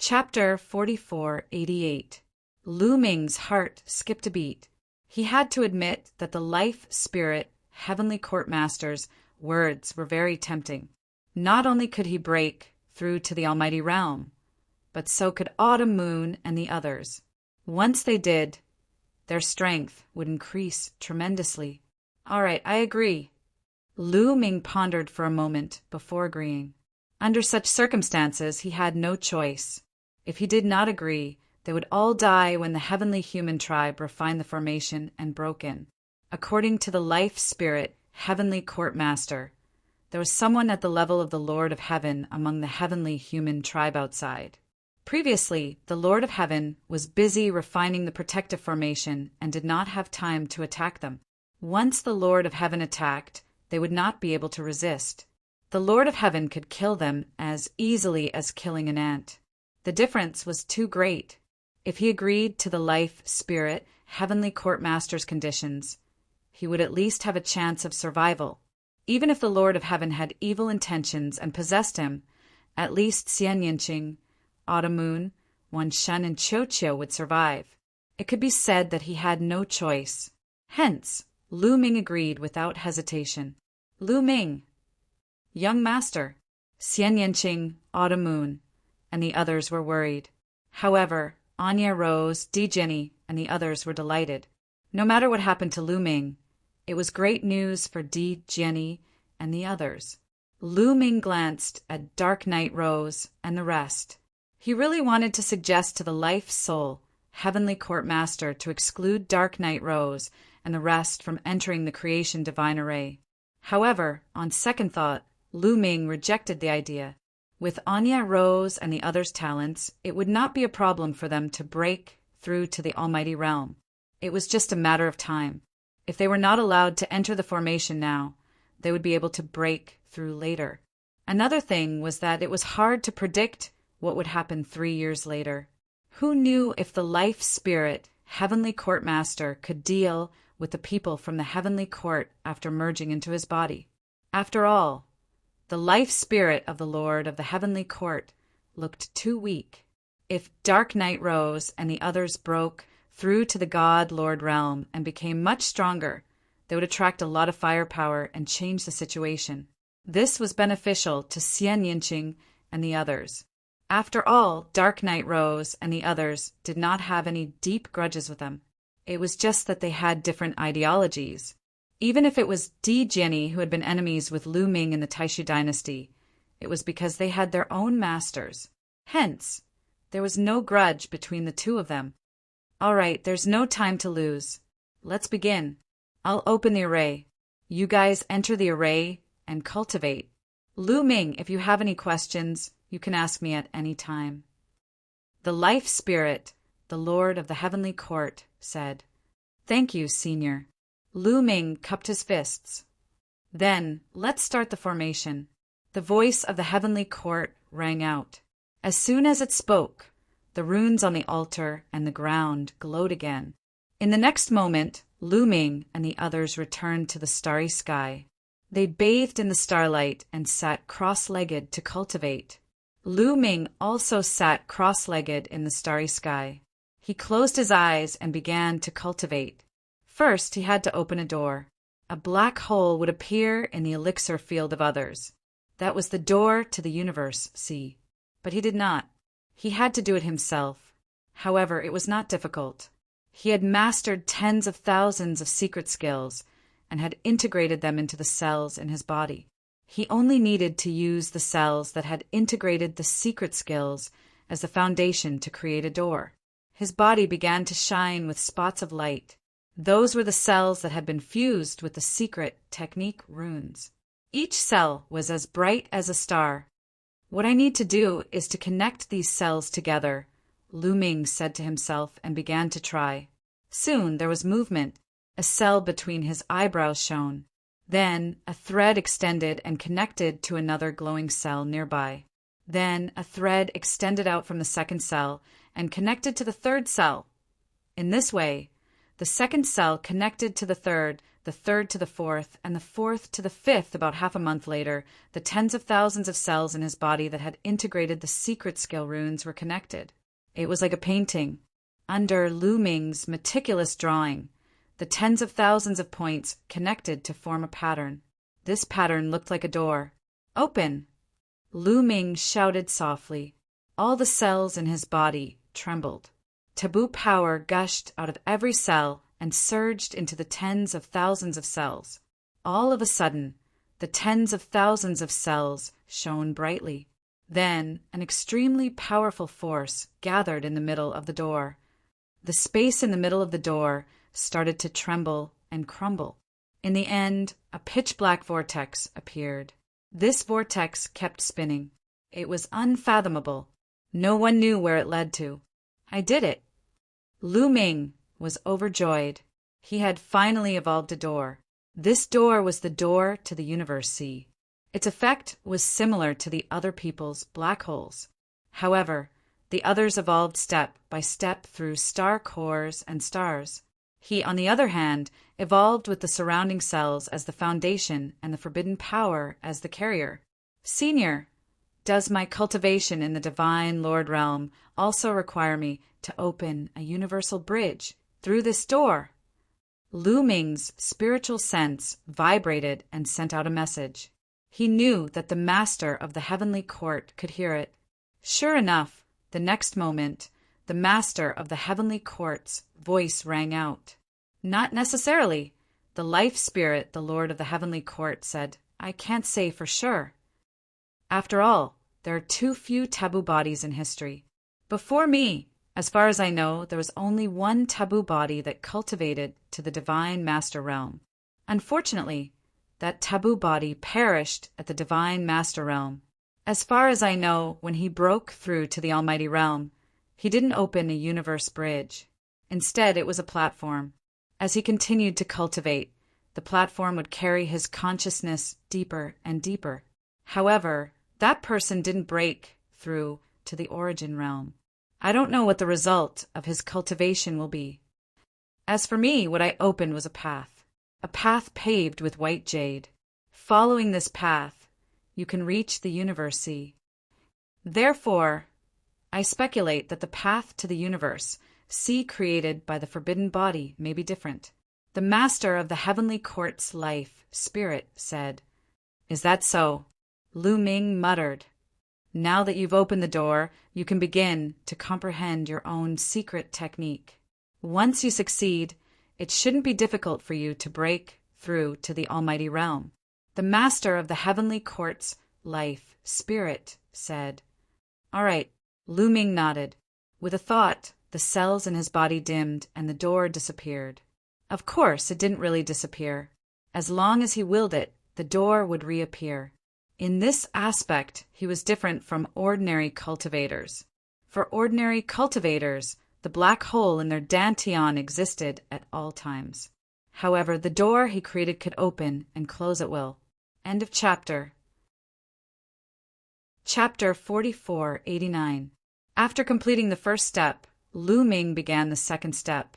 Chapter 4488. Lu Ming's heart skipped a beat. He had to admit that the life spirit heavenly court master's words were very tempting. Not only could he break through to the almighty realm, but so could Autumn Moon and the others. Once they did, their strength would increase tremendously. All right, I agree. Lu Ming pondered for a moment before agreeing. Under such circumstances, he had no choice. If he did not agree, they would all die when the heavenly human tribe refined the formation and broke in. According to the life spirit heavenly court master, there was someone at the level of the Lord of Heaven among the heavenly human tribe outside. Previously, the Lord of Heaven was busy refining the protective formation and did not have time to attack them. Once the Lord of Heaven attacked, they would not be able to resist. The Lord of Heaven could kill them as easily as killing an ant. The difference was too great. If he agreed to the life spirit heavenly court master's conditions, he would at least have a chance of survival. Even if the Lord of Heaven had evil intentions and possessed him, at least Xian Yinqing, Autumn Moon, Wan Shen, and Qiu Qiu would survive. It could be said that he had no choice. Hence, Lu Ming agreed without hesitation. Lu Ming, young master. Xian Yinqing, Autumn Moon, and the others were worried. However, Anya Rose, Di Jenny, and the others were delighted. No matter what happened to Lu Ming, it was great news for Di Jenny and the others. Lu Ming glanced at Dark Knight Rose and the rest. He really wanted to suggest to the life soul heavenly court master to exclude Dark Knight Rose and the rest from entering the creation divine array. However, on second thought, Lu Ming rejected the idea. With Anya Rose and the others' talents, it would not be a problem for them to break through to the almighty realm. It was just a matter of time. If they were not allowed to enter the formation now, they would be able to break through later. Another thing was that it was hard to predict what would happen 3 years later. Who knew if the life spirit heavenly court master could deal with the people from the heavenly court after merging into his body? After all, the life spirit of the Lord of the heavenly court looked too weak. If Dark Knight Rose and the others broke through to the God-Lord realm and became much stronger, they would attract a lot of firepower and change the situation. This was beneficial to Xian Yinqing and the others. After all, Dark Knight Rose and the others did not have any deep grudges with them. It was just that they had different ideologies. Even if it was Di Jenny who had been enemies with Lu Ming in the Taishu dynasty, it was because they had their own masters. Hence, there was no grudge between the two of them. All right, there's no time to lose. Let's begin. I'll open the array. You guys enter the array and cultivate. Lu Ming, if you have any questions, you can ask me at any time. The life spirit, the Lord of the heavenly court, said, "Thank you, Senior." Lu Ming cupped his fists. Then, let's start the formation. The voice of the heavenly court rang out. As soon as it spoke, the runes on the altar and the ground glowed again. In the next moment, Lu Ming and the others returned to the starry sky. They bathed in the starlight and sat cross-legged to cultivate. Lu Ming also sat cross-legged in the starry sky. He closed his eyes and began to cultivate. First, he had to open a door. A black hole would appear in the elixir field of others. That was the door to the universe, see. But he did not. He had to do it himself. However, it was not difficult. He had mastered tens of thousands of secret skills and had integrated them into the cells in his body. He only needed to use the cells that had integrated the secret skills as the foundation to create a door. His body began to shine with spots of light. Those were the cells that had been fused with the secret technique runes. Each cell was as bright as a star. What I need to do is to connect these cells together, Lu Ming said to himself and began to try. Soon there was movement. A cell between his eyebrows shone. Then a thread extended and connected to another glowing cell nearby. Then a thread extended out from the second cell and connected to the third cell. In this way, the second cell connected to the third the third to the fourth, and the fourth to the fifth. About half a month later, the tens of thousands of cells in his body that had integrated the secret skill runes were connected. It was like a painting. Under Lu Ming's meticulous drawing, the tens of thousands of points connected to form a pattern. This pattern looked like a door. "Open!" Lu Ming shouted softly. All the cells in his body trembled. Taboo power gushed out of every cell and surged into the tens of thousands of cells. All of a sudden, the tens of thousands of cells shone brightly. Then an extremely powerful force gathered in the middle of the door. The space in the middle of the door started to tremble and crumble. In the end, a pitch-black vortex appeared. This vortex kept spinning. It was unfathomable. No one knew where it led to. I did it. Lu Ming was overjoyed. He had finally evolved a door. This door was the door to the universe sea. Its effect was similar to the other people's black holes. However, the others evolved step by step through star cores and stars. He, on the other hand, evolved with the surrounding cells as the foundation and the forbidden power as the carrier. Senior, does my cultivation in the Divine Lord realm also require me to open a universal bridge through this door? Lu Ming's spiritual sense vibrated and sent out a message. He knew that the master of the heavenly court could hear it. Sure enough, the next moment, the master of the heavenly court's voice rang out. Not necessarily. The life spirit, the lord of the heavenly court, said, I can't say for sure. After all, there are too few taboo bodies in history. Before me, as far as I know, there was only one taboo body that cultivated to the divine master realm. Unfortunately, that taboo body perished at the divine master realm. As far as I know, when he broke through to the almighty realm, he didn't open a universe bridge. Instead, it was a platform. As he continued to cultivate, the platform would carry his consciousness deeper and deeper. However, that person didn't break through to the origin realm. I don't know what the result of his cultivation will be. As for me, what I opened was a path paved with white jade. Following this path, you can reach the universe sea. Therefore, I speculate that the path to the universe sea created by the forbidden body may be different. The master of the heavenly court's life, spirit, said, Is that so? Lu Ming muttered. Now that you've opened the door, you can begin to comprehend your own secret technique. Once you succeed, it shouldn't be difficult for you to break through to the almighty realm. The master of the heavenly court's life, spirit, said. All right, Lu Ming nodded. With a thought, the cells in his body dimmed and the door disappeared. Of course, it didn't really disappear. As long as he willed it, the door would reappear. In this aspect, he was different from ordinary cultivators. For ordinary cultivators, the black hole in their dantian existed at all times. However, the door he created could open and close at will. End of chapter. Chapter 4489. After completing the first step, Lu Ming began the second step,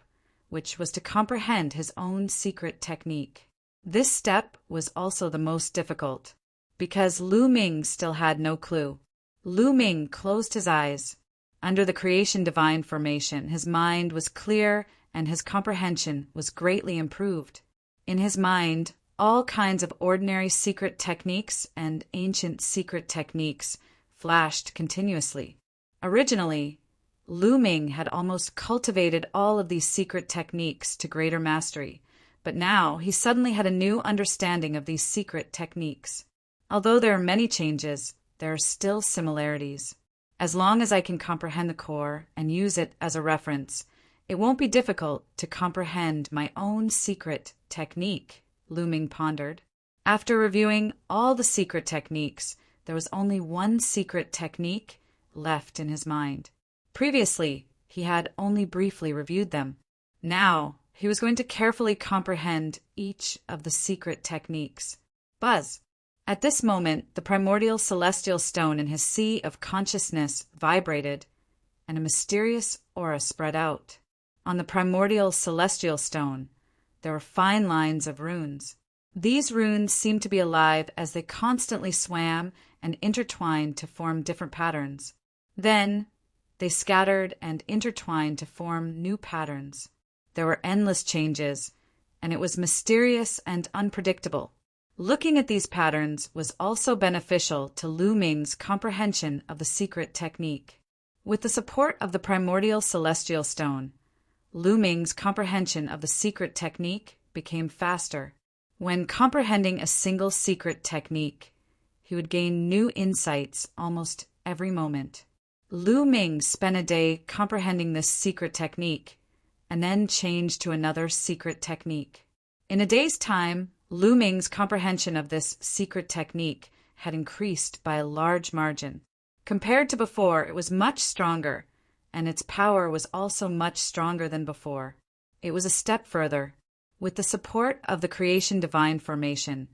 which was to comprehend his own secret technique. This step was also the most difficult, because Lu Ming still had no clue. Lu Ming closed his eyes. Under the creation divine formation, his mind was clear and his comprehension was greatly improved. In his mind, all kinds of ordinary secret techniques and ancient secret techniques flashed continuously. Originally, Lu Ming had almost cultivated all of these secret techniques to greater mastery, but now he suddenly had a new understanding of these secret techniques. Although there are many changes, there are still similarities. As long as I can comprehend the core and use it as a reference, it won't be difficult to comprehend my own secret technique, Lu Ming pondered. After reviewing all the secret techniques, there was only one secret technique left in his mind. Previously, he had only briefly reviewed them. Now, he was going to carefully comprehend each of the secret techniques. Buzz. At this moment, the primordial celestial stone in his sea of consciousness vibrated, and a mysterious aura spread out. On the primordial celestial stone, there were fine lines of runes. These runes seemed to be alive as they constantly swam and intertwined to form different patterns. Then they scattered and intertwined to form new patterns. There were endless changes, and it was mysterious and unpredictable. Looking at these patterns was also beneficial to Lu Ming's comprehension of the secret technique. With the support of the primordial celestial stone, Lu Ming's comprehension of the secret technique became faster. When comprehending a single secret technique, he would gain new insights almost every moment. Lu Ming spent a day comprehending this secret technique, and then changed to another secret technique. In a day's time, Lu Ming's comprehension of this secret technique had increased by a large margin. Compared to before, it was much stronger, and its power was also much stronger than before. It was a step further. With the support of the creation divine formation,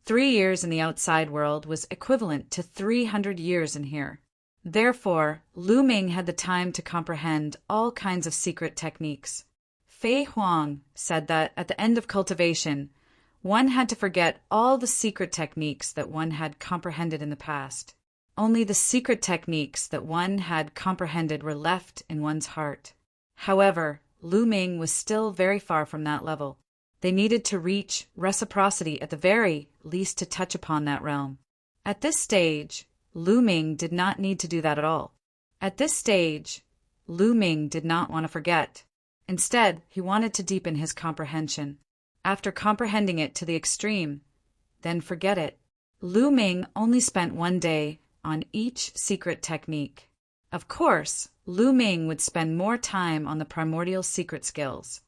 3 years in the outside world was equivalent to 300 years in here. Therefore, Lu Ming had the time to comprehend all kinds of secret techniques. Fei Huang said that at the end of cultivation, one had to forget all the secret techniques that one had comprehended in the past. Only the secret techniques that one had comprehended were left in one's heart. However, Lu Ming was still very far from that level. They needed to reach reciprocity at the very least to touch upon that realm. At this stage, Lu Ming did not need to do that at all. At this stage, Lu Ming did not want to forget. Instead, he wanted to deepen his comprehension. After comprehending it to the extreme, then forget it. Lu Ming only spent 1 day on each secret technique. Of course, Lu Ming would spend more time on the primordial secret skills.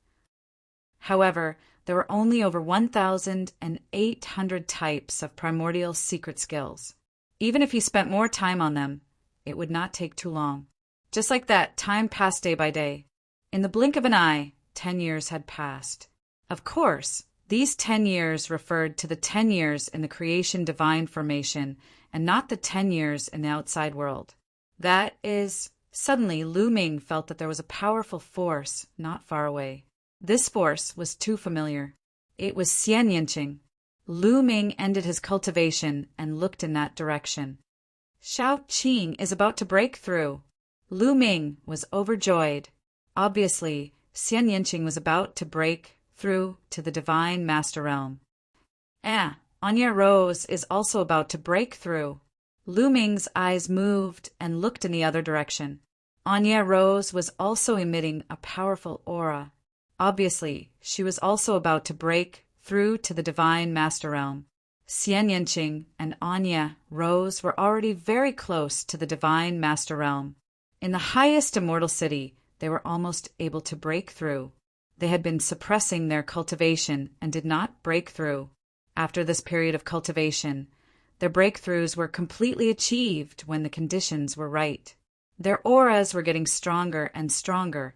However, there were only over 1,800 types of primordial secret skills. Even if he spent more time on them, it would not take too long. Just like that, time passed day by day. In the blink of an eye, 10 years had passed. Of course, these 10 years referred to the 10 years in the creation divine formation and not the 10 years in the outside world. That is, suddenly Lu Ming felt that there was a powerful force not far away. This force was too familiar. It was Xian Yinqing. Lu Ming ended his cultivation and looked in that direction. Shao Qing is about to break through. Lu Ming was overjoyed. Obviously, Xian Yinqing was about to break through to the divine master realm. Anya Rose is also about to break through. Lu Ming's eyes moved and looked in the other direction. Anya Rose was also emitting a powerful aura. Obviously, she was also about to break through to the divine master realm. Xian Yinqing and Anya Rose were already very close to the divine master realm. In the highest immortal city, they were almost able to break through. They had been suppressing their cultivation and did not break through. After this period of cultivation, their breakthroughs were completely achieved when the conditions were right. Their auras were getting stronger and stronger,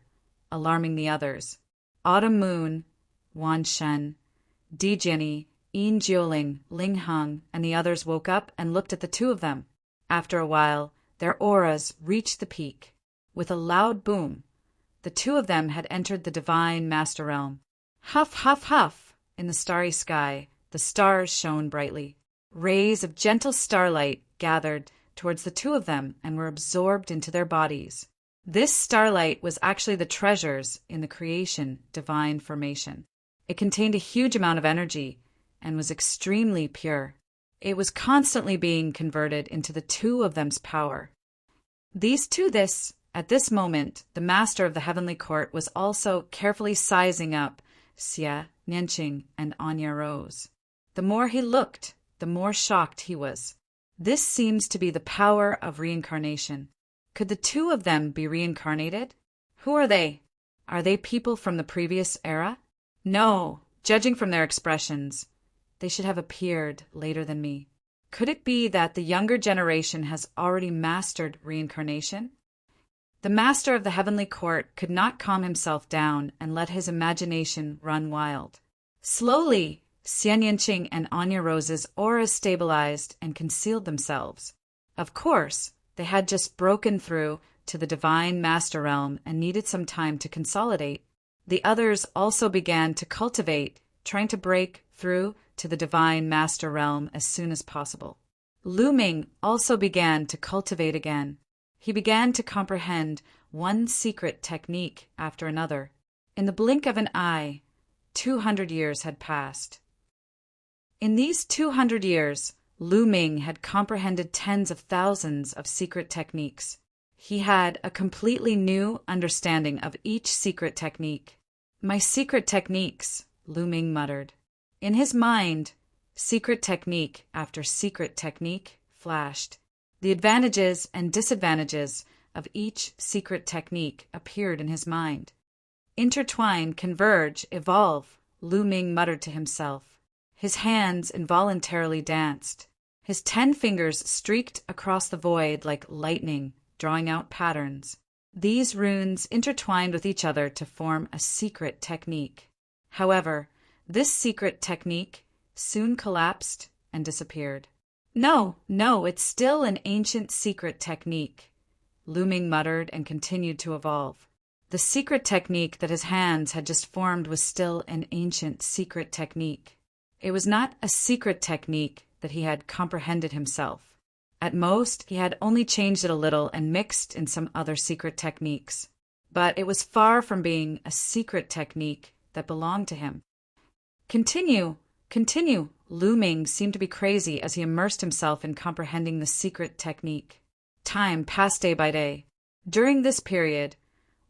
alarming the others. Autumn Moon, Wan Shen, Di Jinni, Yin Jiuling, Ling Heng, and the others woke up and looked at the two of them. After a while, their auras reached the peak. With a loud boom, the two of them had entered the divine master realm. Huff, huff, huff! In the starry sky, the stars shone brightly. Rays of gentle starlight gathered towards the two of them and were absorbed into their bodies. This starlight was actually the treasures in the creation divine formation. It contained a huge amount of energy and was extremely pure. It was constantly being converted into the two of them's power. At this moment, the master of the heavenly court was also carefully sizing up Xian Yinqing and Anya Rose. The more he looked, the more shocked he was. This seems to be the power of reincarnation. Could the two of them be reincarnated? Who are they? Are they people from the previous era? No, judging from their expressions, they should have appeared later than me. Could it be that the younger generation has already mastered reincarnation? The master of the heavenly court could not calm himself down and let his imagination run wild. Slowly, Xian Yinqing and Anya Rose's auras stabilized and concealed themselves. Of course, they had just broken through to the divine master realm and needed some time to consolidate. The others also began to cultivate, trying to break through to the divine master realm as soon as possible. Lu Ming also began to cultivate again. He began to comprehend one secret technique after another. In the blink of an eye, 200 years had passed. In these 200 years, Lu Ming had comprehended tens of thousands of secret techniques. He had a completely new understanding of each secret technique. My secret techniques, Lu Ming muttered. In his mind, secret technique after secret technique flashed. The advantages and disadvantages of each secret technique appeared in his mind. Intertwine, converge, evolve, Lu Ming muttered to himself. His hands involuntarily danced. His 10 fingers streaked across the void like lightning, drawing out patterns. These runes intertwined with each other to form a secret technique. However, this secret technique soon collapsed and disappeared. No, it's still an ancient secret technique, Lu Ming muttered and continued to evolve. The secret technique that his hands had just formed was still an ancient secret technique. It was not a secret technique that he had comprehended himself. At most, he had only changed it a little and mixed in some other secret techniques. But it was far from being a secret technique that belonged to him. Continue. Lu Ming seemed to be crazy as he immersed himself in comprehending the secret technique. Time passed day by day. During this period,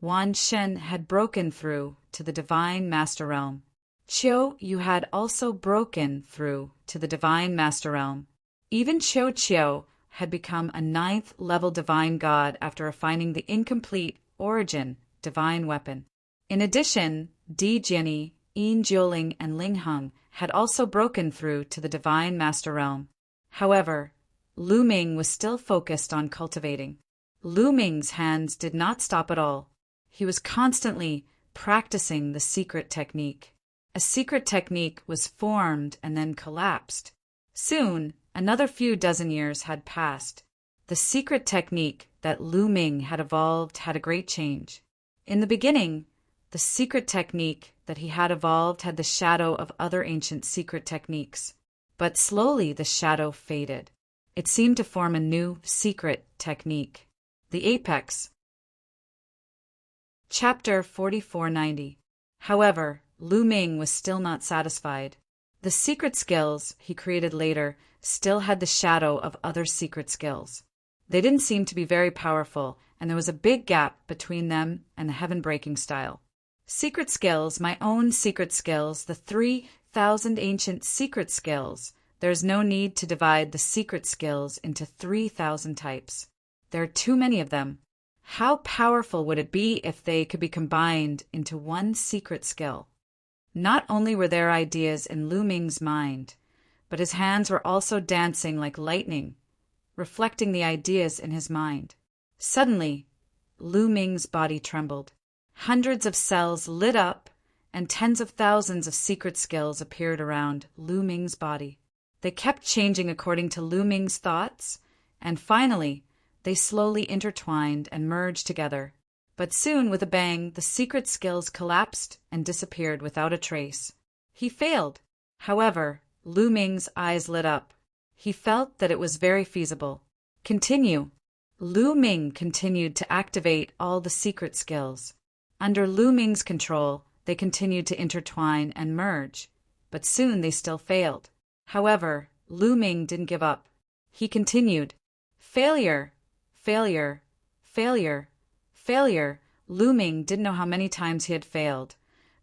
Wan Shen had broken through to the divine master realm. Qiu Yu had also broken through to the divine master realm. Even Qiu had become a 9th level divine god after refining the incomplete origin divine weapon. In addition, Di Jiani, Yin Jiuling, and Ling Heng had also broken through to the divine master realm. However, Lu Ming was still focused on cultivating. Lu Ming's hands did not stop at all. He was constantly practicing the secret technique. A secret technique was formed and then collapsed. Soon, another few dozen years had passed. The secret technique that Lu Ming had evolved had a great change. In the beginning, the secret technique that he had evolved had the shadow of other ancient secret techniques. But slowly the shadow faded. It seemed to form a new secret technique. The apex. Chapter 4490. However, Lu Ming was still not satisfied. The secret skills he created later still had the shadow of other secret skills. They didn't seem to be very powerful, and there was a big gap between them and the heaven-breaking style. Secret skills, my own secret skills, the 3,000 ancient secret skills. There's no need to divide the secret skills into 3,000 types. There are too many of them. How powerful would it be if they could be combined into one secret skill? Not only were there ideas in Lu Ming's mind, but his hands were also dancing like lightning, reflecting the ideas in his mind. Suddenly, Lu Ming's body trembled. Hundreds of cells lit up, and tens of thousands of secret skills appeared around Lu Ming's body. They kept changing according to Lu Ming's thoughts, and finally, they slowly intertwined and merged together. But soon, with a bang, the secret skills collapsed and disappeared without a trace. He failed. However, Lu Ming's eyes lit up. He felt that it was very feasible. Continue. Lu Ming continued to activate all the secret skills. Under Lu Ming's control, they continued to intertwine and merge, but soon they still failed. However, Lu Ming didn't give up. He continued. Failure. Lu Ming didn't know how many times he had failed,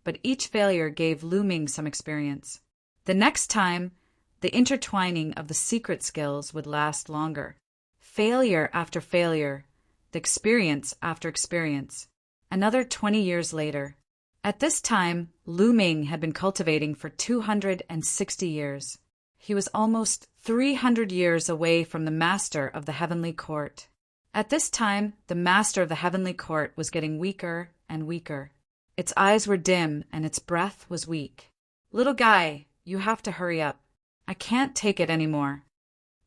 but each failure gave Lu Ming some experience. The next time, the intertwining of the secret skills would last longer. Failure after failure, the experience after experience. Another 20 years later. At this time, Lu Ming had been cultivating for 260 years. He was almost 300 years away from the master of the heavenly court. At this time, the master of the heavenly court was getting weaker and weaker. Its eyes were dim and its breath was weak. Little guy, you have to hurry up. I can't take it anymore.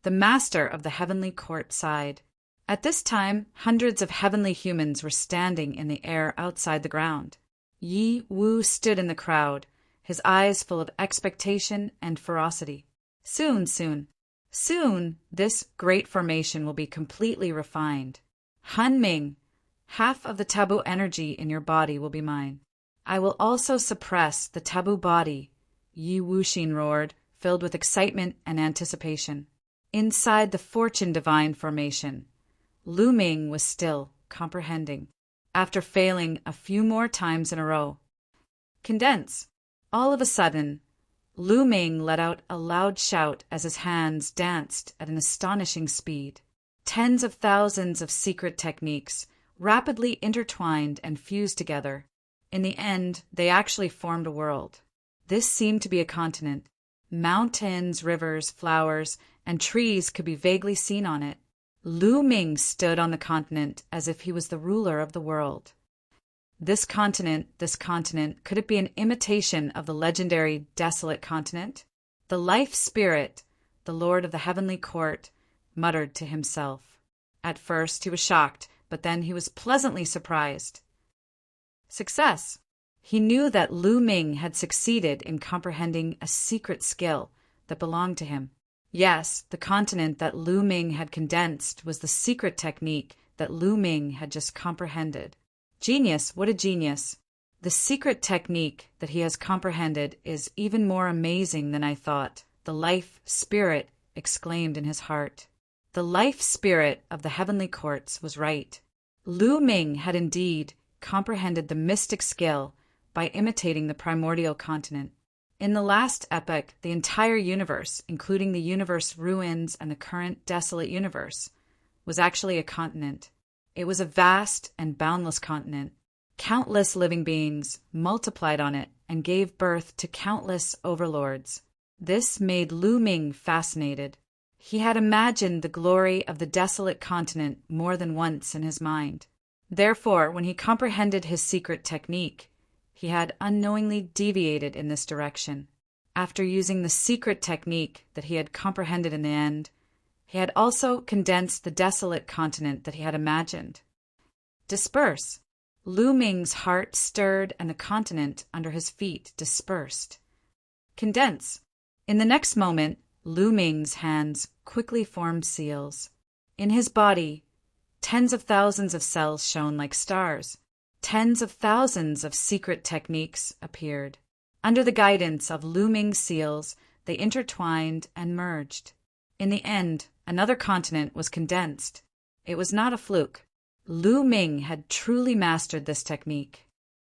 The master of the heavenly court sighed. At this time, hundreds of heavenly humans were standing in the air outside the ground. Yi Wu stood in the crowd, his eyes full of expectation and ferocity. Soon, this great formation will be completely refined. Han Ming, half of the taboo energy in your body will be mine. I will also suppress the taboo body, Yi Wuxin roared, filled with excitement and anticipation. Inside the fortune divine formation, Lu Ming was still comprehending, after failing a few more times in a row. Condense. All of a sudden, Lu Ming let out a loud shout as his hands danced at an astonishing speed. Tens of thousands of secret techniques rapidly intertwined and fused together. In the end, they actually formed a world. This seemed to be a continent. Mountains, rivers, flowers, and trees could be vaguely seen on it. Lu Ming stood on the continent as if he was the ruler of the world. This continent, could it be an imitation of the legendary desolate continent? The life spirit, the lord of the heavenly court, muttered to himself. At first he was shocked, but then he was pleasantly surprised. Success. He knew that Lu Ming had succeeded in comprehending a secret skill that belonged to him. Yes, the continent that Lu Ming had condensed was the secret technique that Lu Ming had just comprehended. Genius, what a genius. The secret technique that he has comprehended is even more amazing than I thought, the life spirit exclaimed in his heart. The life spirit of the heavenly courts was right. Lu Ming had indeed comprehended the mystic skill by imitating the primordial continent. In the last epoch, the entire universe, including the universe ruins and the current desolate universe, was actually a continent. It was a vast and boundless continent. Countless living beings multiplied on it and gave birth to countless overlords. This made Lu Ming fascinated. He had imagined the glory of the desolate continent more than once in his mind. Therefore, when he comprehended his secret technique, he had unknowingly deviated in this direction. After using the secret technique that he had comprehended in the end, he had also condensed the desolate continent that he had imagined. Disperse. Lu Ming's heart stirred and the continent under his feet dispersed. Condense. In the next moment, Lu Ming's hands quickly formed seals. In his body, tens of thousands of cells shone like stars. Tens of thousands of secret techniques appeared. Under the guidance of Lu Ming's seals, they intertwined and merged. In the end, another continent was condensed. It was not a fluke. Lu Ming had truly mastered this technique.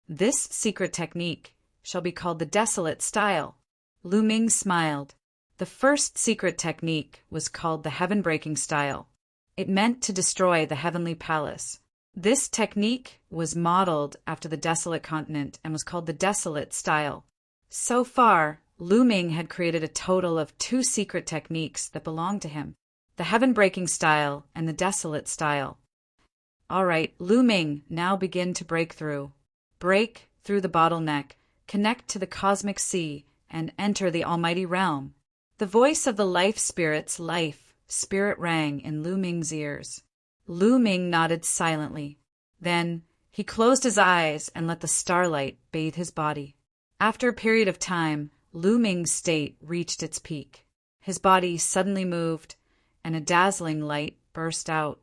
This secret technique shall be called the desolate style. Lu Ming smiled. The first secret technique was called the heaven-breaking style. It meant to destroy the heavenly palace. This technique was modeled after the desolate continent and was called the desolate style. So far, Lu Ming had created a total of 2 secret techniques that belonged to him, the heaven-breaking style and the desolate style. All right, Lu Ming, now begin to break through. Break through the bottleneck, connect to the cosmic sea, and enter the almighty realm. The voice of the life spirit's life spirit rang in Lu Ming's ears. Lu Ming nodded silently. Then he closed his eyes and let the starlight bathe his body. After a period of time, Lu Ming's state reached its peak. His body suddenly moved, and a dazzling light burst out.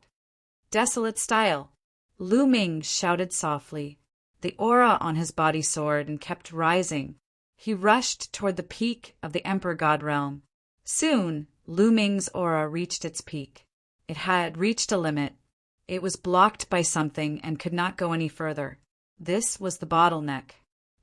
Desolate style. Lu Ming shouted softly. The aura on his body soared and kept rising. He rushed toward the peak of the Emperor God realm. Soon, Lu Ming's aura reached its peak. It had reached a limit. It was blocked by something and could not go any further. This was the bottleneck.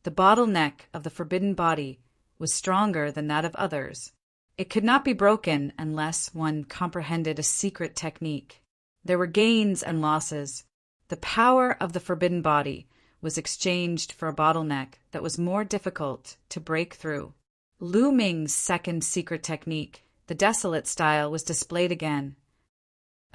The bottleneck of the forbidden body was stronger than that of others. It could not be broken unless one comprehended a secret technique. There were gains and losses. The power of the forbidden body was exchanged for a bottleneck that was more difficult to break through. Lu Ming's second secret technique, the desolate style, was displayed again.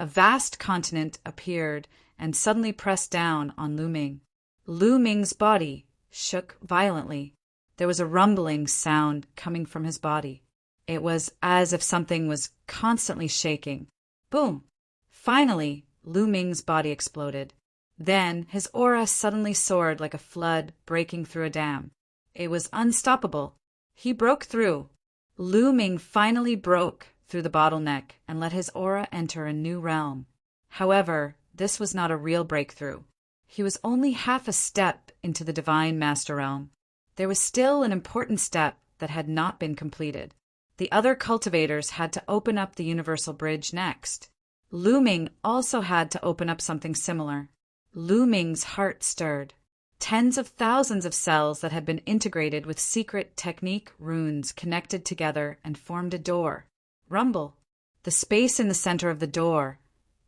A vast continent appeared and suddenly pressed down on Lu Ming. Lu Ming's body shook violently. There was a rumbling sound coming from his body. It was as if something was constantly shaking. Boom! Finally, Lu Ming's body exploded. Then his aura suddenly soared like a flood breaking through a dam. It was unstoppable. He broke through. Lu Ming finally broke through the bottleneck and let his aura enter a new realm. However, this was not a real breakthrough. He was only half a step into the Divine Master Realm. There was still an important step that had not been completed. The other cultivators had to open up the Universal Bridge next. Lu Ming also had to open up something similar. Lu Ming's heart stirred. Tens of thousands of cells that had been integrated with secret technique runes connected together and formed a door. Rumble. The space in the center of the door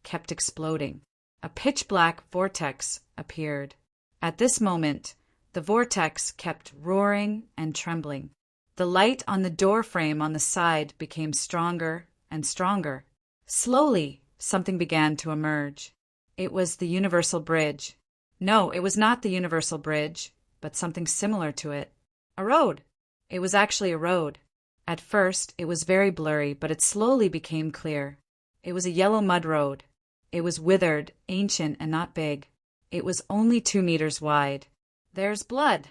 kept exploding. A pitch-black vortex appeared. At this moment, the vortex kept roaring and trembling. The light on the door frame on the side became stronger and stronger. Slowly, something began to emerge. It was the Universal Bridge. No, it was not the Universal Bridge, but something similar to it. A road. It was actually a road. At first, it was very blurry, but it slowly became clear. It was a yellow mud road. It was withered, ancient, and not big. It was only 2 meters wide. There's blood.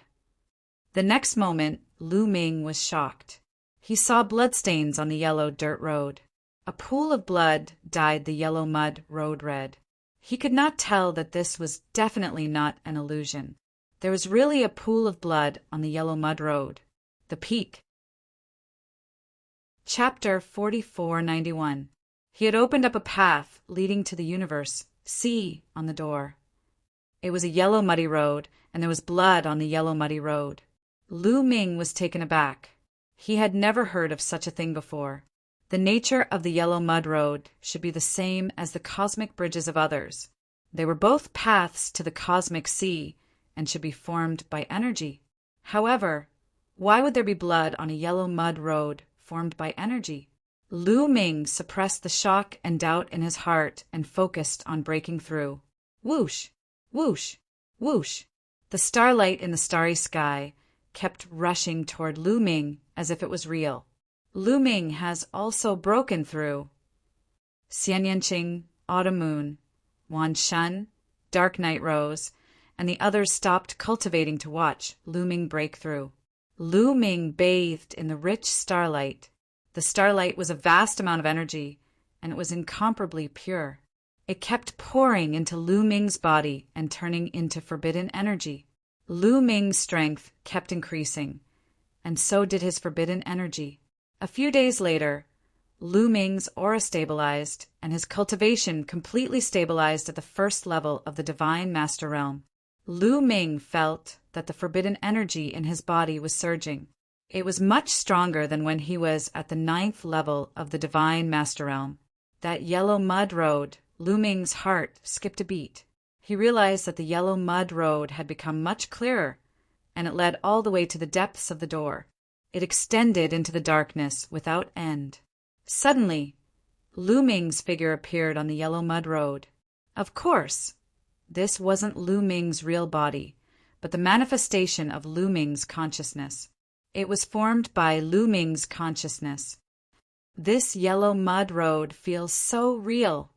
The next moment, Lu Ming was shocked. He saw bloodstains on the yellow dirt road. A pool of blood dyed the yellow mud road red. He could not tell that this was definitely not an illusion. There was really a pool of blood on the yellow mud road. The peak. Chapter 4491. He had opened up a path leading to the universe, C on the door. It was a yellow muddy road, and there was blood on the yellow muddy road. Lu Ming was taken aback. He had never heard of such a thing before. The nature of the yellow mud road should be the same as the cosmic bridges of others. They were both paths to the cosmic sea and should be formed by energy. However, why would there be blood on a yellow mud road formed by energy? Lu Ming suppressed the shock and doubt in his heart and focused on breaking through. Whoosh, whoosh, whoosh. The starlight in the starry sky kept rushing toward Lu Ming as if it was real. Lu Ming has also broken through. Xianyanqing, Autumn Moon, Wan Shun, Dark Night Rose, and the others stopped cultivating to watch Lu Ming break through. Lu Ming bathed in the rich starlight. The starlight was a vast amount of energy, and it was incomparably pure. It kept pouring into Lu Ming's body and turning into forbidden energy. Lu Ming's strength kept increasing, and so did his forbidden energy. A few days later, Lu Ming's aura stabilized, and his cultivation completely stabilized at the first level of the Divine Master Realm. Lu Ming felt that the forbidden energy in his body was surging. It was much stronger than when he was at the 9th level of the Divine Master Realm. That yellow mud road, Lu Ming's heart skipped a beat. He realized that the yellow mud road had become much clearer, and it led all the way to the depths of the door. It extended into the darkness without end. Suddenly, Lu Ming's figure appeared on the yellow mud road. Of course, this wasn't Lu Ming's real body, but the manifestation of Lu Ming's consciousness. It was formed by Lu Ming's consciousness. This yellow mud road feels so real.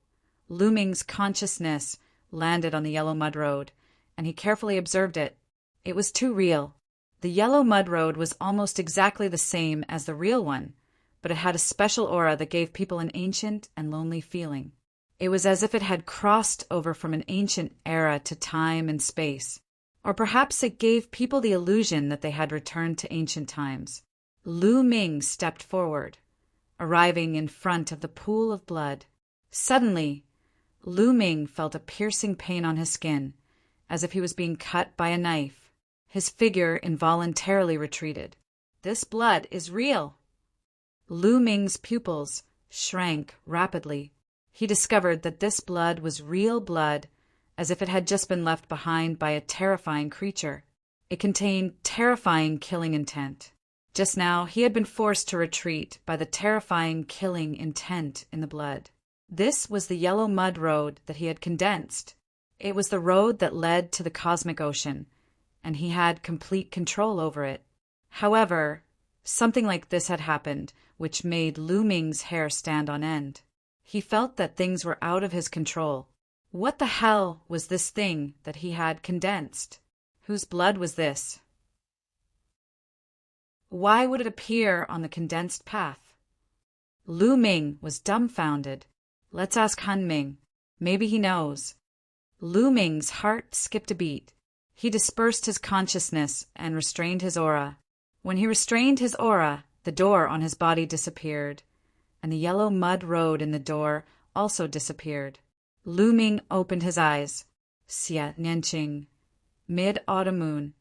Lu Ming's consciousness landed on the yellow mud road, and he carefully observed it. It was too real. The yellow mud road was almost exactly the same as the real one, but it had a special aura that gave people an ancient and lonely feeling. It was as if it had crossed over from an ancient era to time and space. Or perhaps it gave people the illusion that they had returned to ancient times. Lu Ming stepped forward, arriving in front of the pool of blood. Suddenly, Lu Ming felt a piercing pain on his skin, as if he was being cut by a knife. His figure involuntarily retreated. This blood is real. Lu Ming's pupils shrank rapidly. He discovered that this blood was real blood, as if it had just been left behind by a terrifying creature. It contained terrifying killing intent. Just now, he had been forced to retreat by the terrifying killing intent in the blood. This was the yellow mud road that he had condensed. It was the road that led to the cosmic ocean, and he had complete control over it. However, something like this had happened, which made Lu Ming's hair stand on end. He felt that things were out of his control. What the hell was this thing that he had condensed? Whose blood was this? Why would it appear on the condensed path? Lu Ming was dumbfounded. Let's ask Han Ming. Maybe he knows. Lu Ming's heart skipped a beat. He dispersed his consciousness and restrained his aura. When he restrained his aura, the door on his body disappeared, and the yellow mud road in the door also disappeared. Lu Ming opened his eyes. Xia Nianqing. Mid-autumn moon.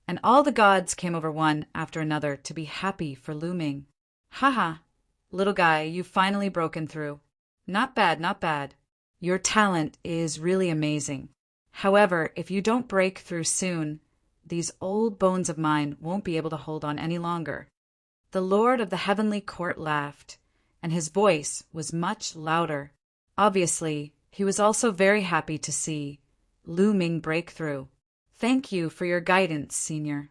And all the gods came over one after another to be happy for Lu Ming. Haha, little guy, you've finally broken through. Not bad, not bad. Your talent is really amazing. However, if you don't break through soon, these old bones of mine won't be able to hold on any longer. The Lord of the Heavenly Court laughed, and his voice was much louder. Obviously, he was also very happy to see Lu Ming break through. Thank you for your guidance, Senior.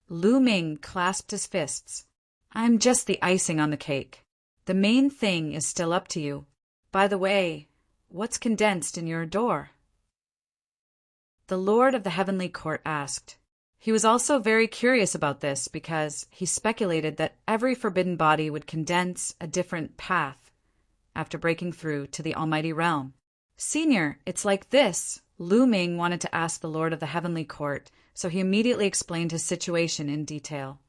Lu Ming clasped his fists. I'm just the icing on the cake. The main thing is still up to you. By the way, what's condensed in your door? The Lord of the Heavenly Court asked. He was also very curious about this because he speculated that every forbidden body would condense a different path after breaking through to the Almighty Realm. Senior, it's like this. Lu Ming wanted to ask the Lord of the Heavenly Court, so he immediately explained his situation in detail.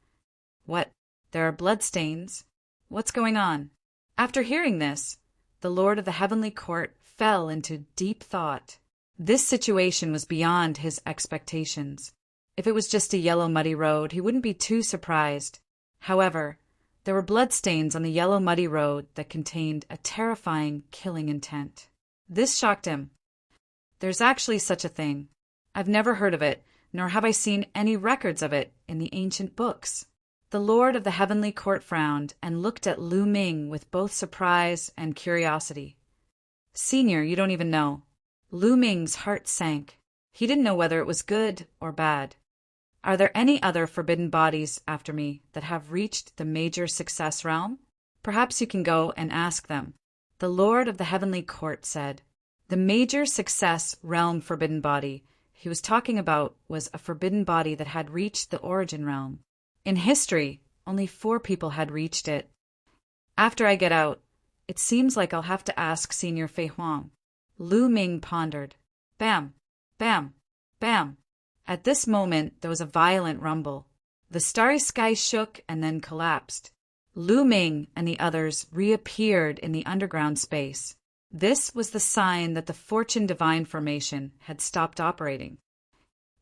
What? There are bloodstains? What's going on? After hearing this, the Lord of the Heavenly Court fell into deep thought. This situation was beyond his expectations. If it was just a yellow muddy road, he wouldn't be too surprised. However, there were bloodstains on the yellow muddy road that contained a terrifying killing intent. This shocked him. There's actually such a thing. I've never heard of it, nor have I seen any records of it in the ancient books. The Lord of the Heavenly Court frowned and looked at Lu Ming with both surprise and curiosity. Senior, you don't even know. Lu Ming's heart sank. He didn't know whether it was good or bad. Are there any other forbidden bodies after me that have reached the major success realm? Perhaps you can go and ask them. The Lord of the Heavenly Court said. The major success realm forbidden body he was talking about was a forbidden body that had reached the origin realm. In history, only 4 people had reached it. After I get out, it seems like I'll have to ask Senior Fei Huang. Lu Ming pondered. Bam, bam, bam. At this moment, there was a violent rumble. The starry sky shook and then collapsed. Lu Ming and the others reappeared in the underground space. This was the sign that the Fortune Divine Formation had stopped operating.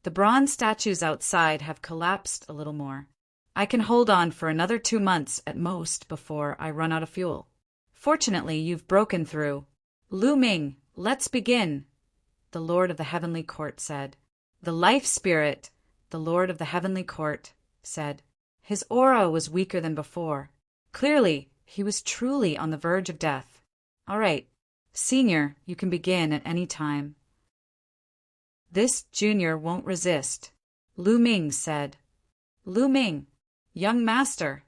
The bronze statues outside have collapsed a little more. I can hold on for another 2 months at most before I run out of fuel. Fortunately, you've broken through. Lu Ming, let's begin, the Lord of the Heavenly Court said. The life spirit, the Lord of the Heavenly Court, said. His aura was weaker than before. Clearly, he was truly on the verge of death. All right, Senior, you can begin at any time. This junior won't resist, Lu Ming said. Lu Ming, young master.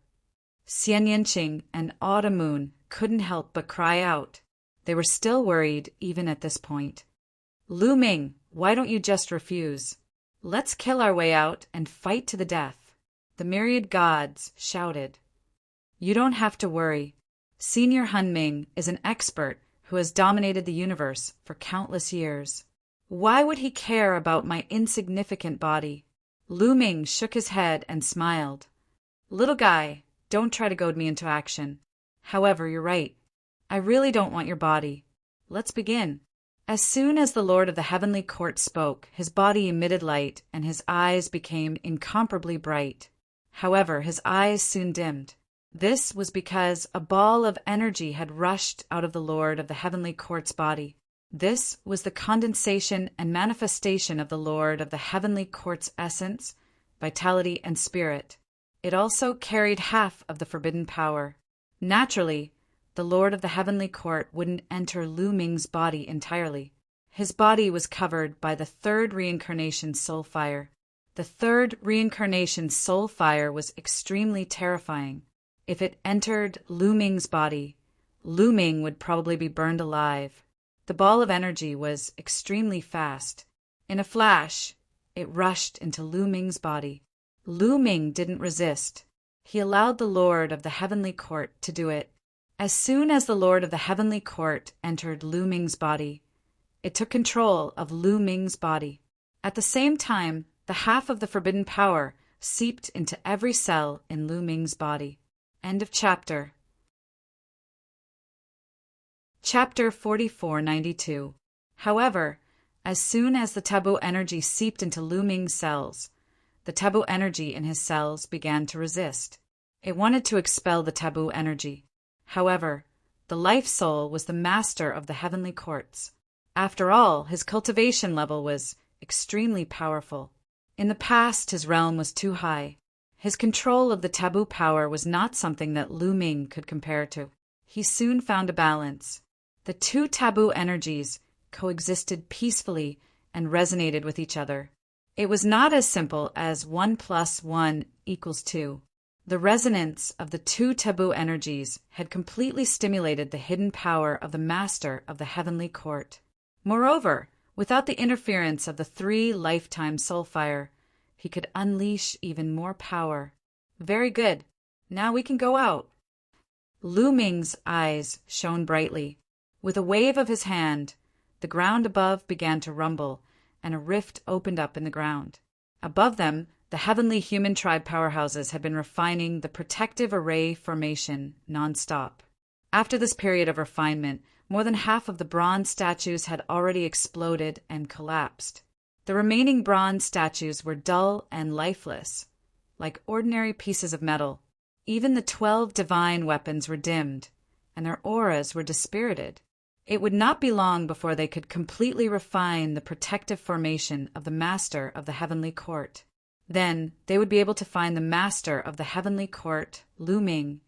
Xian Yanqing and Autumn Moon couldn't help but cry out. They were still worried even at this point. Lu Ming, why don't you just refuse? Let's kill our way out and fight to the death. The myriad gods shouted. You don't have to worry. Senior Han Ming is an expert who has dominated the universe for countless years. Why would he care about my insignificant body? Lu Ming shook his head and smiled. Little guy, don't try to goad me into action. However, you're right. I really don't want your body. Let's begin. As soon as the Lord of the Heavenly Court spoke, his body emitted light and his eyes became incomparably bright. However, his eyes soon dimmed. This was because a ball of energy had rushed out of the Lord of the Heavenly Court's body. This was the condensation and manifestation of the Lord of the Heavenly Court's essence, vitality, and spirit. It also carried half of the forbidden power. Naturally, the Lord of the Heavenly Court wouldn't enter Lu Ming's body entirely. His body was covered by the 3rd reincarnation soul fire. The 3rd reincarnation soul fire was extremely terrifying. If it entered Lu Ming's body, Lu Ming would probably be burned alive. The ball of energy was extremely fast. In a flash, it rushed into Lu Ming's body. Lu Ming didn't resist. He allowed the Lord of the Heavenly Court to do it. As soon as the Lord of the Heavenly Court entered Lu Ming's body, it took control of Lu Ming's body. At the same time, the half of the forbidden power seeped into every cell in Lu Ming's body. End of chapter. Chapter 4492. However, as soon as the taboo energy seeped into Lu Ming's cells, the taboo energy in his cells began to resist. It wanted to expel the taboo energy. However, the life soul was the master of the heavenly courts. After all, his cultivation level was extremely powerful. In the past, his realm was too high. His control of the taboo power was not something that Lu Ming could compare to. He soon found a balance. The two taboo energies coexisted peacefully and resonated with each other. It was not as simple as 1 + 1 = 2. The resonance of the two taboo energies had completely stimulated the hidden power of the master of the heavenly court. Moreover, without the interference of the 3 lifetime soul fire, he could unleash even more power. Very good. Now we can go out. Lu Ming's eyes shone brightly. With a wave of his hand, the ground above began to rumble, and a rift opened up in the ground. Above them, the heavenly human tribe powerhouses had been refining the protective array formation non-stop. After this period of refinement, more than half of the bronze statues had already exploded and collapsed. The remaining bronze statues were dull and lifeless, like ordinary pieces of metal. Even the 12 divine weapons were dimmed, and their auras were dispirited. It would not be long before they could completely refine the protective formation of the master of the heavenly court. Then they would be able to find the master of the heavenly court, Lu Ming,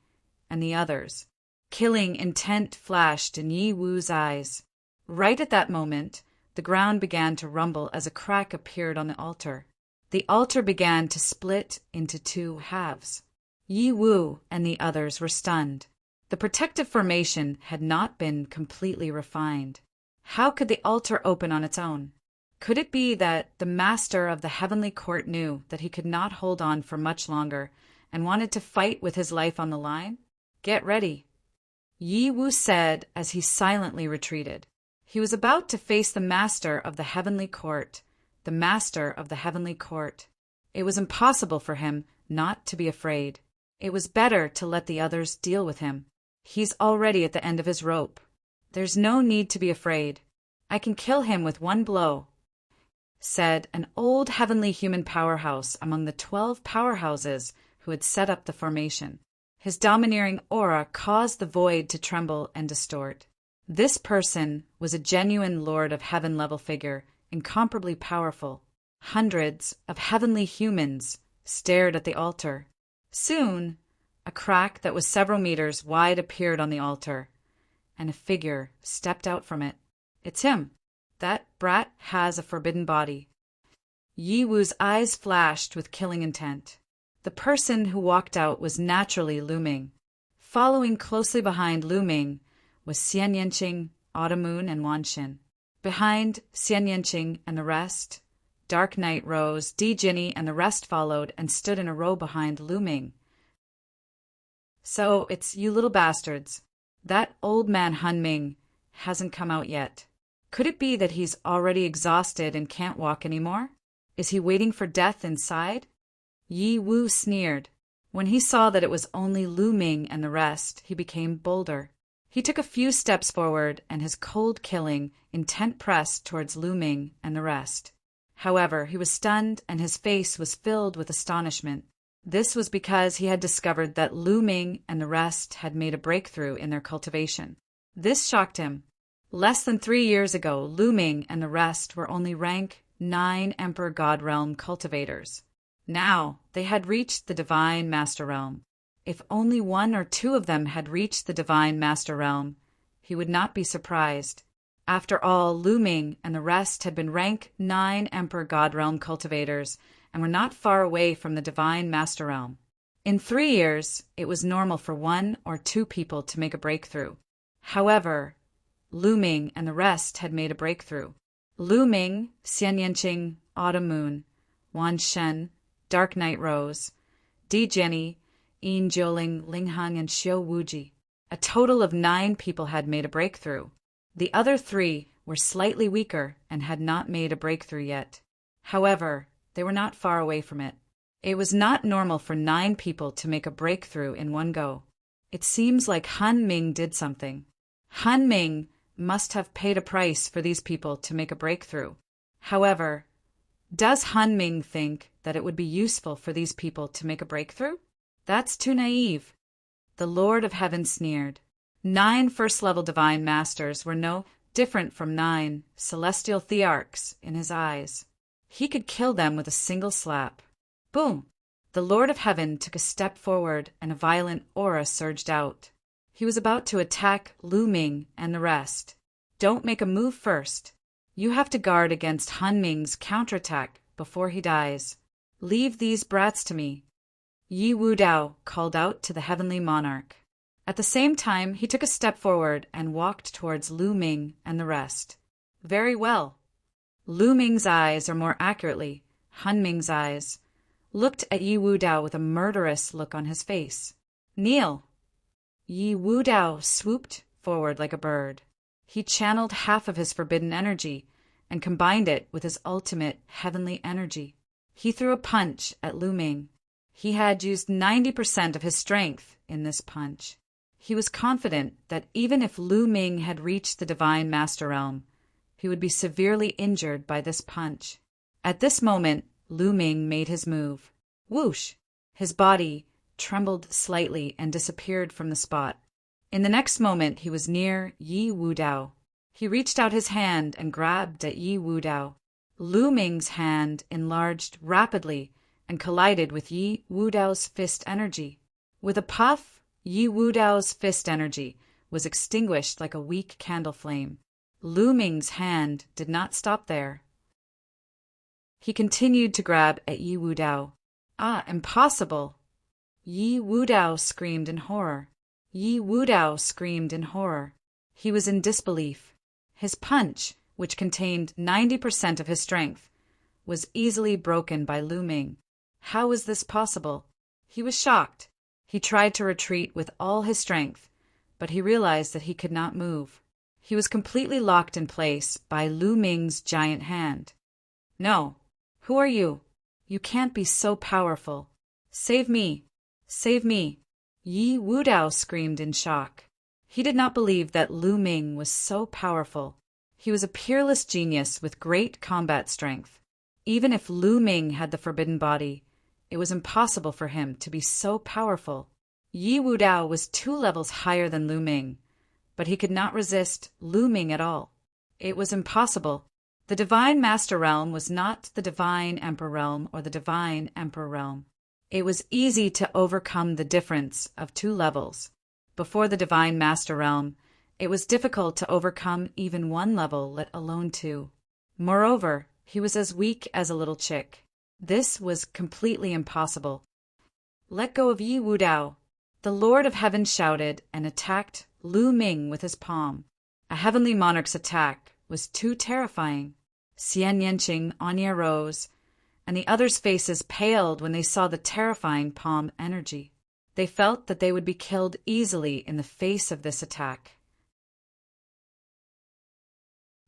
and the others. Killing intent flashed in Yi Wu's eyes. Right at that moment, the ground began to rumble as a crack appeared on the altar. The altar began to split into 2 halves. Yi Wu and the others were stunned. The protective formation had not been completely refined. How could the altar open on its own? Could it be that the master of the heavenly court knew that he could not hold on for much longer and wanted to fight with his life on the line? Get ready, Yi Wu said as he silently retreated. He was about to face the master of the heavenly court, the master of the heavenly court. It was impossible for him not to be afraid. It was better to let the others deal with him. He's already at the end of his rope. There's no need to be afraid. I can kill him with 1 blow, said an old heavenly human powerhouse among the 12 powerhouses who had set up the formation. His domineering aura caused the void to tremble and distort. This person was a genuine Lord of Heaven level figure, incomparably powerful. Hundreds of heavenly humans stared at the altar. Soon, a crack that was several meters wide appeared on the altar, and a figure stepped out from it. It's him. That brat has a forbidden body. Yi Wu's eyes flashed with killing intent. The person who walked out was naturally Lu Ming. Following closely behind Lu Ming was Xian Yanqing, Autumn Moon, and Wan Xin. Behind Xian Yanqing and the rest, Dark Night rose, Di Jinni and the rest followed and stood in a row behind Lu Ming. So it's you little bastards. That old man Han Ming hasn't come out yet. Could it be that he's already exhausted and can't walk anymore? Is he waiting for death inside? Yi Wu sneered. When he saw that it was only Lu Ming and the rest, he became bolder. He took a few steps forward, and his cold killing intent pressed towards Lu Ming and the rest. However, he was stunned, and his face was filled with astonishment. This was because he had discovered that Lu Ming and the rest had made a breakthrough in their cultivation. This shocked him. Less than 3 years ago, Lu Ming and the rest were only rank 9 Emperor God Realm cultivators. Now they had reached the Divine Master Realm. If only 1 or 2 of them had reached the Divine Master Realm, he would not be surprised. After all, Lu Ming and the rest had been rank 9 Emperor God Realm cultivators and were not far away from the Divine Master Realm. In 3 years, it was normal for 1 or 2 people to make a breakthrough. However, Lu Ming and the rest had made a breakthrough. Lu Ming, Xian Yanqing, Autumn Moon, Wan Shen, Dark Night Rose, Di Jenny, Yin Jiuling, Ling Hang, and Xiu Wuji. A total of 9 people had made a breakthrough. The other 3 were slightly weaker and had not made a breakthrough yet. However, they were not far away from it. It was not normal for 9 people to make a breakthrough in one go. It seems like Han Ming did something. Han Ming must have paid a price for these people to make a breakthrough. However, does Han Ming think that it would be useful for these people to make a breakthrough? That's too naive. The Lord of Heaven sneered. 9 first-level divine masters were no different from 9 celestial thearchs in his eyes. He could kill them with a single slap. Boom! The Lord of Heaven took a step forward and a violent aura surged out. He was about to attack Lu Ming and the rest. Don't make a move first. You have to guard against Han Ming's counterattack before he dies. Leave these brats to me. Yi Wudao called out to the heavenly monarch. At the same time, he took a step forward and walked towards Lu Ming and the rest. Very well. Lu Ming's eyes, or more accurately, Han Ming's eyes, looked at Yi Wudao with a murderous look on his face. Kneel! Yi Wudao swooped forward like a bird. He channeled half of his forbidden energy and combined it with his ultimate heavenly energy. He threw a punch at Lu Ming. He had used 90% of his strength in this punch. He was confident that even if Lu Ming had reached the Divine Master Realm, he would be severely injured by this punch. At this moment, Lu Ming made his move. Whoosh! His body trembled slightly and disappeared from the spot. In the next moment, he was near Yi Wudao. He reached out his hand and grabbed at Yi Wudao. Lu Ming's hand enlarged rapidly and collided with Yi Wudao's fist energy. With a puff, Yi Wudao's fist energy was extinguished like a weak candle flame. Lu Ming's hand did not stop there. He continued to grab at Yi Wudao. Ah, impossible! Yi Wudao screamed in horror. Yi Wudao screamed in horror. He was in disbelief. His punch, which contained 90% of his strength, was easily broken by Lu Ming. How was this possible? He was shocked. He tried to retreat with all his strength, but he realized that he could not move. He was completely locked in place by Lu Ming's giant hand. No. Who are you? You can't be so powerful. Save me. Save me. Yi Wudao screamed in shock. He did not believe that Lu Ming was so powerful. He was a peerless genius with great combat strength. Even if Lu Ming had the forbidden body, it was impossible for him to be so powerful. Yi Wudao was 2 levels higher than Lu Ming, but he could not resist Lu Ming at all. It was impossible. The Divine Master Realm was not the Divine Emperor Realm or the Divine Emperor Realm. It was easy to overcome the difference of 2 levels. Before the Divine Master Realm, it was difficult to overcome even 1 level, let alone 2. Moreover, he was as weak as a little chick. This was completely impossible. Let go of Yi Wudao. The Lord of Heaven shouted and attacked Lu Ming with his palm. A heavenly monarch's attack was too terrifying. Xian Yanqing, Anya rose, and the others' faces paled when they saw the terrifying palm energy. They felt that they would be killed easily in the face of this attack.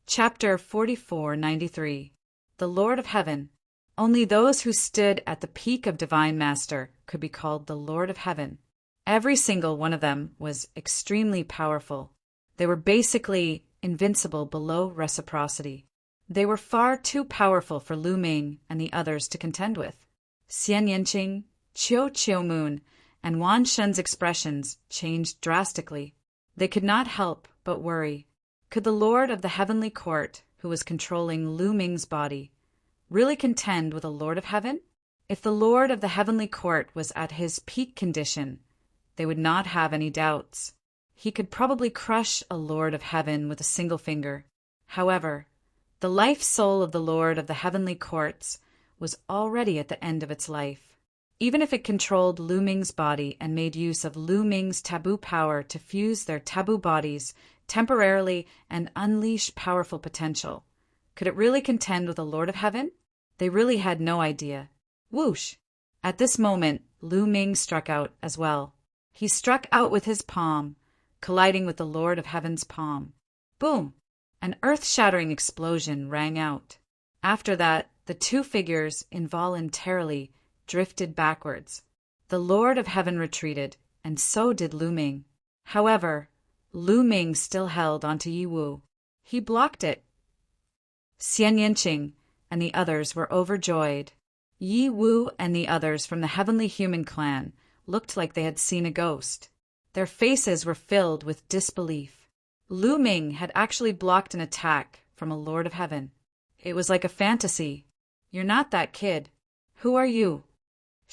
Chapter 4493. The Lord of Heaven. Only those who stood at the peak of Divine Master could be called the Lord of Heaven. Every single one of them was extremely powerful. They were basically invincible below reciprocity. They were far too powerful for Lu Ming and the others to contend with. Xian Yanqing, Qiu Moon, and Wan Shen's expressions changed drastically. They could not help but worry. Could the Lord of the Heavenly Court, who was controlling Lu Ming's body, really contend with a Lord of Heaven? If the Lord of the Heavenly Court was at his peak condition, they would not have any doubts. He could probably crush a Lord of Heaven with a single finger. However, the life soul of the Lord of the Heavenly Courts was already at the end of its life. even if it controlled Lu Ming's body and made use of Lu Ming's taboo power to fuse their taboo bodies temporarily and unleash powerful potential. Could it really contend with the Lord of Heaven? They really had no idea. Whoosh! At this moment, Lu Ming struck out as well. He struck out with his palm, colliding with the Lord of Heaven's palm. Boom! An earth-shattering explosion rang out. After that, the two figures involuntarily drifted backwards. The Lord of Heaven retreated, and so did Lu Ming. However, Lu Ming still held onto Yi Wu. He blocked it. Xian Yinqing and the others were overjoyed. Yi Wu and the others from the Heavenly Human clan looked like they had seen a ghost. Their faces were filled with disbelief. Lu Ming had actually blocked an attack from a Lord of Heaven. It was like a fantasy. You're not that kid. Who are you?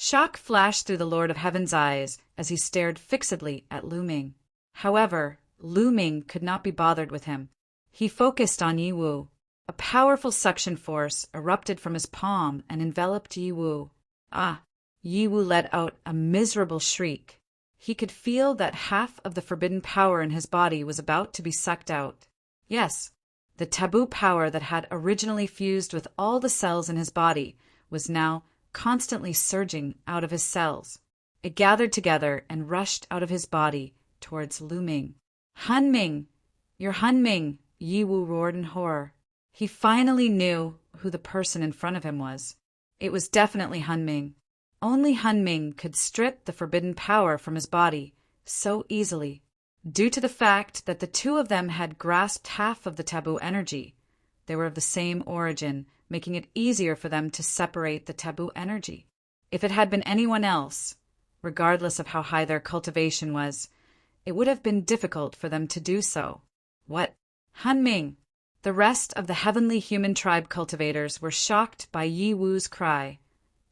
Shock flashed through the Lord of Heaven's eyes as he stared fixedly at Lu Ming. However, Lu Ming could not be bothered with him. He focused on Yi Wu. A powerful suction force erupted from his palm and enveloped Yi Wu. Ah! Yi Wu let out a miserable shriek. He could feel that half of the forbidden power in his body was about to be sucked out. Yes, the taboo power that had originally fused with all the cells in his body was now constantly surging out of his cells. It gathered together and rushed out of his body towards Lu Ming. "Han Ming! You're Han Ming!" Yi Wu roared in horror. He finally knew who the person in front of him was. It was definitely Han Ming. Only Han Ming could strip the forbidden power from his body so easily. Due to the fact that the two of them had grasped half of the taboo energy, they were of the same origin, making it easier for them to separate the taboo energy. If it had been anyone else, regardless of how high their cultivation was, it would have been difficult for them to do so. What? Han Ming! The rest of the Heavenly Human Tribe cultivators were shocked by Yi Wu's cry,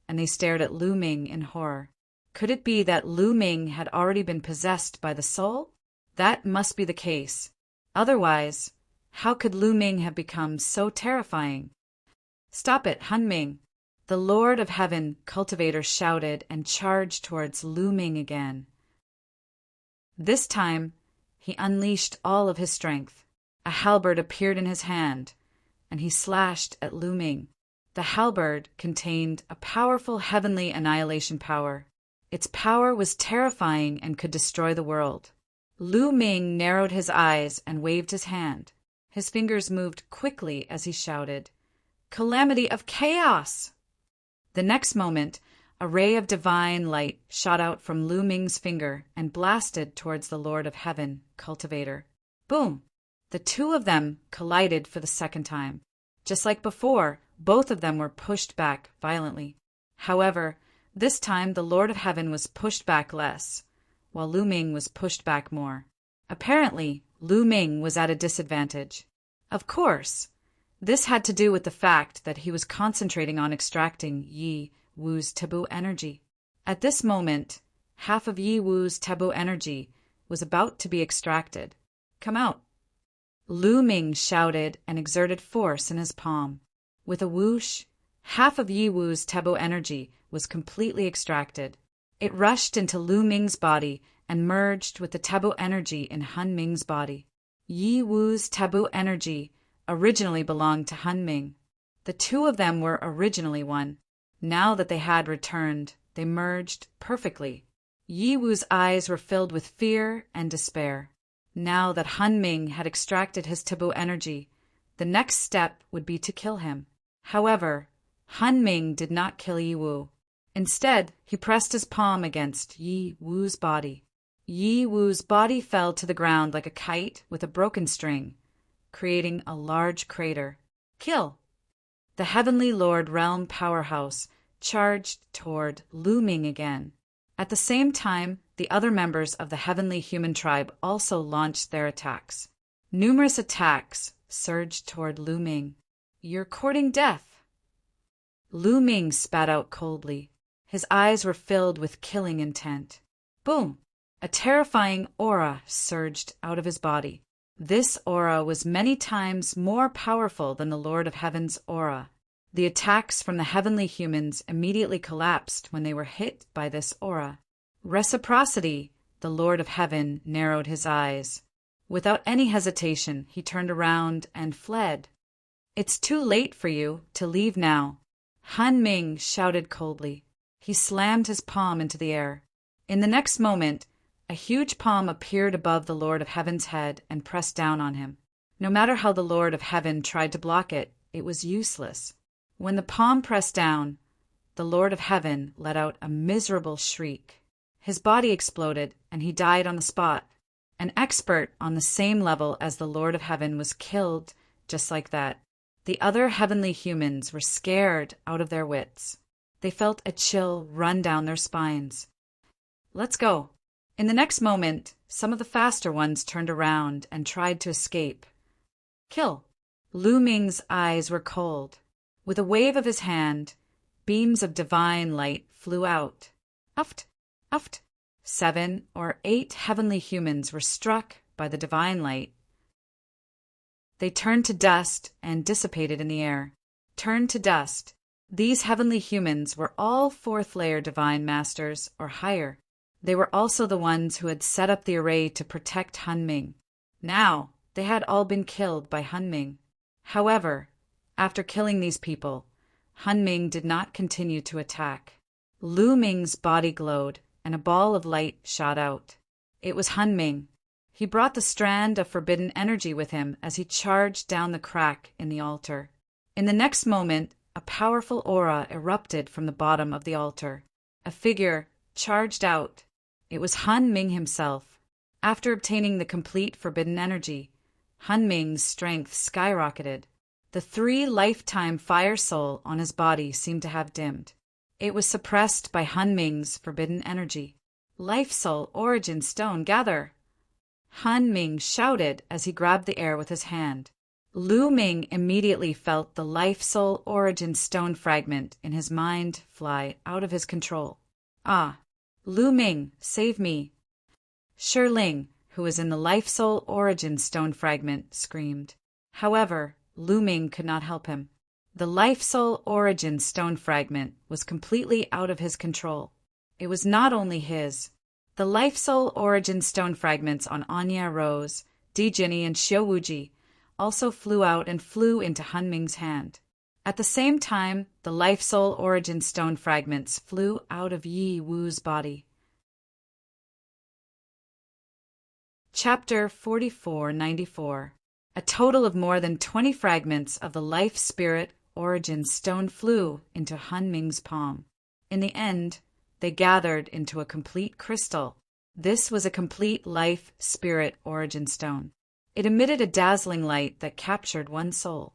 and they stared at Lu Ming in horror. Could it be that Lu Ming had already been possessed by the soul? That must be the case. Otherwise, how could Lu Ming have become so terrifying? "Stop it, Han Ming!" The Lord of Heaven cultivator shouted and charged towards Lu Ming again. This time, he unleashed all of his strength. A halberd appeared in his hand, and he slashed at Lu Ming. The halberd contained a powerful heavenly annihilation power. Its power was terrifying and could destroy the world. Lu Ming narrowed his eyes and waved his hand. His fingers moved quickly as he shouted, "Calamity of chaos!" The next moment, a ray of divine light shot out from Lu Ming's finger and blasted towards the Lord of Heaven cultivator. Boom! The two of them collided for the second time. Just like before, both of them were pushed back violently. However, this time the Lord of Heaven was pushed back less, while Lu Ming was pushed back more. Apparently, Lu Ming was at a disadvantage. Of course, this had to do with the fact that he was concentrating on extracting Yi Wu's taboo energy. At this moment, half of Yi Wu's taboo energy was about to be extracted. "Come out!" Lu Ming shouted and exerted force in his palm. With a whoosh, half of Yi Wu's taboo energy was completely extracted. It rushed into Lu Ming's body and merged with the taboo energy in Han Ming's body. Yi Wu's taboo energy originally belonged to Han Ming. The two of them were originally one. Now that they had returned, they merged perfectly. Yi Wu's eyes were filled with fear and despair. Now that Han Ming had extracted his taboo energy, the next step would be to kill him. However, Han Ming did not kill Yi Wu. Instead, he pressed his palm against Yi Wu's body. Yi Wu's body fell to the ground like a kite with a broken string, creating a large crater. Kill! The Heavenly Lord Realm Powerhouse charged toward Lu Ming again. At the same time, the other members of the Heavenly Human Tribe also launched their attacks. Numerous attacks surged toward Lu Ming. "You're courting death!" Lu Ming spat out coldly. His eyes were filled with killing intent. Boom! A terrifying aura surged out of his body. This aura was many times more powerful than the Lord of Heaven's aura. The attacks from the heavenly humans immediately collapsed when they were hit by this aura. Reciprocity, the Lord of Heaven narrowed his eyes. Without any hesitation, he turned around and fled. "It's too late for you to leave now," Han Ming shouted coldly. He slammed his palm into the air. In the next moment, a huge palm appeared above the Lord of Heaven's head and pressed down on him. No matter how the Lord of Heaven tried to block it, it was useless. When the palm pressed down, the Lord of Heaven let out a miserable shriek. His body exploded, and he died on the spot. An expert on the same level as the Lord of Heaven was killed just like that. The other heavenly humans were scared out of their wits. They felt a chill run down their spines. "Let's go." In the next moment, some of the faster ones turned around and tried to escape. "Kill." Lu Ming's eyes were cold. With a wave of his hand, beams of divine light flew out. Uft, uft. 7 or 8 heavenly humans were struck by the divine light. They turned to dust and dissipated in the air. Turned to dust. These heavenly humans were all 4th-layer divine masters or higher. They were also the ones who had set up the array to protect Han Ming. Now, they had all been killed by Han Ming. However, after killing these people, Han Ming did not continue to attack. Lu Ming's body glowed, and a ball of light shot out. It was Han Ming. He brought the strand of forbidden energy with him as he charged down the crack in the altar. In the next moment, a powerful aura erupted from the bottom of the altar. A figure charged out. It was Han Ming himself. After obtaining the complete forbidden energy, Han Ming's strength skyrocketed. The 3 lifetime fire soul on his body seemed to have dimmed. It was suppressed by Han Ming's forbidden energy. "Life soul origin stone, gather!" Han Ming shouted as he grabbed the air with his hand. Lu Ming immediately felt the life soul origin stone fragment in his mind fly out of his control. "Ah! Lu Ming, save me!" Shi Ling, who was in the life soul origin stone fragment, screamed. However, Lu Ming could not help him. The life soul origin stone fragment was completely out of his control. It was not only his. The life soul origin stone fragments on Anya Rose, Di Jinni, and Xiao Wuji also flew out and flew into Han Ming's hand. At the same time, the life soul origin stone fragments flew out of Yi Wu's body. Chapter 4494. A total of more than 20 fragments of the life spirit origin stone flew into Han Ming's palm. In the end, they gathered into a complete crystal. This was a complete life spirit origin stone. It emitted a dazzling light that captured one soul.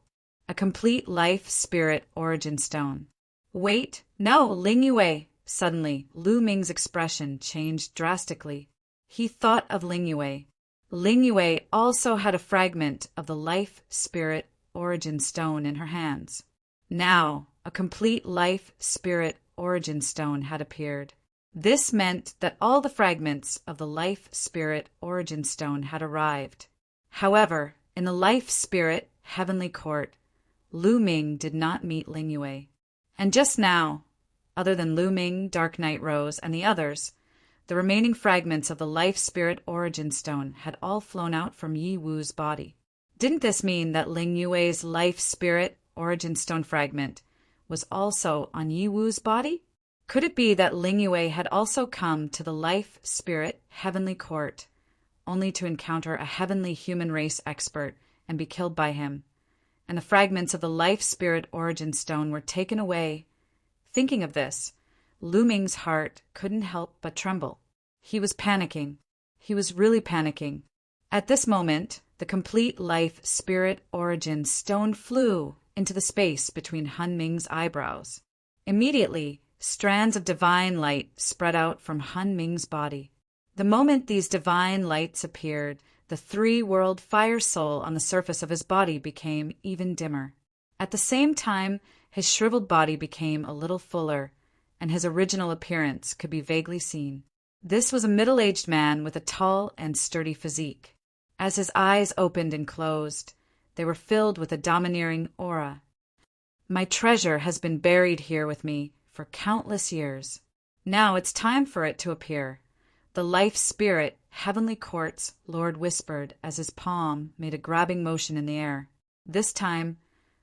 A complete life spirit origin stone. "Wait, no, Ling Yue!" Suddenly, Lu Ming's expression changed drastically. He thought of Ling Yue. Ling Yue also had a fragment of the life spirit origin stone in her hands. Now, a complete life spirit origin stone had appeared. This meant that all the fragments of the life spirit origin stone had arrived. However, in the life spirit heavenly court, Lu Ming did not meet Ling Yue. And just now, other than Lu Ming, Dark Knight Rose, and the others, the remaining fragments of the life spirit origin stone had all flown out from Yi Wu's body. Didn't this mean that Ling Yue's life spirit origin stone fragment was also on Yi Wu's body? Could it be that Ling Yue had also come to the life spirit heavenly court, only to encounter a heavenly human race expert and be killed by him, and the fragments of the life spirit origin stone were taken away? Thinking of this, Lu Ming's heart couldn't help but tremble. He was panicking. He was really panicking. At this moment, the complete life spirit origin stone flew into the space between Han Ming's eyebrows. Immediately, strands of divine light spread out from Han Ming's body. The moment these divine lights appeared, the 3-world fire soul on the surface of his body became even dimmer. At the same time, his shriveled body became a little fuller, and his original appearance could be vaguely seen. This was a middle-aged man with a tall and sturdy physique. As his eyes opened and closed, they were filled with a domineering aura. My treasure has been buried here with me for countless years. Now it's time for it to appear. The life spirit, heavenly courts, Lord whispered as his palm made a grabbing motion in the air. This time,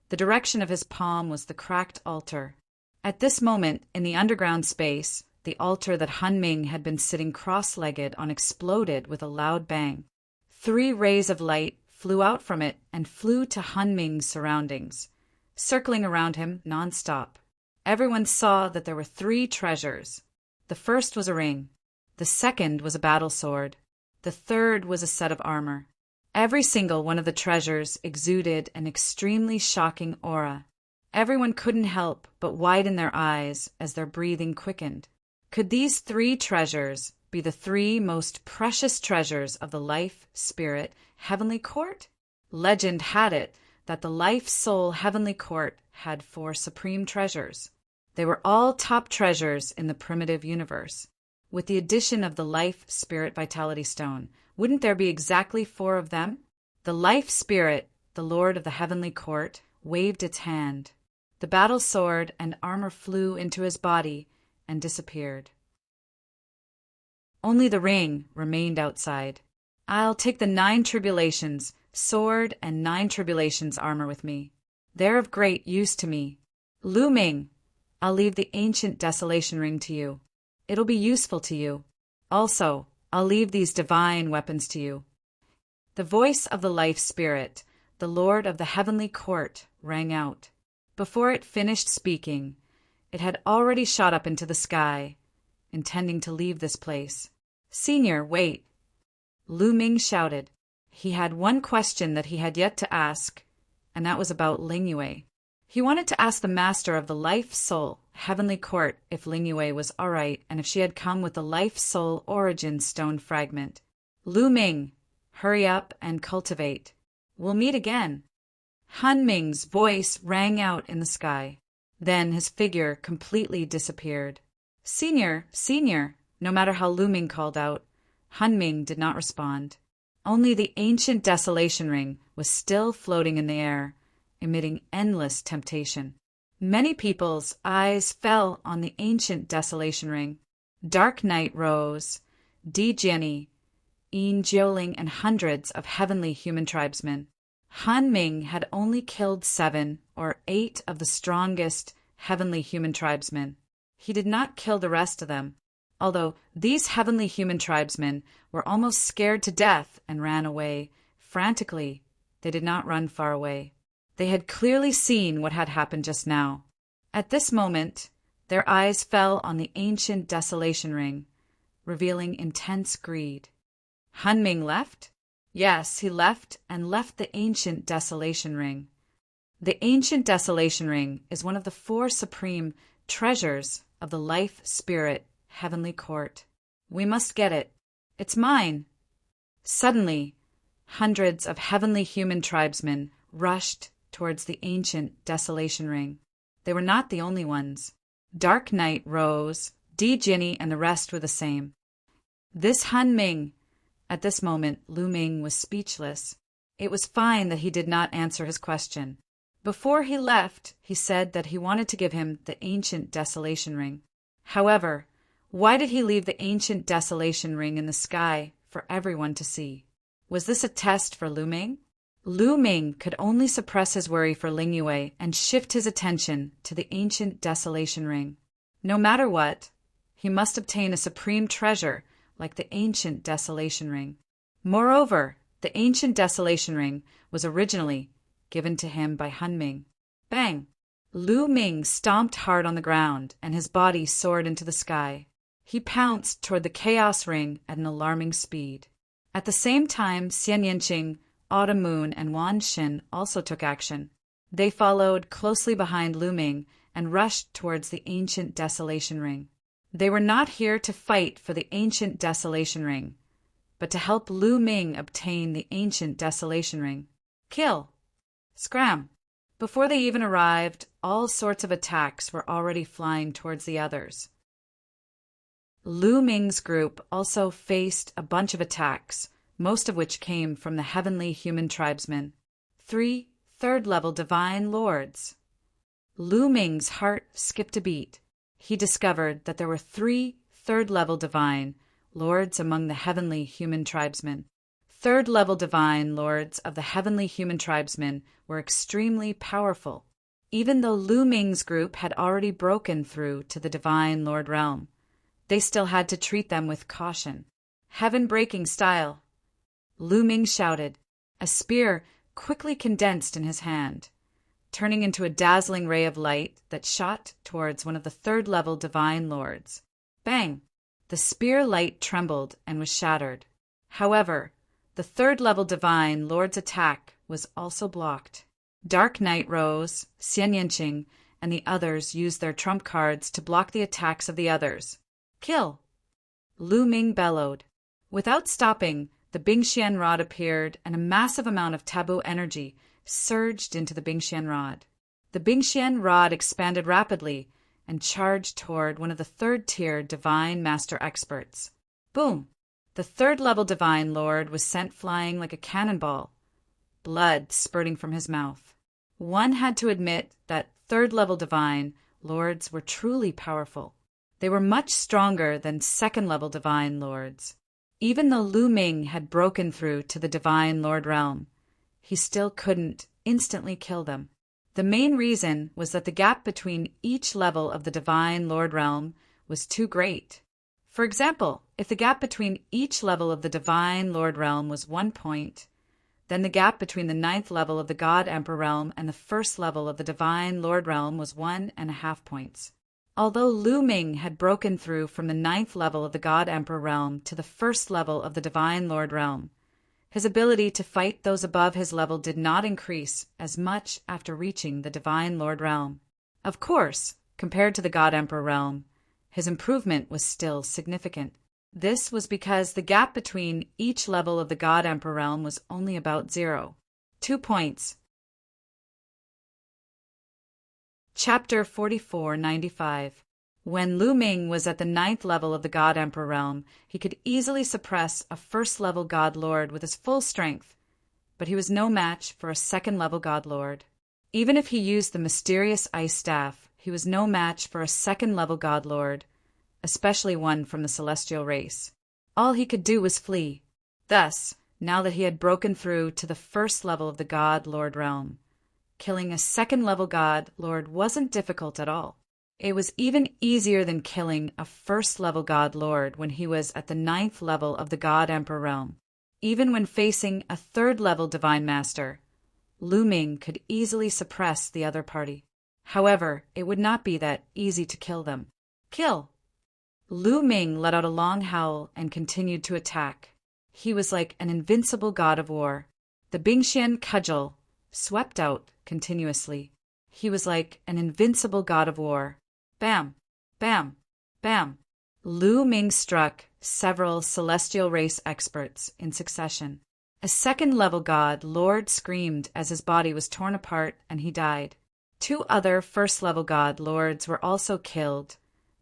the direction of his palm was the cracked altar. At this moment, in the underground space, the altar that Hunming had been sitting cross-legged on exploded with a loud bang. 3 rays of light flew out from it and flew to Hunming's surroundings, circling around him non-stop. Everyone saw that there were 3 treasures. The first was a ring. The second was a battle sword. The third was a set of armor. Every single one of the treasures exuded an extremely shocking aura. Everyone couldn't help but widen their eyes as their breathing quickened. Could these 3 treasures be the 3 most precious treasures of the life, spirit, heavenly court? Legend had it that the life, soul, heavenly court had 4 supreme treasures. They were all top treasures in the primitive universe. With the addition of the life, spirit, vitality stone, wouldn't there be exactly 4 of them? The life spirit, the lord of the heavenly court, waved its hand. The battle sword and armor flew into his body and disappeared. Only the ring remained outside. I'll take the 9 tribulations, sword, and 9 tribulations armor with me. They're of great use to me. Lu Ming, I'll leave the ancient desolation ring to you. It'll be useful to you. Also, I'll leave these divine weapons to you. The voice of the life spirit, the lord of the heavenly court, rang out. Before it finished speaking, it had already shot up into the sky, intending to leave this place. Senior, wait! Lu Ming shouted. He had one question that he had yet to ask, and that was about Lingyue. He wanted to ask the master of the life, soul, heavenly court if Lingyue was all right and if she had come with the life, soul, origin stone fragment. Lu Ming, hurry up and cultivate. We'll meet again. Hunming's voice rang out in the sky. Then his figure completely disappeared. Senior, senior, no matter how Lu Ming called out, Hunming did not respond. Only the ancient desolation ring was still floating in the air, emitting endless temptation. Many people's eyes fell on the ancient desolation ring. Dark night rose. Di Jianyi, Yin Jiuling, and hundreds of heavenly human tribesmen. Hunming had only killed 7 or 8 of the strongest heavenly human tribesmen. He did not kill the rest of them, although these heavenly human tribesmen were almost scared to death and ran away. Frantically, they did not run far away. They had clearly seen what had happened just now. At this moment, their eyes fell on the ancient desolation ring, revealing intense greed. Hunming left? Yes, he left and left the ancient desolation ring. The ancient desolation ring is one of the 4 supreme treasures of the life, spirit, heavenly court. We must get it. It's mine. Suddenly, hundreds of heavenly human tribesmen rushed towards the ancient desolation ring. They were not the only ones. Dark night rose. Di Jianyi and the rest were the same. This Hunming. At this moment, Lu Ming was speechless. It was fine that he did not answer his question. Before he left, he said that he wanted to give him the ancient desolation ring. However, why did he leave the ancient desolation ring in the sky for everyone to see? Was this a test for Lu Ming? Lu Ming could only suppress his worry for Lingyue and shift his attention to the ancient desolation ring. No matter what, he must obtain a supreme treasure like the ancient desolation ring. Moreover, the ancient desolation ring was originally given to him by Hunming. Bang! Lu Ming stomped hard on the ground, and his body soared into the sky. He pounced toward the chaos ring at an alarming speed. At the same time, Xian Yanqing, Autumn Moon, and Wan Xin also took action. They followed closely behind Lu Ming and rushed towards the ancient desolation ring. They were not here to fight for the ancient desolation ring, but to help Lu Ming obtain the ancient desolation ring. Kill! Scram! Before they even arrived, all sorts of attacks were already flying towards the others. Lu Ming's group also faced a bunch of attacks, most of which came from the heavenly human tribesmen. 3 third-level divine lords. Lu Ming's heart skipped a beat. He discovered that there were 3 third-level divine lords among the heavenly human tribesmen. Third-level divine lords of the heavenly human tribesmen were extremely powerful. Even though Lu Ming's group had already broken through to the divine lord realm, they still had to treat them with caution. Heaven-breaking style, Lu Ming shouted. A spear quickly condensed in his hand, turning into a dazzling ray of light that shot towards one of the third-level divine lords. Bang! The spear light trembled and was shattered. However, the third-level divine lord's attack was also blocked. Dark Knight rose, Xian Yinqing, and the others used their trump cards to block the attacks of the others. Kill! Lu Ming bellowed. Without stopping, the Bingxian rod appeared, and a massive amount of taboo energy surged into the Bingxian rod. The Bingxian rod expanded rapidly and charged toward one of the third-tier Divine Master experts. Boom! The third-level Divine Lord was sent flying like a cannonball, blood spurting from his mouth. One had to admit that third-level Divine Lords were truly powerful. They were much stronger than second-level Divine Lords. Even though Lu Ming had broken through to the Divine Lord realm, he still couldn't instantly kill them. The main reason was that the gap between each level of the Divine Lord realm was too great. For example, if the gap between each level of the Divine Lord realm was 1 point, then the gap between the 9th level of the God Emperor realm and the 1st level of the Divine Lord realm was 1.5 points. Although Lu Ming had broken through from the 9th level of the God Emperor realm to the 1st level of the Divine Lord realm, his ability to fight those above his level did not increase as much after reaching the Divine Lord realm. Of course, compared to the God Emperor realm, his improvement was still significant. This was because the gap between each level of the God Emperor realm was only about 0.2 points. Chapter 4495. When Lu Ming was at the 9th level of the God Emperor realm, he could easily suppress a 1st-level God Lord with his full strength, but he was no match for a 2nd-level God Lord. Even if he used the mysterious ice staff, he was no match for a 2nd-level God Lord, especially one from the celestial race. All he could do was flee. Thus, now that he had broken through to the 1st level of the God Lord realm, killing a 2nd-level God Lord wasn't difficult at all. It was even easier than killing a 1st-level God Lord when he was at the 9th level of the God Emperor realm. Even when facing a 3rd-level Divine Master, Lu Ming could easily suppress the other party. However, it would not be that easy to kill them. Kill! Lu Ming let out a long howl and continued to attack. He was like an invincible god of war. The Bingxian cudgel swept out continuously. He was like an invincible god of war. Bam! Bam! Bam! Lu Ming struck several celestial race experts in succession. A 2nd-level god lord screamed as his body was torn apart and he died. 2 other 1st-level god lords were also killed,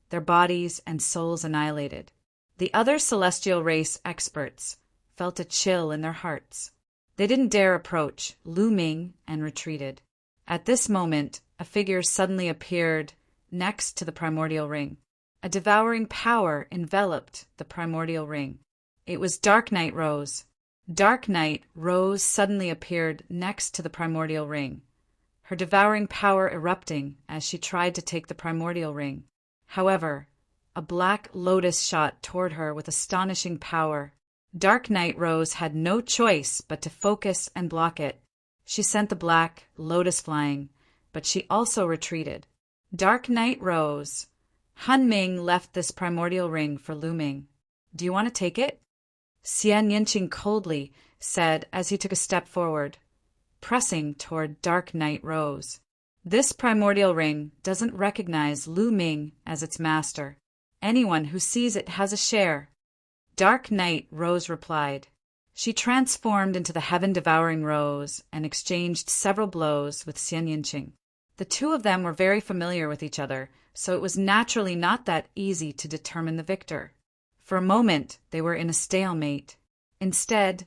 their bodies and souls annihilated. The other celestial race experts felt a chill in their hearts. They didn't dare approach Lu Ming and retreated. At this moment, a figure suddenly appeared next to the primordial ring. A devouring power enveloped the primordial ring. It was Dark Knight Rose. Dark Knight Rose suddenly appeared next to the primordial ring, her devouring power erupting as she tried to take the primordial ring. However, a black lotus shot toward her with astonishing power. Dark Knight Rose had no choice but to focus and block it. She sent the black lotus flying, but she also retreated. Dark Knight Rose. Han Ming left this primordial ring for Lu Ming. Do you want to take it? Xian Yinqing coldly said as he took a step forward, pressing toward Dark Knight Rose. This primordial ring doesn't recognize Lu Ming as its master. Anyone who sees it has a share. Dark Knight Rose replied. She transformed into the heaven-devouring Rose and exchanged several blows with Xian Yinqing. The two of them were very familiar with each other, so it was naturally not that easy to determine the victor. For a moment, they were in a stalemate. Instead,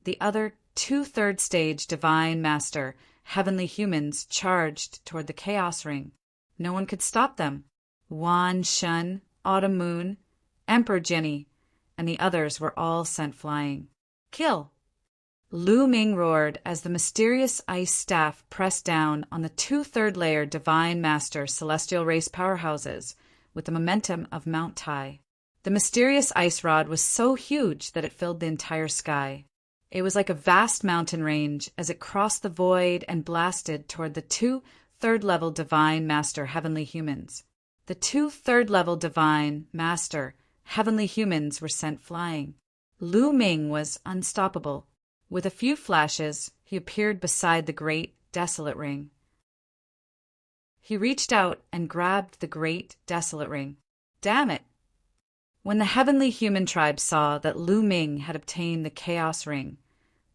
the other 2 third-stage Divine Master heavenly humans charged toward the chaos ring. No one could stop them. Wan Shun, Autumn Moon, Emperor Jenny, and the others were all sent flying. Kill! Lu Ming roared as the mysterious ice staff pressed down on the two-third layer Divine Master celestial race powerhouses with the momentum of Mount Tai. The mysterious ice rod was so huge that it filled the entire sky. It was like a vast mountain range as it crossed the void and blasted toward the two third-level Divine Master heavenly humans. The two third-level Divine Master heavenly humans were sent flying. Lu Ming was unstoppable. With a few flashes, he appeared beside the great, desolate ring. He reached out and grabbed the great, desolate ring. Damn it! When the heavenly human tribe saw that Lu Ming had obtained the chaos ring,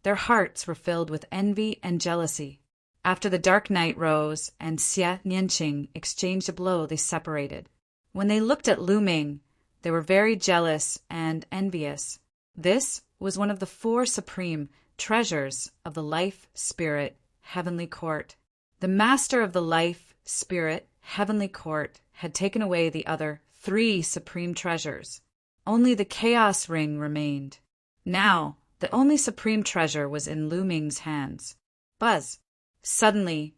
their hearts were filled with envy and jealousy. After the dark night rose and Xie Nianqing exchanged a blow, they separated. When they looked at Lu Ming, they were very jealous and envious. This was one of the four supreme treasures of the Life Spirit Heavenly Court. The master of the Life Spirit Heavenly Court had taken away the other three supreme treasures. Only the Chaos Ring remained. Now, the only supreme treasure was in Lu Ming's hands. Buzz! Suddenly,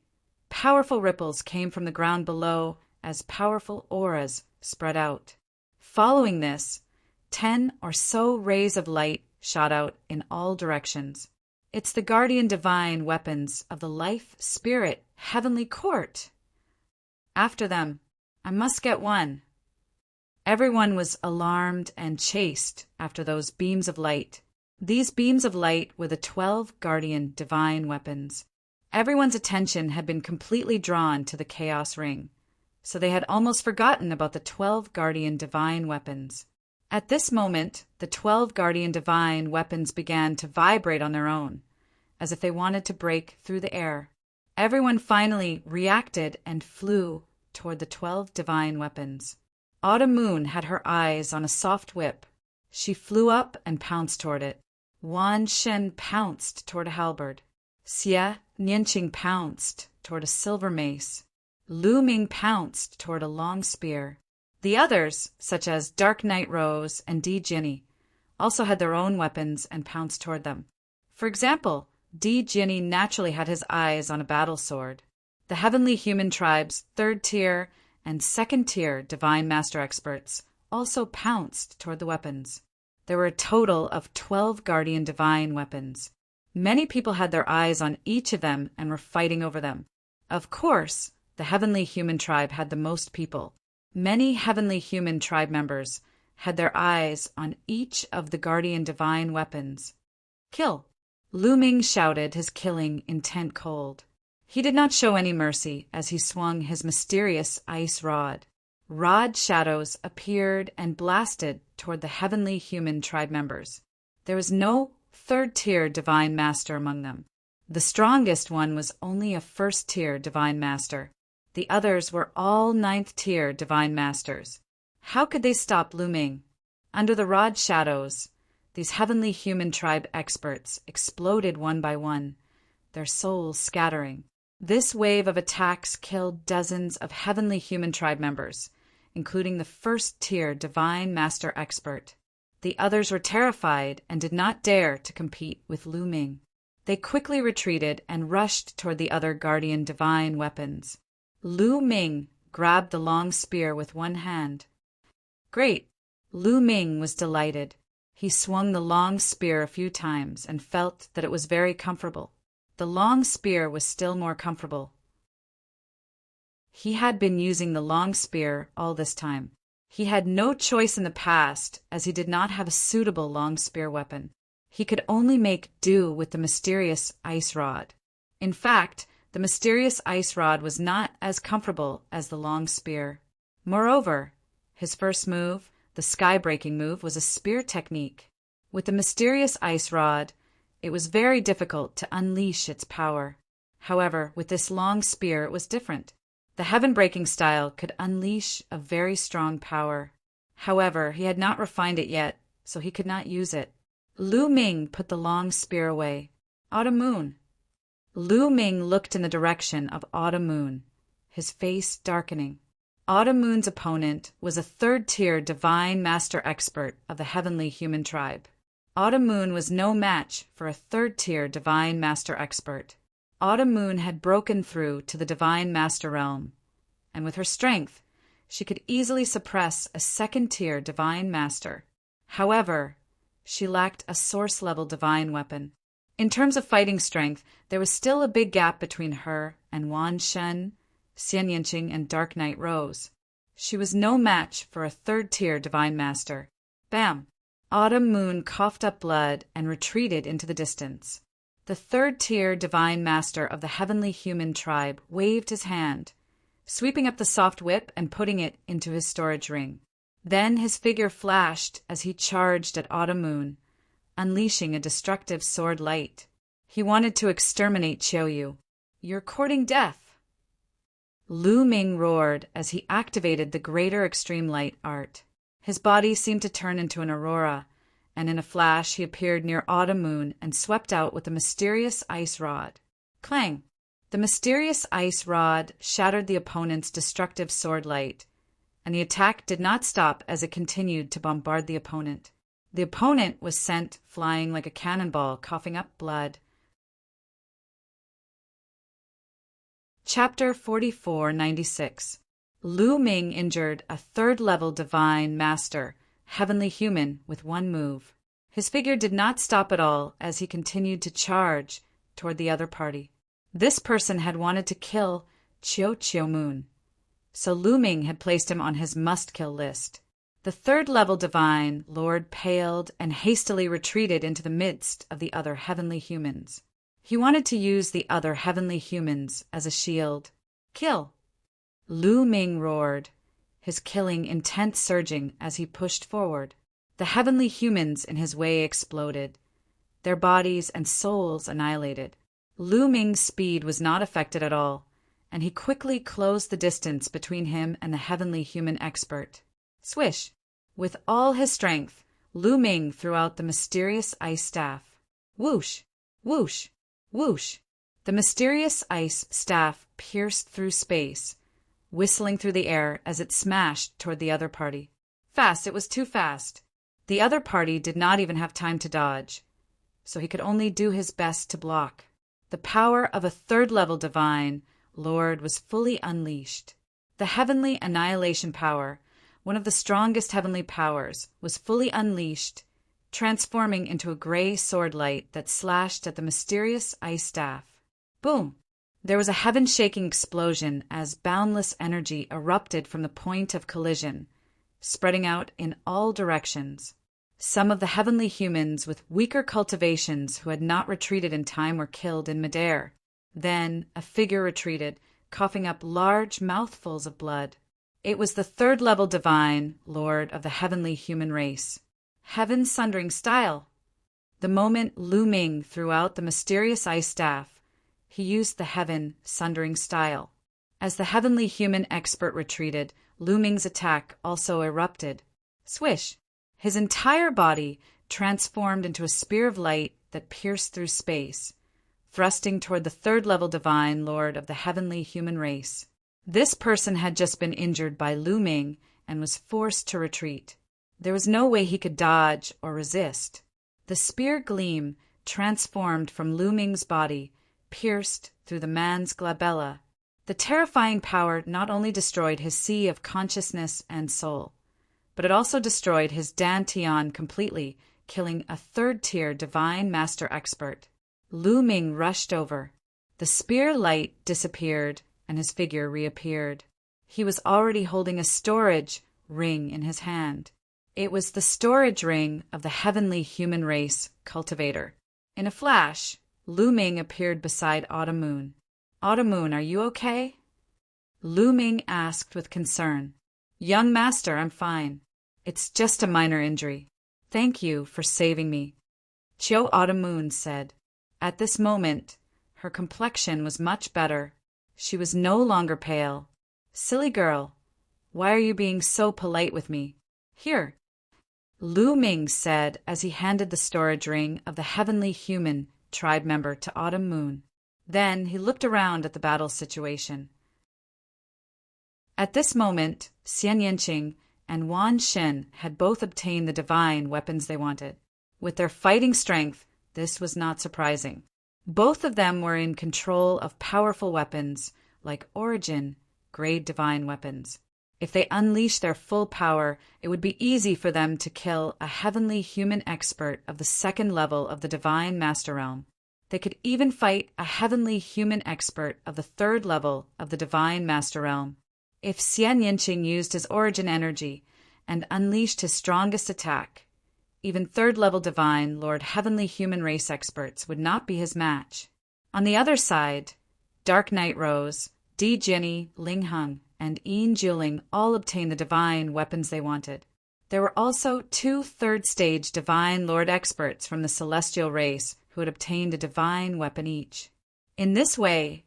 powerful ripples came from the ground below as powerful auras spread out. Following this, 10 or so rays of light shot out in all directions. It's the guardian divine weapons of the Life Spirit Heavenly Court. After them, I must get one. Everyone was alarmed and chased after those beams of light. These beams of light were the 12 guardian divine weapons. Everyone's attention had been completely drawn to the Chaos Ring, so they had almost forgotten about the 12 guardian divine weapons. At this moment, the 12 guardian divine weapons began to vibrate on their own, as if they wanted to break through the air. Everyone finally reacted and flew toward the 12 divine weapons. Autumn Moon had her eyes on a soft whip. She flew up and pounced toward it. Wan Shen pounced toward a halberd. Xie Nianqing pounced toward a silver mace. Lu Ming pounced toward a long spear. The others, such as Dark Night Rose and Di Jinny, also had their own weapons and pounced toward them. For example, Di Jinny naturally had his eyes on a battle sword. The heavenly human tribe's third-tier and second-tier Divine Master experts also pounced toward the weapons. There were a total of 12 guardian divine weapons. Many people had their eyes on each of them and were fighting over them. Of course, the heavenly human tribe had the most people. Many heavenly human tribe members had their eyes on each of the guardian divine weapons. Kill! Lu Ming shouted, his killing intent cold. He did not show any mercy as he swung his mysterious ice rod. Rod shadows appeared and blasted toward the heavenly human tribe members. There was no third-tier divine master among them. The strongest one was only a first-tier divine master. The others were all ninth-tier divine masters. How could they stop Lu Ming? Under the rod shadows, these heavenly human tribe experts exploded one by one, their souls scattering. This wave of attacks killed dozens of heavenly human tribe members, including the first-tier divine master expert. The others were terrified and did not dare to compete with Lu Ming. They quickly retreated and rushed toward the other guardian divine weapons. Lu Ming grabbed the long spear with one hand. Great! Lu Ming was delighted. He swung the long spear a few times and felt that it was very comfortable. The long spear was still more comfortable. He had been using the long spear all this time. He had no choice in the past, as he did not have a suitable long spear weapon. He could only make do with the mysterious ice rod. In fact, the mysterious ice rod was not as comfortable as the long spear. Moreover, his first move, the sky-breaking move, was a spear technique. With the mysterious ice rod, it was very difficult to unleash its power. However, with this long spear, it was different. The heaven-breaking style could unleash a very strong power. However, he had not refined it yet, so he could not use it. Lu Ming put the long spear away. Autumn Moon. Lu Ming looked in the direction of Autumn Moon, his face darkening. Autumn Moon's opponent was a third-tier divine master expert of the heavenly human tribe. Autumn Moon was no match for a third-tier divine master expert. Autumn Moon had broken through to the divine master realm, and with her strength, she could easily suppress a second-tier divine master. However, she lacked a source-level divine weapon. In terms of fighting strength, there was still a big gap between her and Wan Shen, Xian Yinqing, and Dark Knight Rose. She was no match for a third-tier divine master. Bam! Autumn Moon coughed up blood and retreated into the distance. The third-tier divine master of the heavenly human tribe waved his hand, sweeping up the soft whip and putting it into his storage ring. Then his figure flashed as he charged at Autumn Moon, unleashing a destructive sword light. He wanted to exterminate Qiuyu. "You're courting death!" Lu Ming roared as he activated the greater extreme light art. His body seemed to turn into an aurora, and in a flash he appeared near Autumn Moon and swept out with a mysterious ice rod. Clang! The mysterious ice rod shattered the opponent's destructive sword light, and the attack did not stop as it continued to bombard the opponent. The opponent was sent flying like a cannonball, coughing up blood. Chapter 4496. Lu Ming injured a third-level divine master, heavenly human, with one move. His figure did not stop at all as he continued to charge toward the other party. This person had wanted to kill Qiu Moon, so Lu Ming had placed him on his must-kill list. The third-level divine lord paled and hastily retreated into the midst of the other heavenly humans. He wanted to use the other heavenly humans as a shield. "Kill!" Lu Ming roared, his killing intent surging as he pushed forward. The heavenly humans in his way exploded, their bodies and souls annihilated. Lu Ming's speed was not affected at all, and he quickly closed the distance between him and the heavenly human expert. Swish! With all his strength, Lu Ming threw out the mysterious ice staff. Whoosh! Whoosh! Whoosh! The mysterious ice staff pierced through space, whistling through the air as it smashed toward the other party. Fast! It was too fast. The other party did not even have time to dodge, so he could only do his best to block. The power of a third-level divine lord was fully unleashed. The heavenly annihilation power, one of the strongest heavenly powers, was fully unleashed, transforming into a gray sword light that slashed at the mysterious ice staff. Boom! There was a heaven-shaking explosion as boundless energy erupted from the point of collision, spreading out in all directions. Some of the heavenly humans with weaker cultivations who had not retreated in time were killed in midair. Then a figure retreated, coughing up large mouthfuls of blood. It was the third-level divine lord of the heavenly human race. Heaven Sundering Style! The moment Lu Ming threw out the mysterious ice staff, he used the Heaven Sundering Style. As the heavenly human expert retreated, Lu Ming's attack also erupted. Swish! His entire body transformed into a spear of light that pierced through space, thrusting toward the third-level divine lord of the heavenly human race. This person had just been injured by Lu Ming and was forced to retreat. There was no way he could dodge or resist. The spear gleam transformed from Lu Ming's body, pierced through the man's glabella. The terrifying power not only destroyed his sea of consciousness and soul, but it also destroyed his dantian completely, killing a third-tier divine master expert. Lu Ming rushed over. The spear light disappeared, and his figure reappeared. He was already holding a storage ring in his hand. It was the storage ring of the heavenly human race cultivator. In a flash, Lu Ming appeared beside Autumn Moon. "Autumn Moon, are you okay?" Lu Ming asked with concern. "Young master, I'm fine. It's just a minor injury. Thank you for saving me," Autumn Moon said. At this moment, her complexion was much better. She was no longer pale. "Silly girl, why are you being so polite with me? Here," Lu Ming said as he handed the storage ring of the heavenly human tribe member to Autumn Moon. Then he looked around at the battle situation. At this moment, Xian Yinqing and Wan Xin had both obtained the divine weapons they wanted. With their fighting strength, this was not surprising. Both of them were in control of powerful weapons like origin, grade divine weapons. If they unleashed their full power, it would be easy for them to kill a heavenly human expert of the second level of the divine master realm. They could even fight a heavenly human expert of the third level of the divine master realm. If Xian Yinqing used his origin energy and unleashed his strongest attack, even third-level divine, Lord Heavenly human race experts would not be his match. On the other side, Dark Knight Rose, Di Jinny, Ling Heng, and Yin Juling all obtained the divine weapons they wanted. There were also 2 third-stage divine Lord experts from the celestial race who had obtained a divine weapon each. In this way,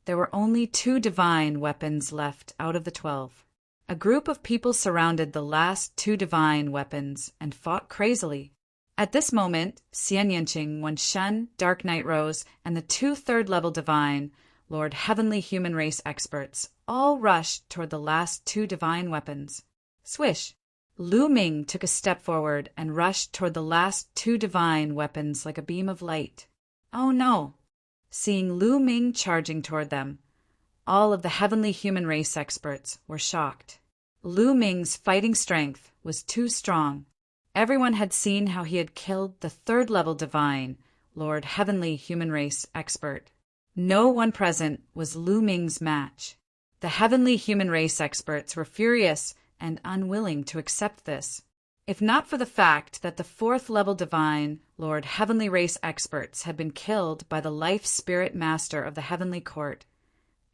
there were only 2 divine weapons left out of the 12. A group of people surrounded the last 2 divine weapons and fought crazily. At this moment, Xian Yinqing, Wan Shen, Dark Knight Rose, and the 2 third-level divine, Lord Heavenly human race experts, all rushed toward the last 2 divine weapons. Swish! Lu Ming took a step forward and rushed toward the last 2 divine weapons like a beam of light. Oh no! Seeing Lu Ming charging toward them, all of the heavenly human race experts were shocked. Lu Ming's fighting strength was too strong. Everyone had seen how he had killed the third-level divine, Lord Heavenly human race expert. No one present was Lu Ming's match. The heavenly human race experts were furious and unwilling to accept this. If not for the fact that the 4th-level divine, Lord Heavenly race experts had been killed by the life spirit master of the heavenly court,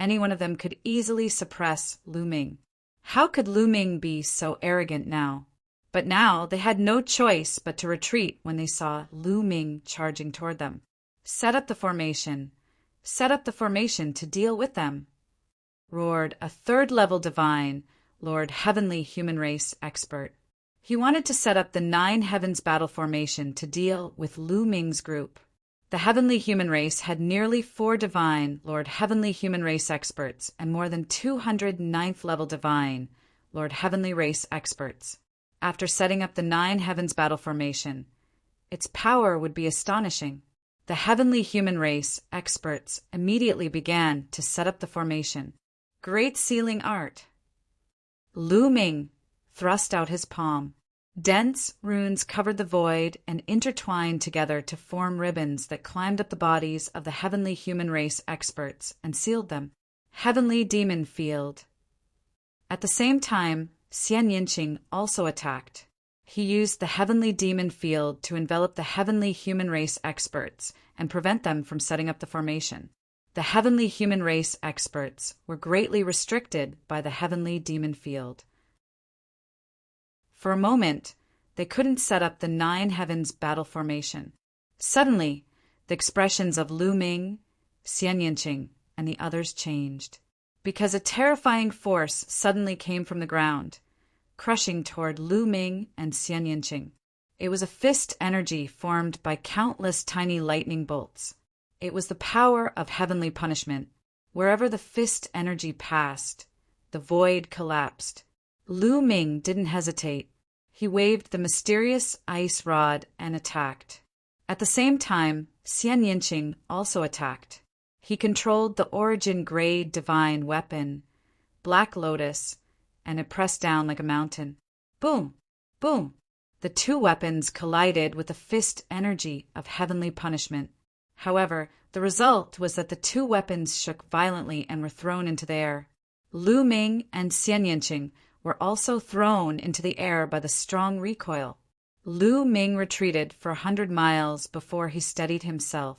any one of them could easily suppress Lu Ming. How could Lu Ming be so arrogant now? But now they had no choice but to retreat when they saw Lu Ming charging toward them. Set up the formation. Set up the formation to deal with them, roared a 3rd-level divine, Lord Heavenly human race expert. He wanted to set up the 9 heavens battle formation to deal with Lu Ming's group. The heavenly human race had nearly 4 divine, Lord Heavenly human race experts and more than 200 9th-level divine, Lord Heavenly race experts. After setting up the 9 heavens battle formation, its power would be astonishing. The heavenly human race experts immediately began to set up the formation. Great sealing art. Lu Ming thrust out his palm. Dense runes covered the void and intertwined together to form ribbons that climbed up the bodies of the heavenly human race experts and sealed them. Heavenly demon field. At the same time, Xian Yinqing also attacked. He used the heavenly demon field to envelop the heavenly human race experts and prevent them from setting up the formation. The heavenly human race experts were greatly restricted by the heavenly demon field. For a moment, they couldn't set up the 9 heavens battle formation. Suddenly, the expressions of Lu Ming, Xian Yinqing, and the others changed, because a terrifying force suddenly came from the ground, crushing toward Lu Ming and Xian Yinqing. It was a fist energy formed by countless tiny lightning bolts. It was the power of heavenly punishment. Wherever the fist energy passed, the void collapsed. Lu Ming didn't hesitate. He waved the mysterious ice rod and attacked. At the same time, Xian Yinqing also attacked. He controlled the origin grade divine weapon, Black Lotus, and it pressed down like a mountain. Boom! Boom! The 2 weapons collided with the fist energy of heavenly punishment. However, the result was that the 2 weapons shook violently and were thrown into the air. Lu Ming and Xian Yinqing were also thrown into the air by the strong recoil. Lu Ming retreated for 100 miles before he steadied himself.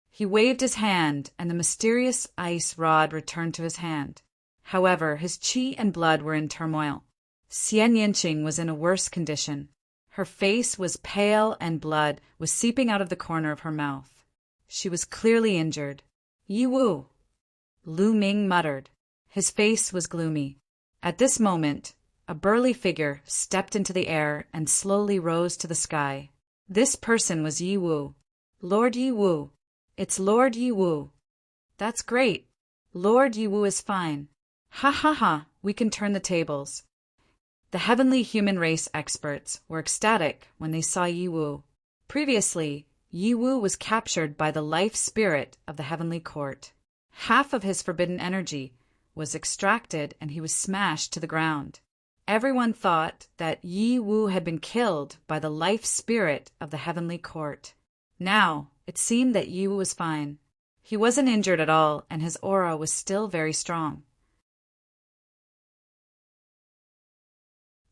He waved his hand, and the mysterious ice rod returned to his hand. However, his qi and blood were in turmoil. Xian Yinqing was in a worse condition. Her face was pale and blood was seeping out of the corner of her mouth. She was clearly injured. "Yi Wu," Lu Ming muttered. His face was gloomy. At this moment, a burly figure stepped into the air and slowly rose to the sky. This person was Yi Wu. Lord Yi Wu. It's Lord Yi Wu. That's great. Lord Yiwu is fine. Ha ha ha, we can turn the tables. The heavenly human race experts were ecstatic when they saw Yiwu. Previously, Yiwu was captured by the life spirit of the heavenly court. Half of his forbidden energy was extracted and he was smashed to the ground. Everyone thought that Yiwu had been killed by the life spirit of the heavenly court. Now, it seemed that Yiwu was fine. He wasn't injured at all and his aura was still very strong.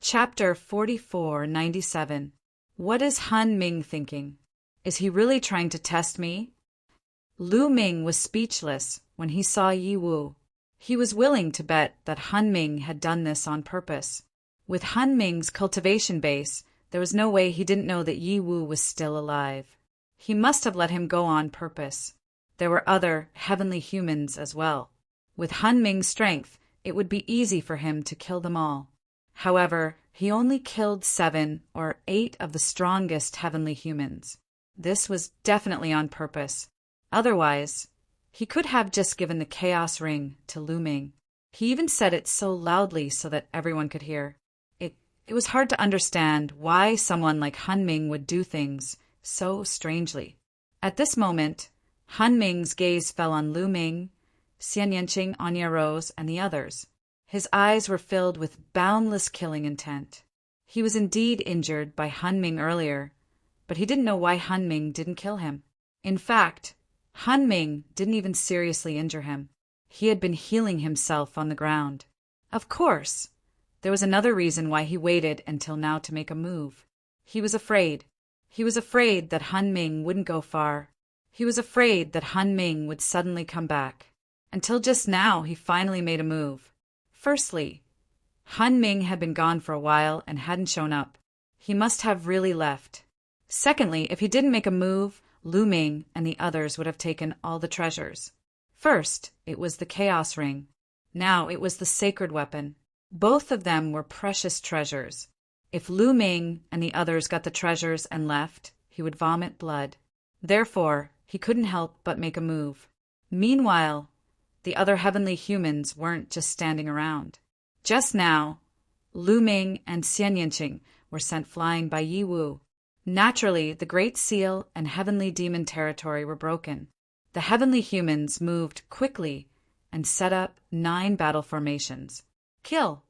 Chapter 4497. What is Han Ming thinking? Is he really trying to test me? Lu Ming was speechless when he saw Yiwu. He was willing to bet that Han Ming had done this on purpose. With Han Ming's cultivation base, there was no way he didn't know that Yiwu was still alive. He must have let him go on purpose. There were other heavenly humans as well. With Han Ming's strength, it would be easy for him to kill them all. However, he only killed 7 or 8 of the strongest heavenly humans. This was definitely on purpose. Otherwise, he could have just given the Chaos Ring to Lu Ming. He even said it so loudly so that everyone could hear. It was hard to understand why someone like Han Ming would do things so strangely. At this moment, Han Ming's gaze fell on Lu Ming, Xian Yanqing, Anya Rose, and the others. His eyes were filled with boundless killing intent. He was indeed injured by Han Ming earlier, but he didn't know why Han Ming didn't kill him. In fact, Han Ming didn't even seriously injure him. He had been healing himself on the ground. Of course, there was another reason why he waited until now to make a move. He was afraid. He was afraid that Han Ming wouldn't go far. He was afraid that Han Ming would suddenly come back. Until just now, he finally made a move. Firstly, Han Ming had been gone for a while and hadn't shown up. He must have really left. Secondly, if he didn't make a move, Lu Ming and the others would have taken all the treasures. First, it was the Chaos Ring. Now it was the sacred weapon. Both of them were precious treasures. If Lu Ming and the others got the treasures and left, he would vomit blood. Therefore, he couldn't help but make a move. Meanwhile, the other heavenly humans weren't just standing around. Just now, Lu Ming and Xian Yanqing were sent flying by Yiwu. Naturally, the Great Seal and Heavenly Demon territory were broken. The heavenly humans moved quickly and set up 9 battle formations. Kill!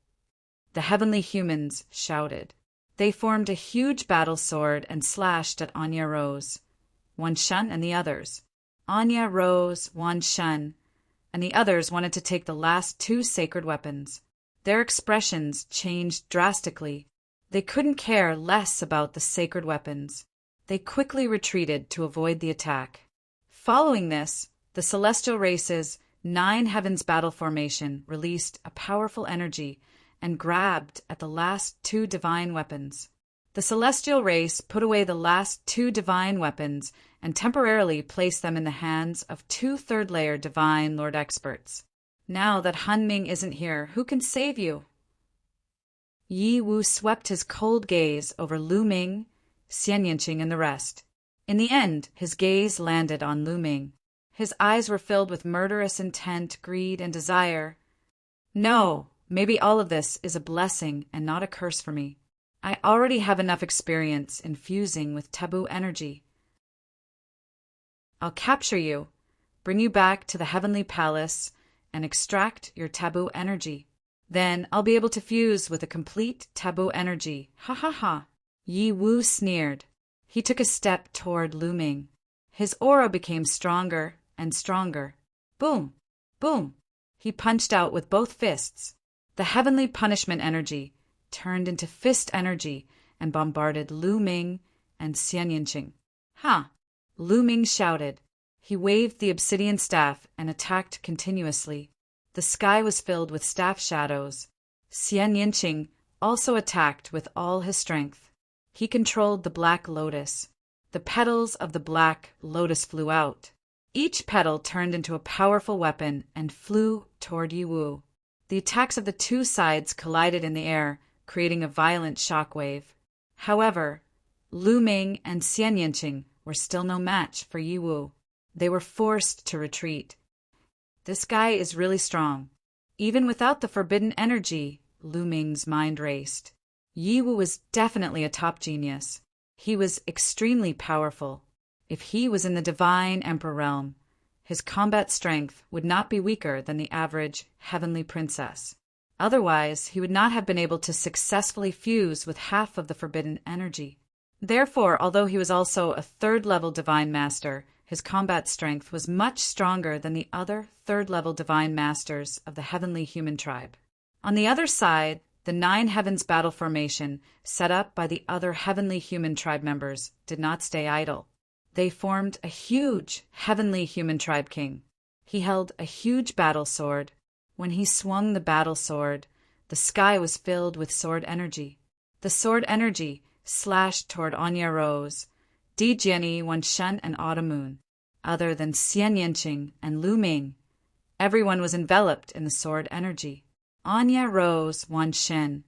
The heavenly humans shouted. They formed a huge battle sword and slashed at Anya Rose, Wan Shan, and the others. Anya Rose, Wan Shan, and the others wanted to take the last 2 sacred weapons. Their expressions changed drastically. They couldn't care less about the sacred weapons. They quickly retreated to avoid the attack. Following this, the celestial race's 9 heavens battle formation released a powerful energy and grabbed at the last 2 divine weapons. The celestial race put away the last 2 divine weapons and temporarily placed them in the hands of 2 third-layer divine lord experts. Now that Han Ming isn't here, who can save you? Yiwu swept his cold gaze over Lu Ming, Xian Yanqing, and the rest. In the end, his gaze landed on Lu Ming. His eyes were filled with murderous intent, greed, and desire. No, maybe all of this is a blessing and not a curse for me. I already have enough experience in fusing with taboo energy. I'll capture you, bring you back to the heavenly palace, and extract your taboo energy. Then I'll be able to fuse with a complete taboo energy. Ha ha ha. Yiwu sneered. He took a step toward Lu Ming. His aura became stronger and stronger. Boom! Boom! He punched out with both fists. The heavenly punishment energy turned into fist energy and bombarded Lu Ming and Xian Yanqing. Ha! Lu Ming shouted. He waved the obsidian staff and attacked continuously. The sky was filled with staff shadows. Xian Yanqing also attacked with all his strength. He controlled the black lotus. The petals of the black lotus flew out. Each petal turned into a powerful weapon and flew toward Yiwu. The attacks of the 2 sides collided in the air, creating a violent shockwave. However, Lu Ming and Xian Yanqing were still no match for Yiwu. They were forced to retreat. This guy is really strong. Even without the forbidden energy, Lu Ming's mind raced. Yi Wu was definitely a top genius. He was extremely powerful. If he was in the divine emperor realm, his combat strength would not be weaker than the average heavenly princess. Otherwise, he would not have been able to successfully fuse with half of the forbidden energy. Therefore, although he was also a third-level divine master, his combat strength was much stronger than the other third-level divine masters of the heavenly human tribe. On the other side, the 9 heavens battle formation set up by the other heavenly human tribe members did not stay idle. They formed a huge heavenly human tribe king. He held a huge battle sword. When he swung the battle sword, the sky was filled with sword energy. The sword energy slashed toward Anya Rose, Di Jianyi, Wan Shen, and Autumn Moon. Other than Xian Yanqing and Lu Ming, everyone was enveloped in the sword energy. Anya Rose, Wan Shen,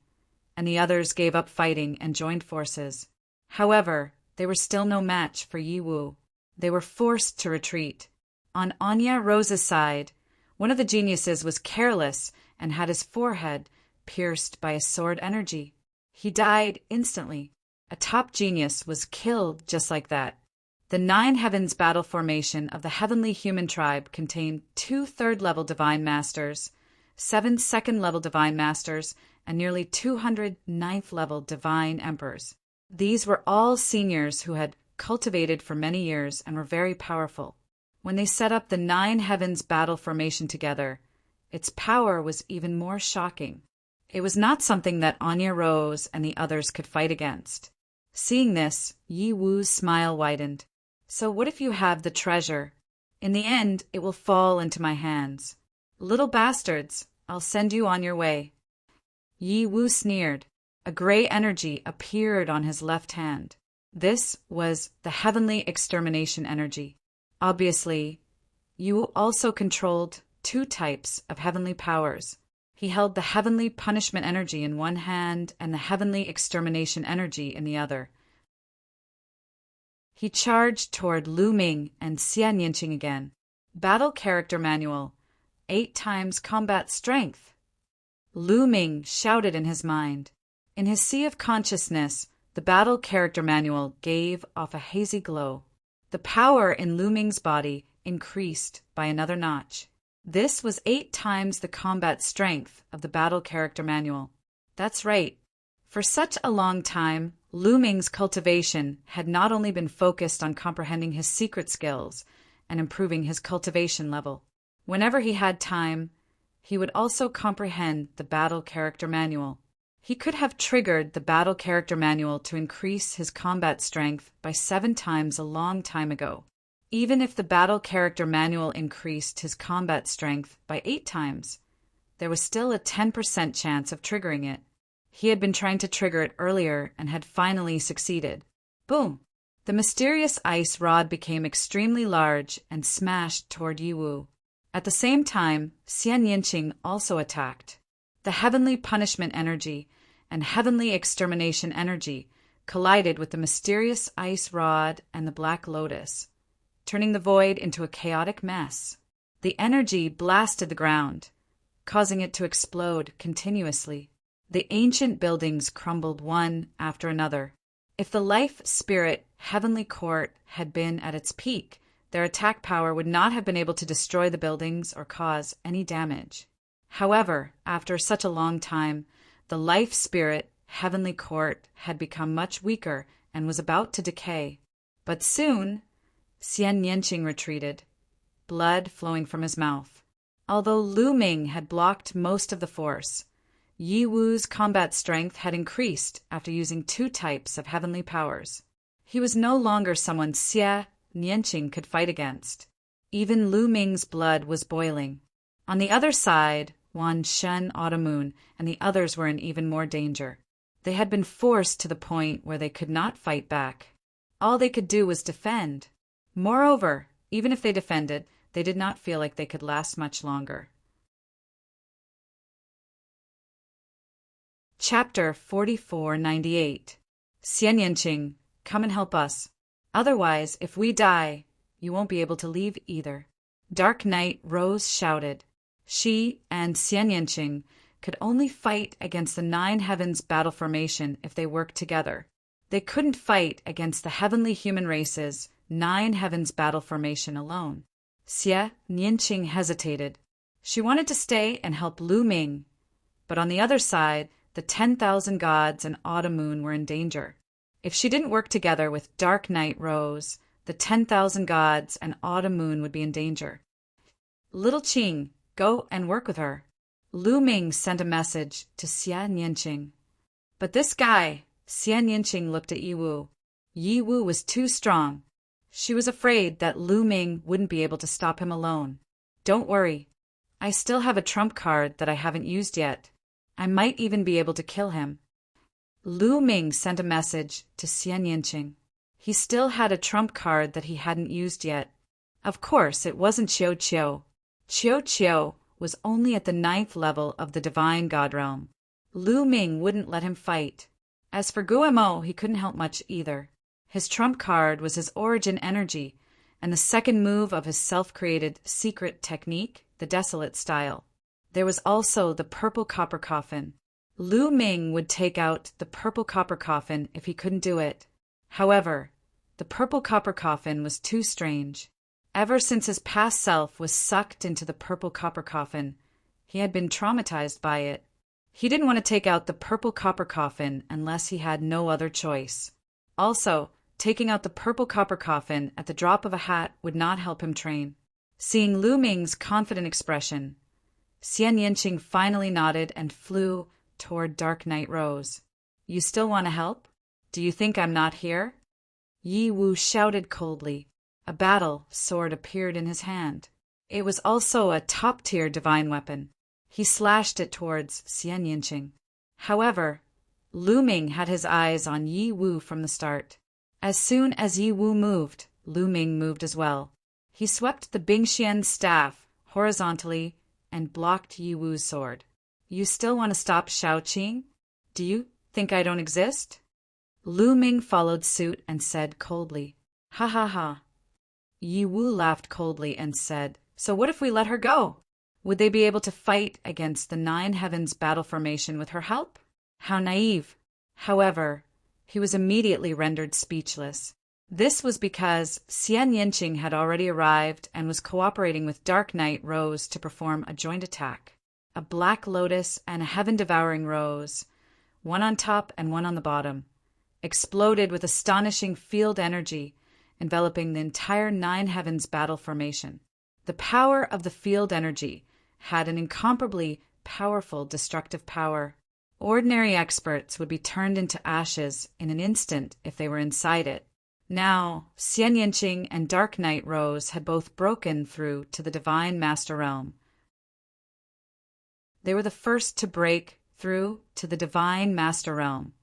and the others gave up fighting and joined forces. However, they were still no match for Yi Wu. They were forced to retreat. On Anya Rose's side, one of the geniuses was careless and had his forehead pierced by a sword energy. He died instantly. A top genius was killed just like that. The 9 heavens battle formation of the heavenly human tribe contained 2 third-level divine masters, 7 second-level divine masters, and nearly 200 ninth-level divine emperors. These were all seniors who had cultivated for many years and were very powerful. When they set up the 9 heavens battle formation together, its power was even more shocking. It was not something that Anya Rose and the others could fight against. Seeing this, Yi Wu's smile widened. So what if you have the treasure? In the end, it will fall into my hands. Little bastards, I'll send you on your way. Yi Wu sneered. A gray energy appeared on his left hand. This was the heavenly extermination energy. Obviously, Yi Wu also controlled 2 types of heavenly powers. He held the heavenly punishment energy in one hand and the heavenly extermination energy in the other. He charged toward Lu Ming and Xian Yanqing again. Battle Character Manual, 8 times combat strength. Lu Ming shouted in his mind. In his sea of consciousness, the Battle Character Manual gave off a hazy glow. The power in Lu Ming's body increased by another notch. This was 8 times the combat strength of the Battle Character Manual. That's right. For such a long time, Lu Ming's cultivation had not only been focused on comprehending his secret skills and improving his cultivation level. Whenever he had time, he would also comprehend the Battle Character Manual. He could have triggered the Battle Character Manual to increase his combat strength by 7 times a long time ago. Even if the Battle Character Manual increased his combat strength by 8 times, there was still a 10% chance of triggering it. He had been trying to trigger it earlier and had finally succeeded. Boom! The mysterious ice rod became extremely large and smashed toward Yi Wu. At the same time, Xian Yanqing also attacked. The heavenly punishment energy and heavenly extermination energy collided with the mysterious ice rod and the black lotus, turning the void into a chaotic mess. The energy blasted the ground, causing it to explode continuously. The ancient buildings crumbled one after another. If the life spirit heavenly court had been at its peak, their attack power would not have been able to destroy the buildings or cause any damage. However, after such a long time, the life spirit heavenly court had become much weaker and was about to decay. But soon, Xian Yanqing retreated, blood flowing from his mouth. Although Lu Ming had blocked most of the force, Yi Wu's combat strength had increased after using 2 types of heavenly powers. He was no longer someone Xian Yanqing could fight against. Even Lu Ming's blood was boiling. On the other side, Wan Shen, Autumn Moon, and the others were in even more danger. They had been forced to the point where they could not fight back. All they could do was defend. Moreover, even if they defended, they did not feel like they could last much longer. Chapter 4498. Xian Yanqing, come and help us. Otherwise, if we die, you won't be able to leave either. Dark Knight Rose shouted. She and Xian Yinqing could only fight against the Nine Heavens battle formation if they worked together. They couldn't fight against the heavenly human race's Nine Heavens battle formation alone. Xian Yinqing hesitated. She wanted to stay and help Lu Ming, but on the other side, the 10,000 gods and Autumn Moon were in danger. If she didn't work together with Dark Knight Rose, the 10,000 gods and Autumn Moon would be in danger. Little Qing, go and work with her. Lu Ming sent a message to Xian Yinqing. But this guy, Xian Yinqing looked at Yi Wu. Yi Wu was too strong. She was afraid that Lu Ming wouldn't be able to stop him alone. Don't worry. I still have a trump card that I haven't used yet. I might even be able to kill him. Lu Ming sent a message to Xian Yinqing. He still had a trump card that he hadn't used yet. Of course, it wasn't Qiu Qiu. Qiu Qiu was only at the 9th level of the divine god realm. Lu Ming wouldn't let him fight. As for Guemo, he couldn't help much either. His trump card was his origin energy, and the second move of his self-created secret technique, the Desolate style. There was also the purple copper coffin. Lu Ming would take out the purple copper coffin if he couldn't do it. However, the purple copper coffin was too strange. Ever since his past self was sucked into the purple copper coffin, he had been traumatized by it. He didn't want to take out the purple copper coffin unless he had no other choice. Also, taking out the purple copper coffin at the drop of a hat would not help him train. Seeing Lu Ming's confident expression, Xian Yinqing finally nodded and flew toward Dark Knight Rose. You still want to help? Do you think I'm not here? Yi Wu shouted coldly. A battle sword appeared in his hand. It was also a top-tier divine weapon. He slashed it towards Xian Yinqing. However, Lu Ming had his eyes on Yi Wu from the start. As soon as Yi Wu moved, Lu Ming moved as well. He swept the Bingxian staff horizontally and blocked Yi Wu's sword. You still want to stop Shaoqing? Do you think I don't exist? Lu Ming followed suit and said coldly, Ha ha ha. Yi Wu laughed coldly and said, So what if we let her go? Would they be able to fight against the Nine Heavens battle formation with her help? How naive. However, he was immediately rendered speechless. This was because Xian Yinqing had already arrived and was cooperating with Dark Knight Rose to perform a joint attack. A black lotus and a heaven-devouring rose, one on top and one on the bottom, exploded with astonishing field energy, enveloping the entire Nine Heavens battle formation. The power of the field energy had an incomparably powerful destructive power. Ordinary experts would be turned into ashes in an instant if they were inside it. Now, Xian Yinqing and Dark Knight Rose had both broken through to the Divine Master Realm. They were the first to break through to the Divine Master Realm,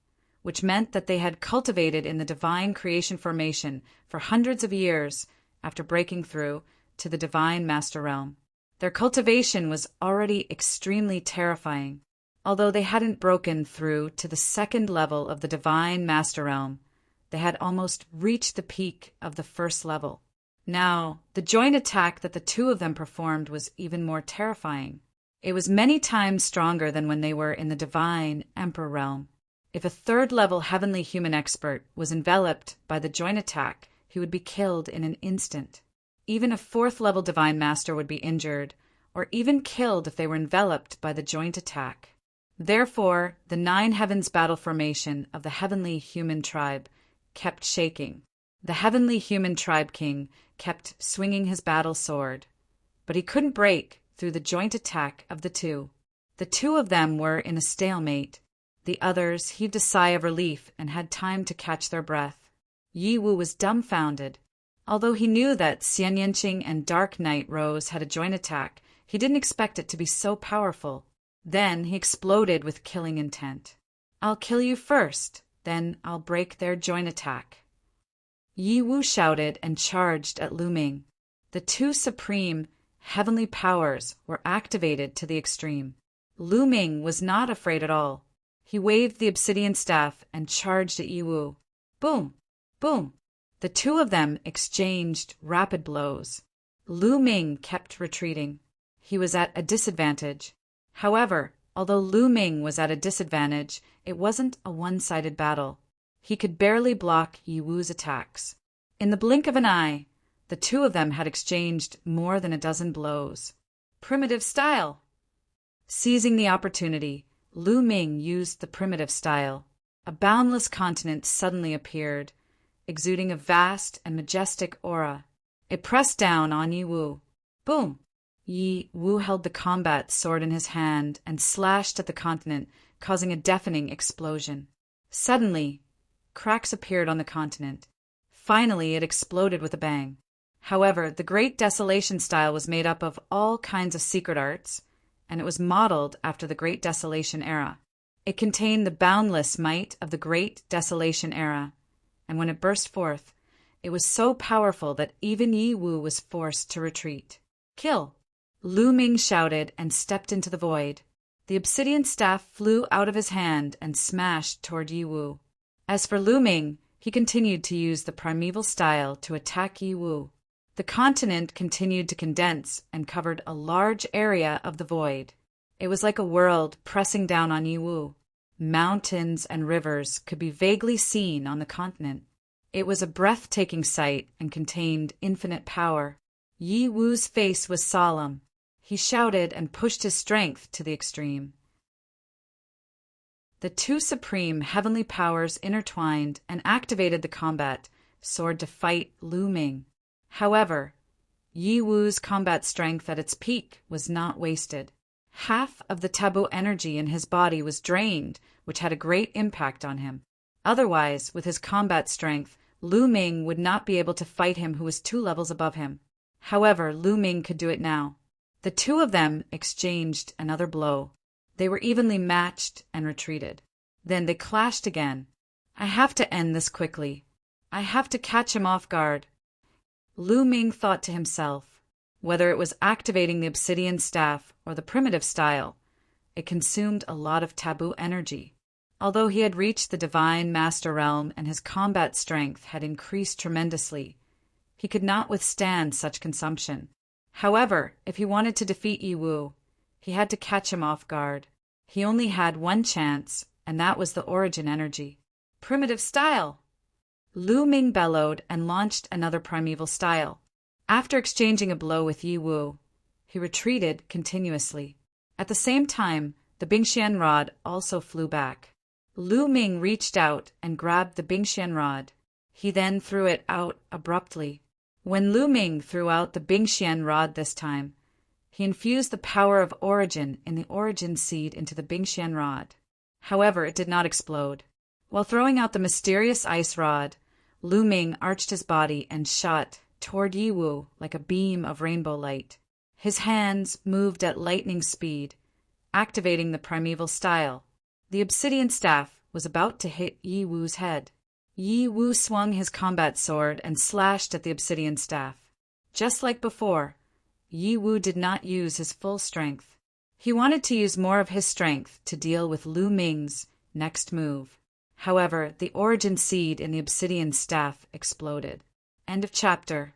which meant that they had cultivated in the Divine Creation Formation for hundreds of years after breaking through to the Divine Master Realm. Their cultivation was already extremely terrifying. Although they hadn't broken through to the second level of the Divine Master Realm, they had almost reached the peak of the first level. Now, the joint attack that the two of them performed was even more terrifying. It was many times stronger than when they were in the Divine Emperor Realm. If a third-level heavenly human expert was enveloped by the joint attack, he would be killed in an instant. Even a fourth-level Divine Master would be injured, or even killed if they were enveloped by the joint attack. Therefore, the Nine Heavens battle formation of the heavenly human tribe kept shaking. The heavenly human tribe king kept swinging his battle sword, but he couldn't break through the joint attack of the two. The two of them were in a stalemate. The others heaved a sigh of relief and had time to catch their breath. Yi Wu was dumbfounded. Although he knew that Xian Yinqing and Dark Knight Rose had a joint attack, he didn't expect it to be so powerful. Then he exploded with killing intent. I'll kill you first, then I'll break their joint attack. Yi Wu shouted and charged at Lu Ming. The two supreme heavenly powers were activated to the extreme. Lu Ming was not afraid at all. He waved the obsidian staff and charged at Yi Wu. Boom! Boom! The two of them exchanged rapid blows. Lu Ming kept retreating. He was at a disadvantage. However, although Lu Ming was at a disadvantage, it wasn't a one-sided battle. He could barely block Yi Wu's attacks. In the blink of an eye, the two of them had exchanged more than a dozen blows. Primitive style! Seizing the opportunity, Lu Ming used the primitive style. A boundless continent suddenly appeared, exuding a vast and majestic aura. It pressed down on Yi Wu. Boom! Yi Wu held the combat sword in his hand and slashed at the continent, causing a deafening explosion. Suddenly, cracks appeared on the continent. Finally, it exploded with a bang. However, the Great Desolation style was made up of all kinds of secret arts, and it was modeled after the Great Desolation era. It contained the boundless might of the Great Desolation era, and when it burst forth, it was so powerful that even Yi Wu was forced to retreat. Kill! Lu Ming shouted and stepped into the void. The obsidian staff flew out of his hand and smashed toward Yi Wu. As for Lu Ming, he continued to use the primeval style to attack Yi Wu. The continent continued to condense and covered a large area of the void. It was like a world pressing down on Yi Wu. Mountains and rivers could be vaguely seen on the continent. It was a breathtaking sight and contained infinite power. Yi Wu's face was solemn. He shouted and pushed his strength to the extreme. The two supreme heavenly powers intertwined and activated the combat sword to fight Lu Ming. However, Yi Wu's combat strength at its peak was not wasted. Half of the taboo energy in his body was drained, which had a great impact on him. Otherwise, with his combat strength, Lu Ming would not be able to fight him who was 2 levels above him. However, Lu Ming could do it now. The two of them exchanged another blow. They were evenly matched and retreated. Then they clashed again. I have to end this quickly. I have to catch him off guard. Lu Ming thought to himself. Whether it was activating the obsidian staff or the primitive style, it consumed a lot of taboo energy. Although he had reached the divine master realm and his combat strength had increased tremendously, he could not withstand such consumption. However, if he wanted to defeat Yi Wu, he had to catch him off guard. He only had one chance, and that was the origin energy. Primitive style! Lu Ming bellowed and launched another primeval style. After exchanging a blow with Yi Wu, he retreated continuously. At the same time, the Bingxian rod also flew back. Lu Ming reached out and grabbed the Bingxian rod. He then threw it out abruptly. When Lu Ming threw out the Bingxian rod this time, he infused the power of origin in the origin seed into the Bingxian rod. However, it did not explode. While throwing out the mysterious ice rod, Lu Ming arched his body and shot toward Yi Wu like a beam of rainbow light. His hands moved at lightning speed, activating the primeval style. The obsidian staff was about to hit Yi Wu's head. Yi Wu swung his combat sword and slashed at the obsidian staff. Just like before, Yi Wu did not use his full strength. He wanted to use more of his strength to deal with Lu Ming's next move. However, the origin seed in the obsidian staff exploded. End of chapter.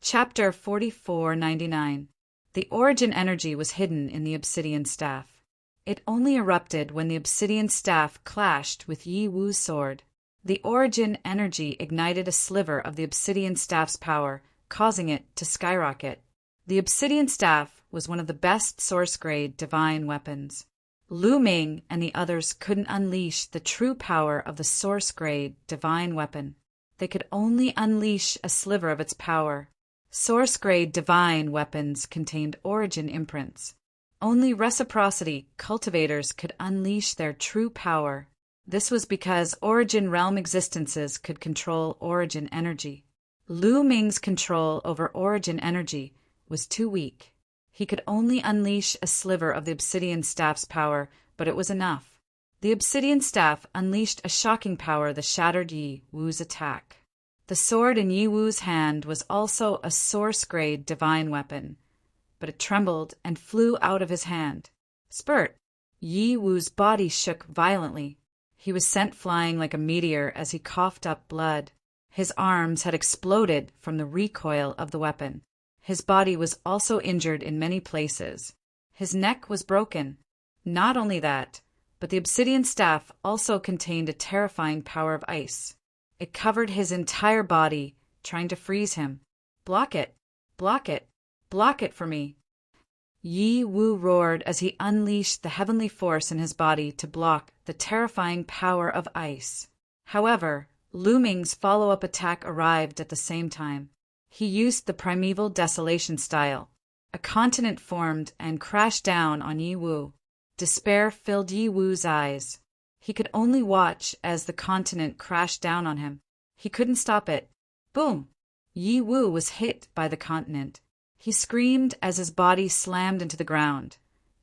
Chapter 4499. The origin energy was hidden in the obsidian staff. It only erupted when the obsidian staff clashed with Yi Wu's sword. The origin energy ignited a sliver of the obsidian staff's power, causing it to skyrocket. The obsidian staff was one of the best source-grade divine weapons. Lu Ming and the others couldn't unleash the true power of the source-grade divine weapon. They could only unleash a sliver of its power. Source-grade divine weapons contained origin imprints. Only reciprocity cultivators could unleash their true power. This was because origin realm existences could control origin energy. Lu Ming's control over origin energy was too weak. He could only unleash a sliver of the obsidian staff's power, but it was enough. The obsidian staff unleashed a shocking power that shattered Yi Wu's attack. The sword in Yi Wu's hand was also a source-grade divine weapon, but it trembled and flew out of his hand. Spurt! Yi Wu's body shook violently. He was sent flying like a meteor as he coughed up blood. His arms had exploded from the recoil of the weapon. His body was also injured in many places. His neck was broken. Not only that, but the obsidian staff also contained a terrifying power of ice. It covered his entire body, trying to freeze him. "Block it! Block it! Block it for me!" Yi Wu roared as he unleashed the heavenly force in his body to block the terrifying power of ice. However, Lu Ming's follow-up attack arrived at the same time. He used the primeval desolation style. A continent formed and crashed down on Yi Wu. Despair filled Yi Wu's eyes. He could only watch as the continent crashed down on him. He couldn't stop it. Boom! Yi Wu was hit by the continent. He screamed as his body slammed into the ground,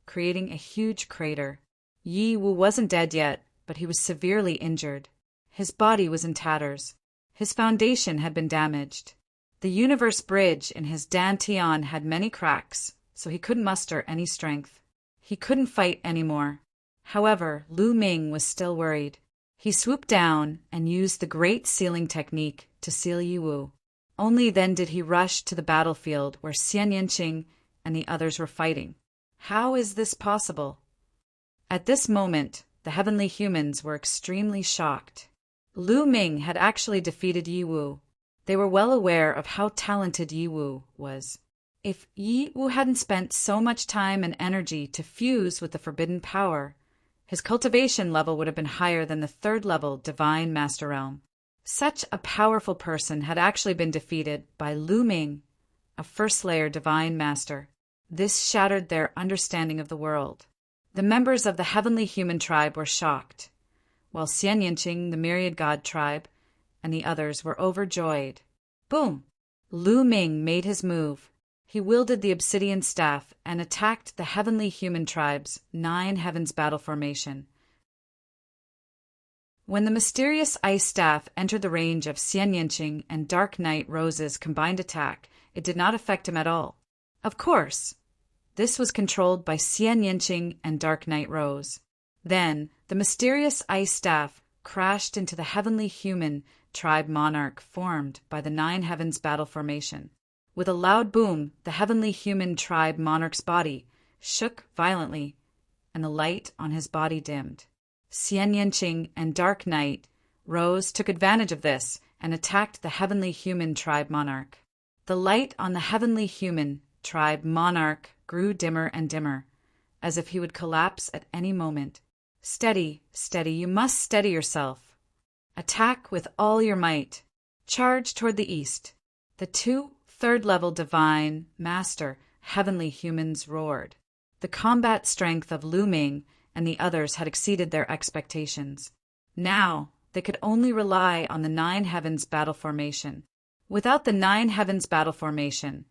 creating a huge crater. Yi Wu wasn't dead yet, but he was severely injured. His body was in tatters. His foundation had been damaged. The universe bridge in his dantian had many cracks, so he couldn't muster any strength. He couldn't fight anymore. However, Lu Ming was still worried. He swooped down and used the Great Sealing technique to seal Yi Wu. Only then did he rush to the battlefield where Xian Yanqing and the others were fighting. How is this possible? At this moment, the heavenly humans were extremely shocked. Lu Ming had actually defeated Yi Wu. They were well aware of how talented Yi Wu was. If Yi Wu hadn't spent so much time and energy to fuse with the forbidden power, his cultivation level would have been higher than the third-level Divine Master Realm. Such a powerful person had actually been defeated by Lu Ming, a first-layer Divine Master. This shattered their understanding of the world. The members of the heavenly human tribe were shocked, while Xian Yanqing, the myriad god tribe, and the others were overjoyed. Boom! Lu Ming made his move. He wielded the obsidian staff and attacked the heavenly human tribe's 9 heavens battle formation. When the mysterious ice staff entered the range of Xian Yanqing and Dark Knight Rose's combined attack, it did not affect him at all. Of course, this was controlled by Xian Yanqing and Dark Knight Rose. Then, the mysterious ice staff crashed into the heavenly human tribe monarch formed by the 9 heavens battle formation. With a loud boom, the heavenly human tribe monarch's body shook violently, and the light on his body dimmed. Xian Yanqing and Dark Knight Rose took advantage of this and attacked the heavenly human tribe monarch. The light on the heavenly human tribe monarch grew dimmer and dimmer, as if he would collapse at any moment. Steady, steady, you must steady yourself. Attack with all your might. Charge toward the east. The 2 third-level Divine Master heavenly humans roared. The combat strength of Lu Ming and the others had exceeded their expectations. Now, they could only rely on the 9 heavens battle formation. Without the 9 heavens battle formation,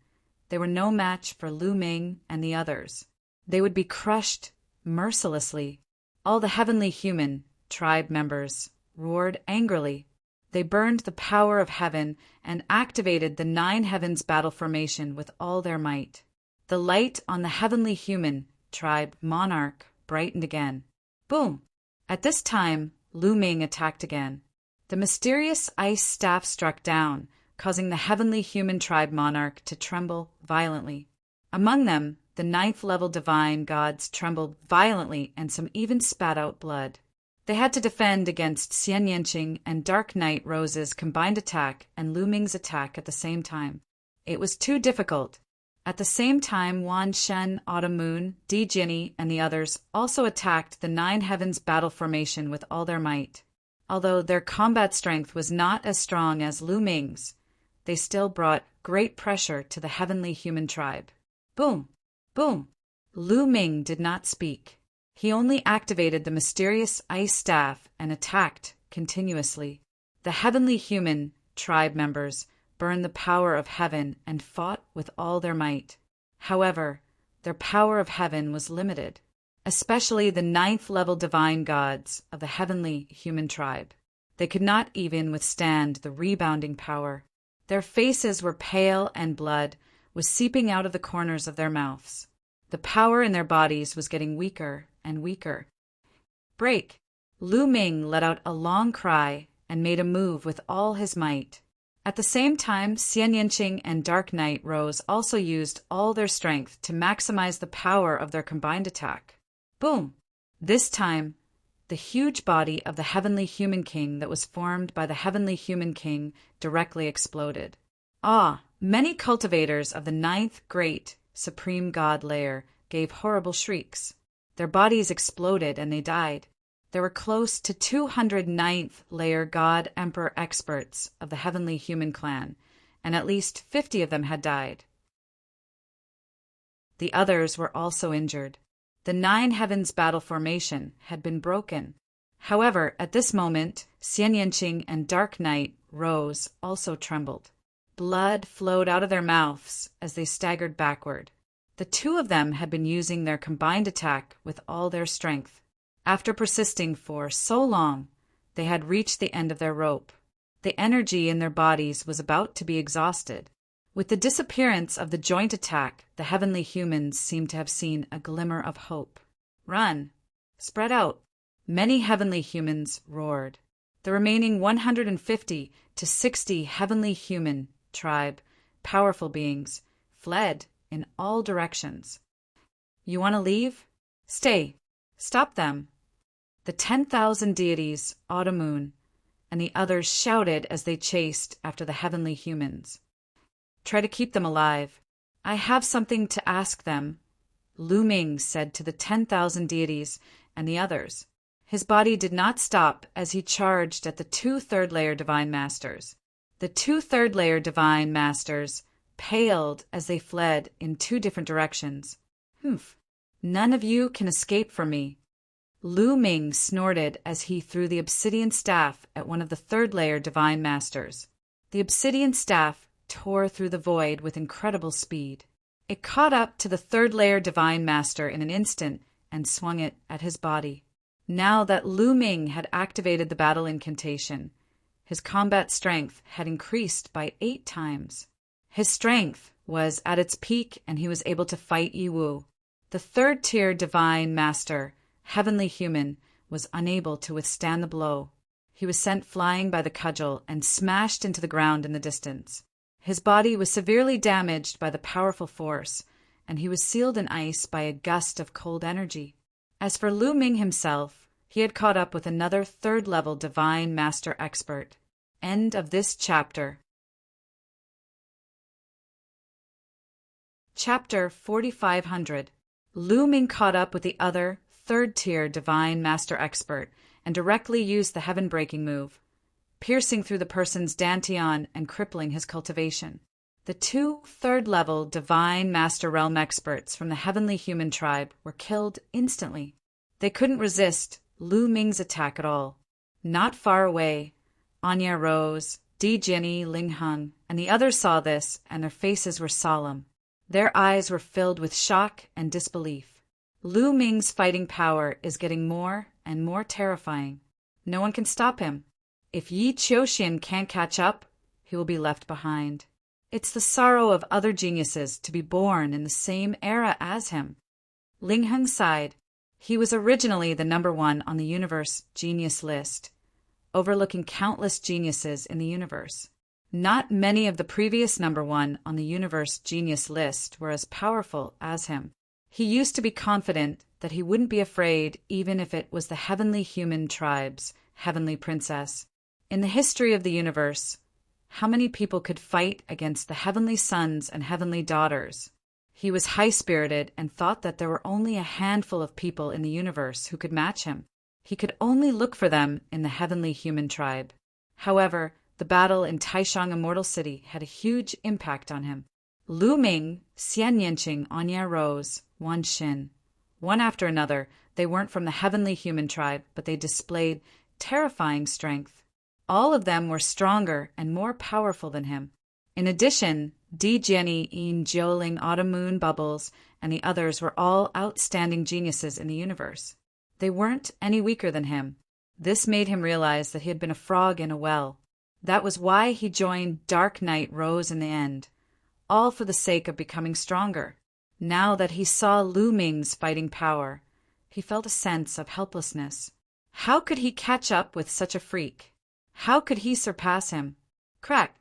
they were no match for Lu Ming and the others. They would be crushed mercilessly. All the heavenly human tribe members roared angrily. They burned the power of heaven and activated the 9 heavens battle formation with all their might. The light on the heavenly human tribe monarch brightened again. Boom! At this time, Lu Ming attacked again. The mysterious ice staff struck down, causing the heavenly human tribe monarch to tremble violently. Among them, the 9th-level divine gods trembled violently and some even spat out blood. They had to defend against Xian Yanqing and Dark Knight Rose's combined attack and Lu Ming's attack at the same time. It was too difficult. At the same time, Wan Shen, Autumn Moon, Di Jinny, and the others also attacked the 9 heavens battle formation with all their might. Although their combat strength was not as strong as Lu Ming's, they still brought great pressure to the heavenly human tribe. Boom! Boom! Lu Ming did not speak. He only activated the mysterious ice staff and attacked continuously. The heavenly human tribe members burned the power of heaven and fought with all their might. However, their power of heaven was limited, especially the 9th-level divine gods of the heavenly human tribe. They could not even withstand the rebounding power. Their faces were pale and blood was seeping out of the corners of their mouths. The power in their bodies was getting weaker and weaker. Break! Lu Ming let out a long cry and made a move with all his might. At the same time, Xian Yinqing and Dark Knight Rose also used all their strength to maximize the power of their combined attack. Boom! This time, the huge body of the Heavenly Human King that was formed by the Heavenly Human King directly exploded. Many cultivators of the ninth great Supreme God layer gave horrible shrieks. Their bodies exploded and they died. There were close to 200 ninth layer God Emperor experts of the Heavenly Human Clan, and at least 50 of them had died. The others were also injured. The Nine Heavens battle formation had been broken. However, at this moment, Xian Yinqing and Dark Knight Rose also trembled. Blood flowed out of their mouths as they staggered backward. The two of them had been using their combined attack with all their strength. After persisting for so long, they had reached the end of their rope. The energy in their bodies was about to be exhausted. With the disappearance of the joint attack, the heavenly humans seemed to have seen a glimmer of hope. Run! Spread out! Many heavenly humans roared. The remaining 150 to 60 heavenly human tribe, powerful beings, fled in all directions. You want to leave? Stay. Stop them. The 10,000 deities, Autumn and the others shouted as they chased after the heavenly humans. Try to keep them alive. I have something to ask them, Lu Ming said to the 10,000 deities and the others. His body did not stop as he charged at the 2 third-layer Divine Masters. The 2 third-layer Divine Masters paled as they fled in 2 different directions. None of you can escape from me. Lu Ming snorted as he threw the obsidian staff at one of the third-layer Divine Masters. The obsidian staff tore through the void with incredible speed. It caught up to the third-layer Divine Master in an instant and swung it at his body. Now that Lu Ming had activated the battle incantation, his combat strength had increased by 8 times. His strength was at its peak and he was able to fight Yi Wu. The third-tier Divine Master, Heavenly Human, was unable to withstand the blow. He was sent flying by the cudgel and smashed into the ground in the distance. His body was severely damaged by the powerful force, and he was sealed in ice by a gust of cold energy. As for Lu Ming himself, he had caught up with another third-level Divine Master expert. End of this chapter. Chapter 4500. Lu Ming caught up with the other third-tier Divine Master expert and directly used the heaven-breaking move, piercing through the person's dantian and crippling his cultivation. The 2 third-level Divine Master Realm experts from the Heavenly Human tribe were killed instantly. They couldn't resist Lu Ming's attack at all. Not far away, Anya Rose, Di Jinny, Ling Heng, and the others saw this, and their faces were solemn. Their eyes were filled with shock and disbelief. Lu Ming's fighting power is getting more and more terrifying. No one can stop him. If Yi Qiuxian can't catch up, he will be left behind. It's the sorrow of other geniuses to be born in the same era as him. Ling Heng sighed. He was originally the number 1 on the universe genius list, overlooking countless geniuses in the universe. Not many of the previous number 1 on the universe genius list were as powerful as him. He used to be confident that he wouldn't be afraid even if it was the Heavenly Human tribe's heavenly princess. In the history of the universe, how many people could fight against the heavenly sons and heavenly daughters? He was high-spirited and thought that there were only a handful of people in the universe who could match him. He could only look for them in the Heavenly Human tribe. However, the battle in Taishang Immortal City had a huge impact on him. Lu Ming, Xian Yinqing, Anya Rose, Wan Xin. One after another, they weren't from the Heavenly Human tribe, but they displayed terrifying strength. All of them were stronger and more powerful than him. In addition, Di Jinny, Yin Jiuling, Autumn Moon, Bubbles, and the others were all outstanding geniuses in the universe. They weren't any weaker than him. This made him realize that he had been a frog in a well. That was why he joined Dark Knight Rose in the end, all for the sake of becoming stronger. Now that he saw Lu Ming's fighting power, he felt a sense of helplessness. How could he catch up with such a freak? How could he surpass him? Crack!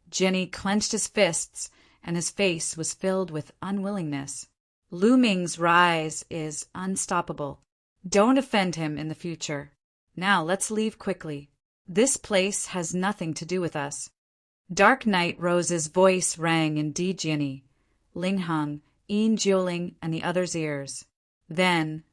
Jinny clenched his fists, and his face was filled with unwillingness. Lu Ming's rise is unstoppable. Don't offend him in the future. Now let's leave quickly. This place has nothing to do with us. Dark Knight Rose's voice rang in Jinny, Ling Hung, Yin Jiuling, and the others' ears. Then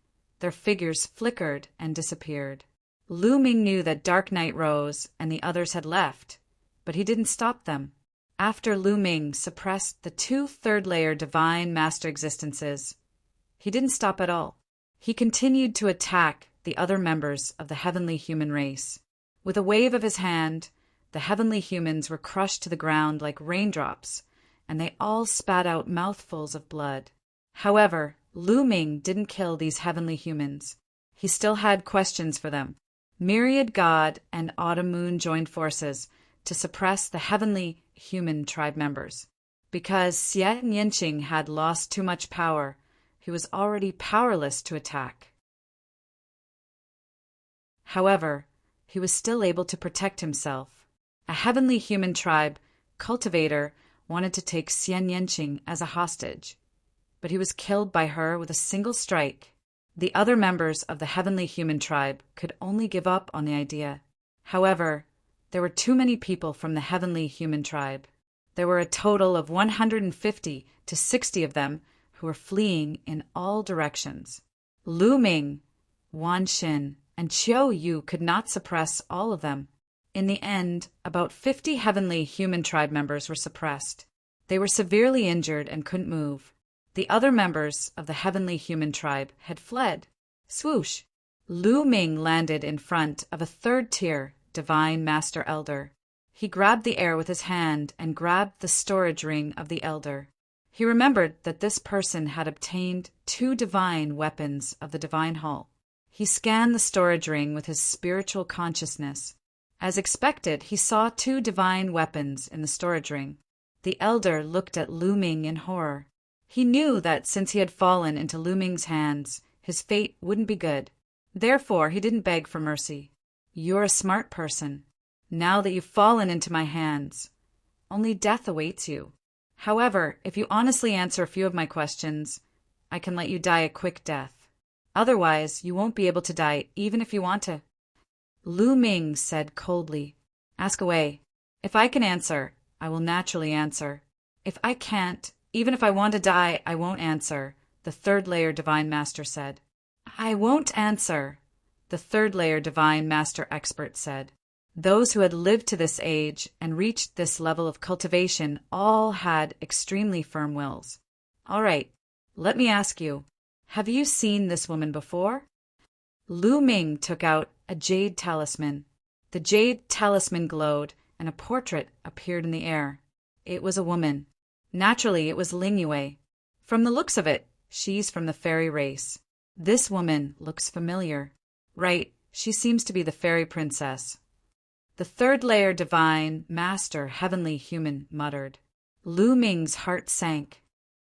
their figures flickered and disappeared. Lu Ming knew that Dark Knight Rose and the others had left, but he didn't stop them. After Lu Ming suppressed the 2 third-layer Divine Master existences, he didn't stop at all. He continued to attack the other members of the heavenly human race. With a wave of his hand, the heavenly humans were crushed to the ground like raindrops, and they all spat out mouthfuls of blood. However, Lu Ming didn't kill these heavenly humans. He still had questions for them. Myriad God and Autumn Moon joined forces to suppress the heavenly human tribe members. Because Xian Yinqing had lost too much power, he was already powerless to attack. However, he was still able to protect himself. A heavenly human tribe cultivator wanted to take Xian Yinqing as a hostage, but he was killed by her with a single strike. The other members of the heavenly human tribe could only give up on the idea. However, there were too many people from the heavenly human tribe. There were a total of 150 to 60 of them who were fleeing in all directions. Lu Ming, Wan Xin, and Qiu Yu could not suppress all of them. In the end, about 50 heavenly human tribe members were suppressed. They were severely injured and couldn't move. The other members of the heavenly human tribe had fled. Swoosh! Lu Ming landed in front of a 3rd-tier Divine Master Elder. He grabbed the air with his hand and grabbed the storage ring of the Elder. He remembered that this person had obtained 2 divine weapons of the Divine Hall. He scanned the storage ring with his spiritual consciousness. As expected, he saw 2 divine weapons in the storage ring. The Elder looked at Lu Ming in horror. He knew that since he had fallen into Lu Ming's hands, his fate wouldn't be good. Therefore, he didn't beg for mercy. You're a smart person. Now that you've fallen into my hands, only death awaits you. However, if you honestly answer a few of my questions, I can let you die a quick death. Otherwise, you won't be able to die even if you want to. Lu Ming said coldly, Ask away. If I can answer, I will naturally answer. If I can't, even if I want to die, I won't answer, the 3rd-layer Divine Master said. I won't answer, the 3rd-layer Divine Master expert said. Those who had lived to this age and reached this level of cultivation all had extremely firm wills. All right, let me ask you, have you seen this woman before? Lu Ming took out a jade talisman. The jade talisman glowed, and a portrait appeared in the air. It was a woman. Naturally, it was Ling Yue. From the looks of it, she's from the fairy race. This woman looks familiar. Right, she seems to be the fairy princess. The 3rd-layer Divine Master Heavenly Human muttered. Lu Ming's heart sank.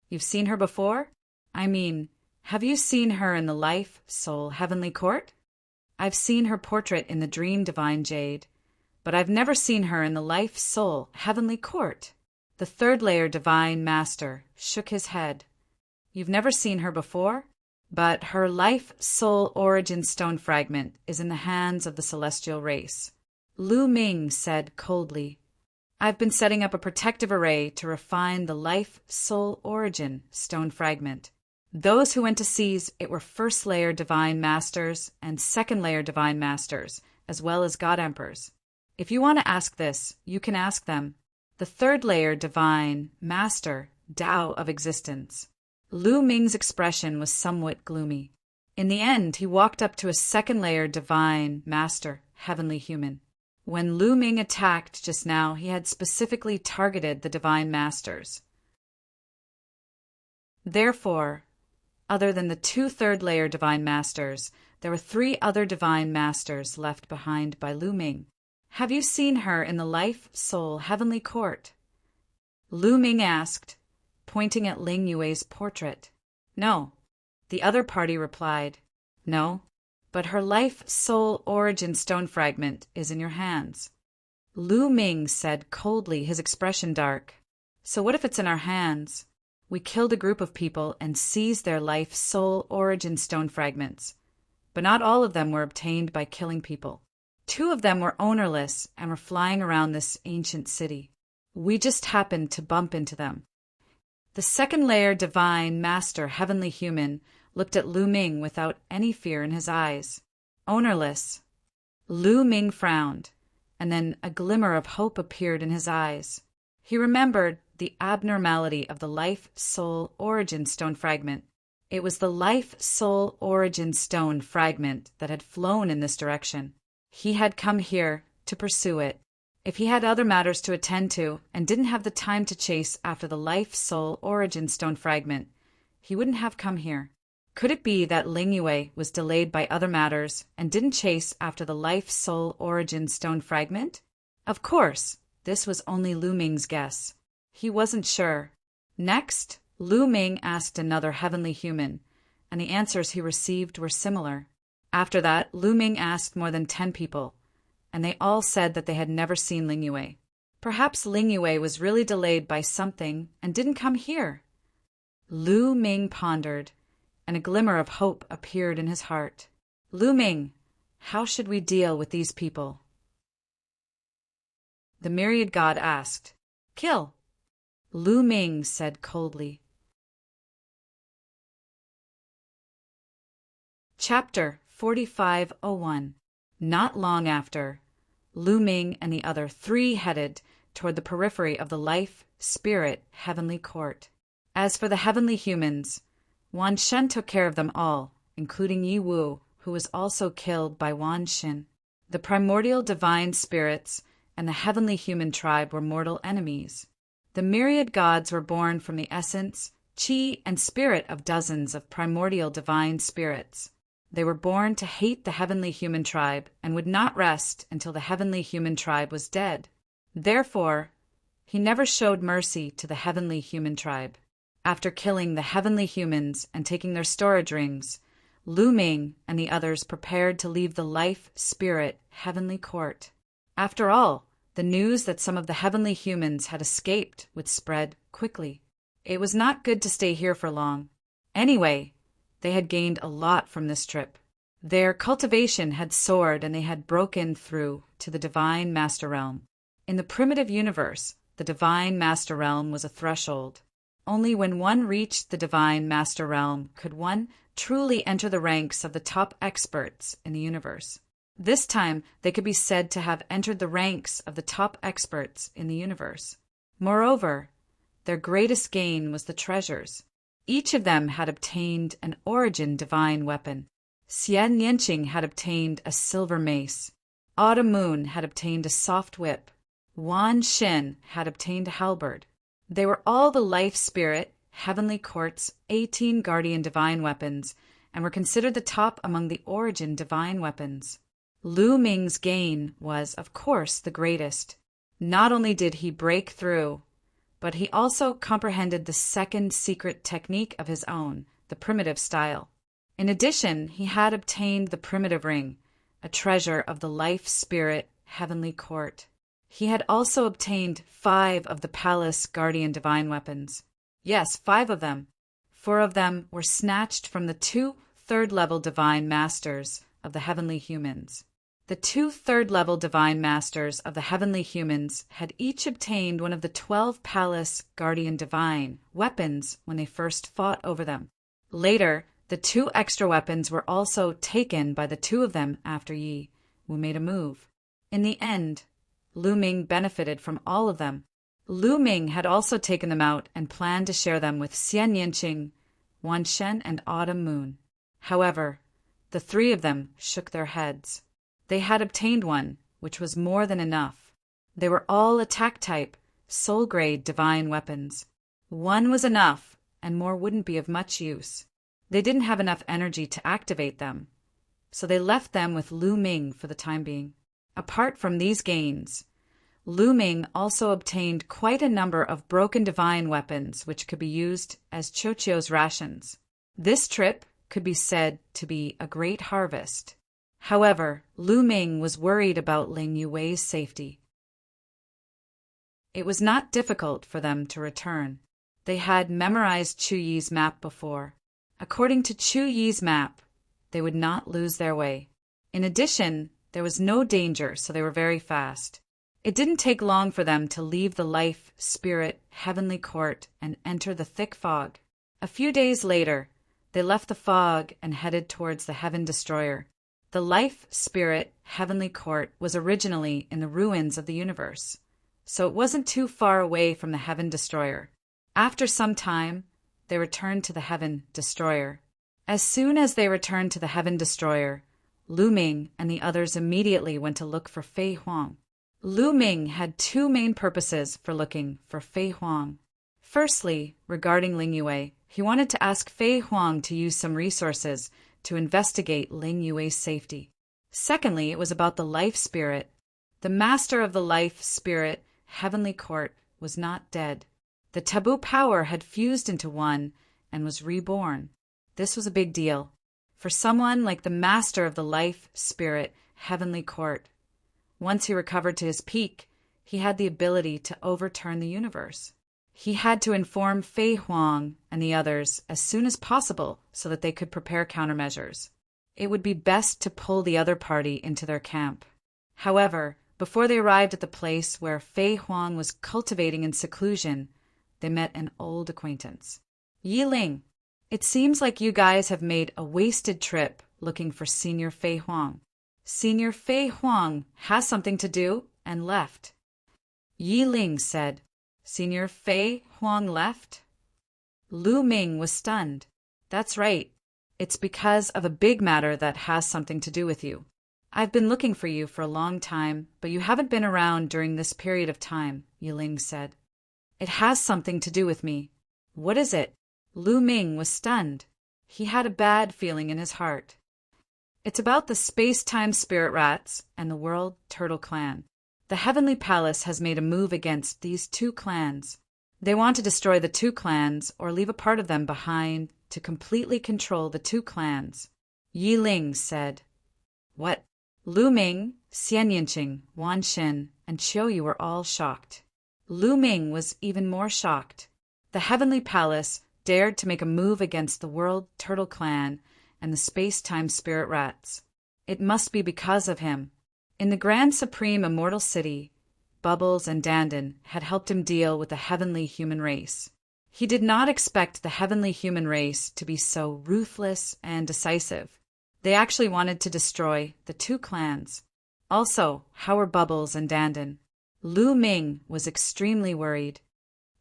You've seen her before? I mean, have you seen her in the Life, Soul, Heavenly Court? I've seen her portrait in the Dream Divine Jade, but I've never seen her in the Life, Soul, Heavenly Court. The 3rd-layer Divine Master shook his head. You've never seen her before? But her Life, Soul, Origin stone fragment is in the hands of the celestial race. Lu Ming said coldly, I've been setting up a protective array to refine the Life, Soul, Origin stone fragment. Those who went to seize it were 1st-layer Divine Masters and 2nd-layer Divine Masters, as well as God Emperors. If you want to ask this, you can ask them. The 3rd-layer Divine Master, Tao of Existence. Lu Ming's expression was somewhat gloomy. In the end, he walked up to a 2nd-layer Divine Master, Heavenly Human. When Lu Ming attacked just now, he had specifically targeted the Divine Masters. Therefore, other than the 2 third-layer Divine Masters, there were 3 other Divine Masters left behind by Lu Ming. Have you seen her in the Life, Soul, Heavenly Court? Lu Ming asked, pointing at Ling Yue's portrait. No. The other party replied, No, but her Life, Soul, Origin stone fragment is in your hands. Lu Ming said coldly, his expression dark. So what if it's in our hands? We killed a group of people and seized their life soul origin stone fragments. But not all of them were obtained by killing people. 2 of them were ownerless and were flying around this ancient city. We just happened to bump into them. The second layer divine master heavenly human looked at Lu Ming without any fear in his eyes. Ownerless. Lu Ming frowned, and then a glimmer of hope appeared in his eyes. He remembered the abnormality of the life soul origin stone fragment. It was the life soul origin stone fragment that had flown in this direction. He had come here to pursue it. If he had other matters to attend to and didn't have the time to chase after the life soul origin stone fragment, he wouldn't have come here. Could it be that Ling Yue was delayed by other matters and didn't chase after the life soul origin stone fragment? Of course, this was only Lu Ming's guess. He wasn't sure. Next, Lu Ming asked another heavenly human, and the answers he received were similar. After that, Lu Ming asked more than 10 people, and they all said that they had never seen Ling Yue. Perhaps Ling Yue was really delayed by something and didn't come here. Lu Ming pondered, and a glimmer of hope appeared in his heart. Lu Ming, how should we deal with these people? The myriad god asked. Kill. Lu Ming said coldly. Chapter 4501. Not long after, Lu Ming and the other 3 headed toward the periphery of the life, spirit, heavenly court. As for the heavenly humans, Wan Shen took care of them all, including Yi Wu, who was also killed by Wan Xin. The primordial divine spirits and the heavenly human tribe were mortal enemies. The myriad gods were born from the essence, chi, and spirit of dozens of primordial divine spirits. They were born to hate the heavenly human tribe and would not rest until the heavenly human tribe was dead. Therefore, he never showed mercy to the heavenly human tribe. After killing the heavenly humans and taking their storage rings, Lu Ming and the others prepared to leave the life, spirit, heavenly court. After all, the news that some of the heavenly humans had escaped would spread quickly. It was not good to stay here for long. Anyway, they had gained a lot from this trip. Their cultivation had soared and they had broken through to the divine master realm. In the primitive universe, the divine master realm was a threshold. Only when one reached the divine master realm could one truly enter the ranks of the top experts in the universe. This time, they could be said to have entered the ranks of the top experts in the universe. Moreover, their greatest gain was the treasures. Each of them had obtained an origin divine weapon. Xian Yanqing had obtained a silver mace. Autumn Moon had obtained a soft whip. Wan Xin had obtained a halberd. They were all the life spirit, heavenly court's 18 guardian divine weapons, and were considered the top among the origin divine weapons. Lu Ming's gain was, of course, the greatest. Not only did he break through, but he also comprehended the second secret technique of his own, the primitive style. In addition, he had obtained the primitive ring, a treasure of the life spirit heavenly court. He had also obtained 5 of the palace guardian divine weapons. Yes, 5 of them. 4 of them were snatched from the 2 third-level divine masters of the heavenly humans. The 2 third-level divine masters of the heavenly humans had each obtained one of the 12 palace guardian divine weapons when they first fought over them. Later, the 2 extra weapons were also taken by the 2 of them after Yi Wu made a move. In the end, Lu Ming benefited from all of them. Lu Ming had also taken them out and planned to share them with Xian Yanqing, Wan Shen, and Autumn Moon. However, the 3 of them shook their heads. They had obtained one, which was more than enough. They were all attack-type, soul-grade divine weapons. One was enough, and more wouldn't be of much use. They didn't have enough energy to activate them, so they left them with Lu Ming for the time being. Apart from these gains, Lu Ming also obtained quite a number of broken divine weapons which could be used as Chochio's rations. This trip could be said to be a great harvest. However, Lu Ming was worried about Ling Yue's safety. It was not difficult for them to return. They had memorized Chu Yi's map before. According to Chu Yi's map, they would not lose their way. In addition, there was no danger, so they were very fast. It didn't take long for them to leave the life, spirit, heavenly court and enter the thick fog. A few days later, they left the fog and headed towards the Heaven Destroyer. The life, spirit, heavenly court was originally in the ruins of the universe, so it wasn't too far away from the Heaven Destroyer. After some time, they returned to the Heaven Destroyer. As soon as they returned to the Heaven Destroyer, Lu Ming and the others immediately went to look for Fei Huang. Lu Ming had two main purposes for looking for Fei Huang. Firstly, regarding Ling Yue, he wanted to ask Fei Huang to use some resources to investigate Ling Yue's safety. Secondly, it was about the life spirit. The master of the life spirit, heavenly court, was not dead. The taboo power had fused into one and was reborn. This was a big deal. For someone like the master of the life spirit, heavenly court, once he recovered to his peak, he had the ability to overturn the universe. He had to inform Fei Huang and the others as soon as possible so that they could prepare countermeasures. It would be best to pull the other party into their camp. However, before they arrived at the place where Fei Huang was cultivating in seclusion, they met an old acquaintance. Yi Ling, it seems like you guys have made a wasted trip looking for Senior Fei Huang. Senior Fei Huang has something to do and left. Yi Ling said, Senior Fei Huang left? Lu Ming was stunned. That's right. It's because of a big matter that has something to do with you. I've been looking for you for a long time, but you haven't been around during this period of time, Yi Ling said. It has something to do with me. What is it? Lu Ming was stunned. He had a bad feeling in his heart. It's about the space-time spirit rats and the World Turtle Clan. The Heavenly Palace has made a move against these two clans. They want to destroy the two clans or leave a part of them behind to completely control the two clans. Yi Ling said, What? Lu Ming, Xian Yinqing, Wan Xin, and Qiu Yu were all shocked. Lu Ming was even more shocked. The Heavenly Palace dared to make a move against the World Turtle Clan and the space-time spirit rats. It must be because of him. In the Grand Supreme Immortal City, Bubbles and Dandan had helped him deal with the heavenly human race. He did not expect the heavenly human race to be so ruthless and decisive. They actually wanted to destroy the two clans. Also, how were Bubbles and Dandan? Lu Ming was extremely worried.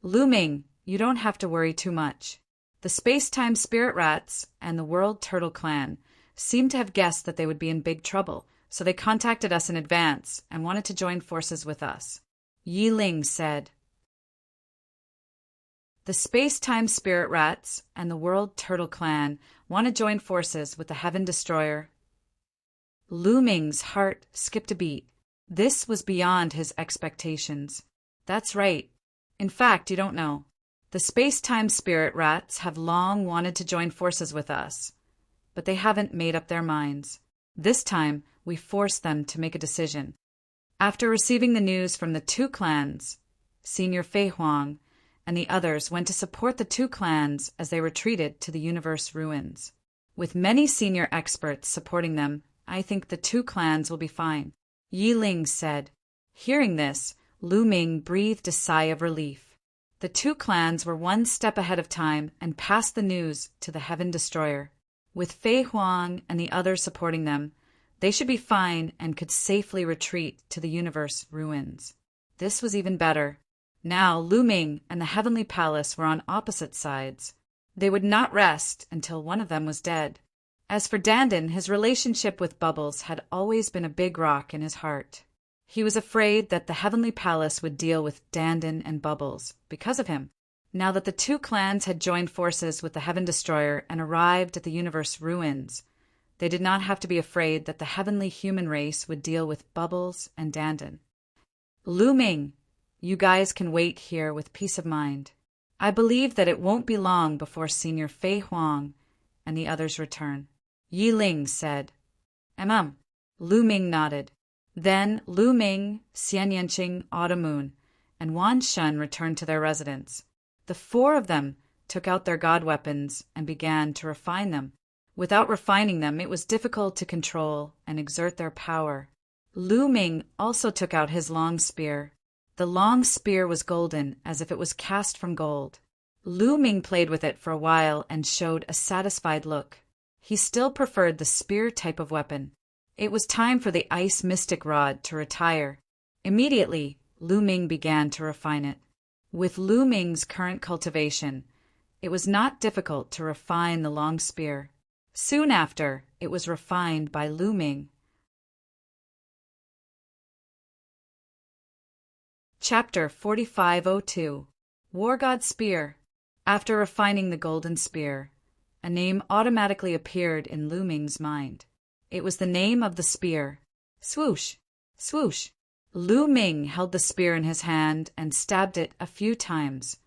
Lu Ming, you don't have to worry too much. The space-time spirit rats and the World Turtle Clan seemed to have guessed that they would be in big trouble, so they contacted us in advance and wanted to join forces with us. Yi Ling said, The space-time spirit rats and the World Turtle Clan want to join forces with the Heaven Destroyer. Lu Ming's heart skipped a beat. This was beyond his expectations. That's right. In fact, you don't know. The space-time spirit rats have long wanted to join forces with us, but they haven't made up their minds. This time, we forced them to make a decision. After receiving the news from the two clans, Senior Fei Huang and the others went to support the two clans as they retreated to the universe ruins. With many senior experts supporting them, I think the two clans will be fine, Yi Ling said. Hearing this, Lu Ming breathed a sigh of relief. The two clans were one step ahead of time and passed the news to the Heaven Destroyer. With Fei Huang and the others supporting them, they should be fine and could safely retreat to the universe ruins. This was even better. Now Lu Ming and the Heavenly Palace were on opposite sides. They would not rest until one of them was dead. As for Dandan, his relationship with Bubbles had always been a big rock in his heart. He was afraid that the Heavenly Palace would deal with Dandan and Bubbles because of him. Now that the two clans had joined forces with the Heaven Destroyer and arrived at the universe ruins, they did not have to be afraid that the heavenly human race would deal with Bubbles and Dandan. Lu Ming, you guys can wait here with peace of mind. I believe that it won't be long before Senior Fei Huang and the others return. Yi Ling said. Lu Ming nodded. Then Lu Ming, Xian Yanqing, Autumn Moon, and Wan Shun returned to their residence. The four of them took out their god weapons and began to refine them. Without refining them, it was difficult to control and exert their power. Lu Ming also took out his long spear. The long spear was golden, as if it was cast from gold. Lu Ming played with it for a while and showed a satisfied look. He still preferred the spear type of weapon. It was time for the ice mystic rod to retire. Immediately, Lu Ming began to refine it. With Lu Ming's current cultivation, it was not difficult to refine the long spear. Soon after, it was refined by Lu Ming. Chapter 4502 War God Spear. After refining the golden spear, a name automatically appeared in Lu Ming's mind. It was the name of the spear. Swoosh! Swoosh! Lu Ming held the spear in his hand and stabbed it a few times,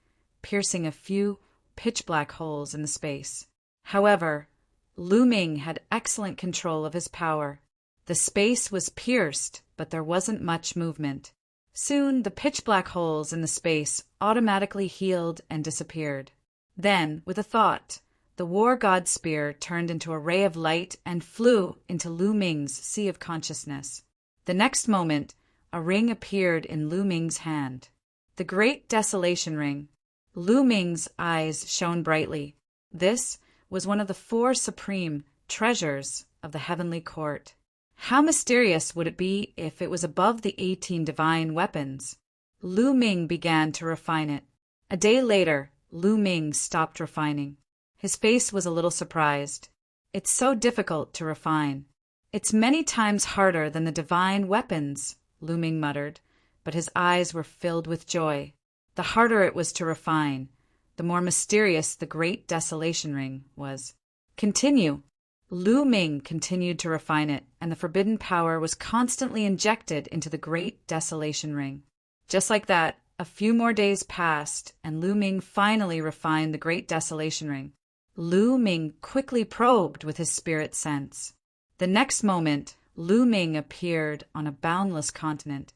piercing a few pitch-black holes in the space. However, Lu Ming had excellent control of his power. The space was pierced, but there wasn't much movement. Soon, the pitch-black holes in the space automatically healed and disappeared. Then, with a thought, the war god spear turned into a ray of light and flew into Lu Ming's sea of consciousness. The next moment, a ring appeared in Lu Ming's hand. The Great Desolation Ring. Lu Ming's eyes shone brightly. This was one of the four supreme treasures of the heavenly court. How mysterious would it be if it was above the 18 divine weapons? Lu Ming began to refine it. A day later, Lu Ming stopped refining. His face was a little surprised. It's so difficult to refine. It's many times harder than the divine weapons, Lu Ming muttered, but his eyes were filled with joy. The harder it was to refine, the more mysterious the Great Desolation Ring was. Continue. Lu Ming continued to refine it, and the forbidden power was constantly injected into the Great Desolation Ring. Just like that, a few more days passed, and Lu Ming finally refined the Great Desolation Ring. Lu Ming quickly probed with his spirit sense. The next moment, Lu Ming appeared on a boundless continent.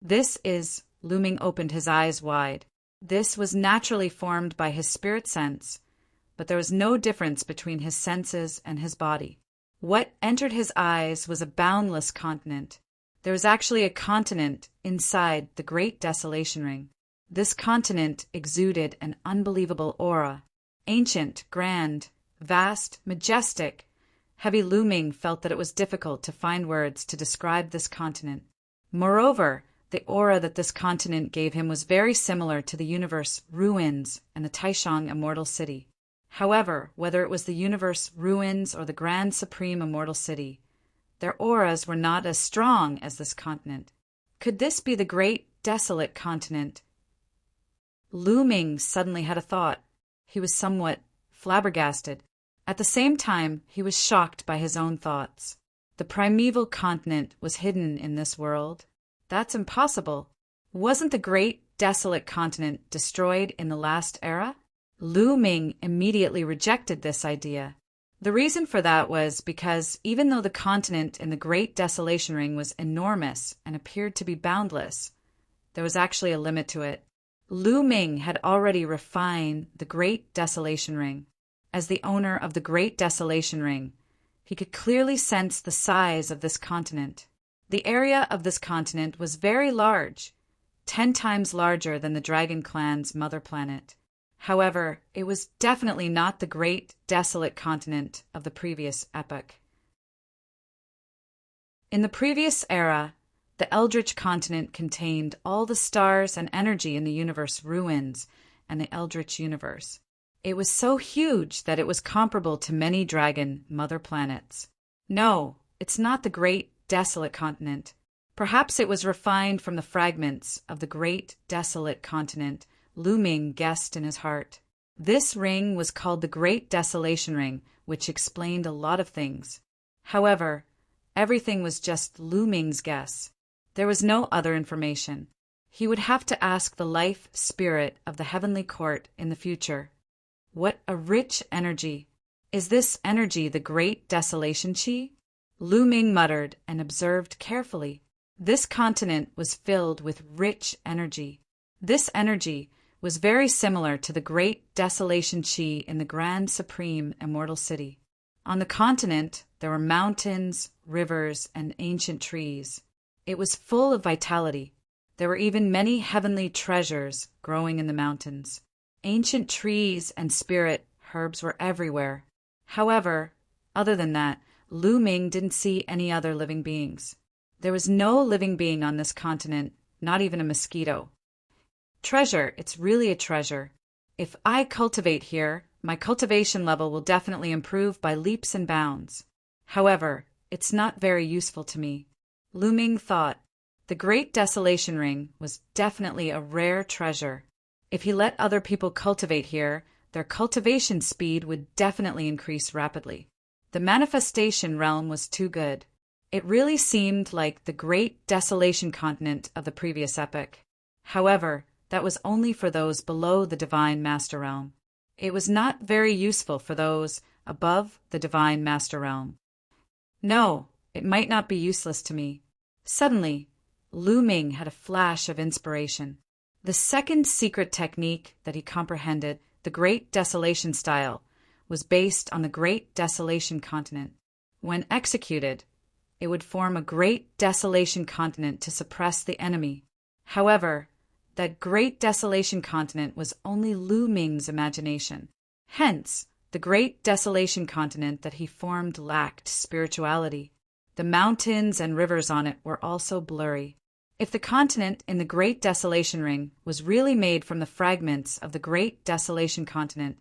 Lu Ming opened his eyes wide. This was naturally formed by his spirit sense, but there was no difference between his senses and his body. What entered his eyes was a boundless continent. There was actually a continent inside the Great Desolation Ring. This continent exuded an unbelievable aura. Ancient, grand, vast, majestic. Heavy Lu Ming felt that it was difficult to find words to describe this continent. Moreover, the aura that this continent gave him was very similar to the universe ruins and the Taishang Immortal City. However, whether it was the universe ruins or the grand supreme immortal city, their auras were not as strong as this continent. Could this be the great desolate continent? Lu Ming suddenly had a thought. He was somewhat flabbergasted. At the same time, he was shocked by his own thoughts. The primeval continent was hidden in this world. That's impossible. Wasn't the great desolate continent destroyed in the last era? Lu Ming immediately rejected this idea. The reason for that was because even though the continent in the Great Desolation Ring was enormous and appeared to be boundless, there was actually a limit to it. Lu Ming had already refined the Great Desolation Ring. As the owner of the Great Desolation Ring, he could clearly sense the size of this continent. The area of this continent was very large, 10 times larger than the Dragon Clan's mother planet. However, it was definitely not the great desolate continent of the previous epoch. In the previous era, the Eldritch continent contained all the stars and energy in the universe ruins and the Eldritch universe. It was so huge that it was comparable to many dragon mother planets. No, it's not the great desolate continent. Perhaps it was refined from the fragments of the great desolate continent, Lu Ming guessed in his heart. This ring was called the Great Desolation Ring, which explained a lot of things. However, everything was just Lu Ming's guess. There was no other information. He would have to ask the life spirit of the heavenly court in the future. What a rich energy! Is this energy the Great Desolation Chi? Lu Ming muttered and observed carefully. This continent was filled with rich energy. This energy was very similar to the great desolation chi in the grand supreme immortal city. On the continent, there were mountains, rivers, and ancient trees. It was full of vitality. There were even many heavenly treasures growing in the mountains. Ancient trees and spirit herbs were everywhere. However, other than that, Lu Ming didn't see any other living beings. There was no living being on this continent, not even a mosquito. Treasure, it's really a treasure. If I cultivate here, my cultivation level will definitely improve by leaps and bounds. However, it's not very useful to me. Lu Ming thought. The Great Desolation Ring was definitely a rare treasure. If he let other people cultivate here, their cultivation speed would definitely increase rapidly. The manifestation realm was too good. It really seemed like the Great Desolation continent of the previous epic. However, that was only for those below the Divine Master Realm. It was not very useful for those above the Divine Master Realm. No, it might not be useless to me. Suddenly, Lu Ming had a flash of inspiration. The second secret technique that he comprehended, the Great Desolation style, was based on the Great Desolation continent. When executed, it would form a Great Desolation continent to suppress the enemy. However, that Great Desolation continent was only Lu Ming's imagination. Hence, the Great Desolation continent that he formed lacked spirituality. The mountains and rivers on it were also blurry. If the continent in the Great Desolation Ring was really made from the fragments of the Great Desolation continent,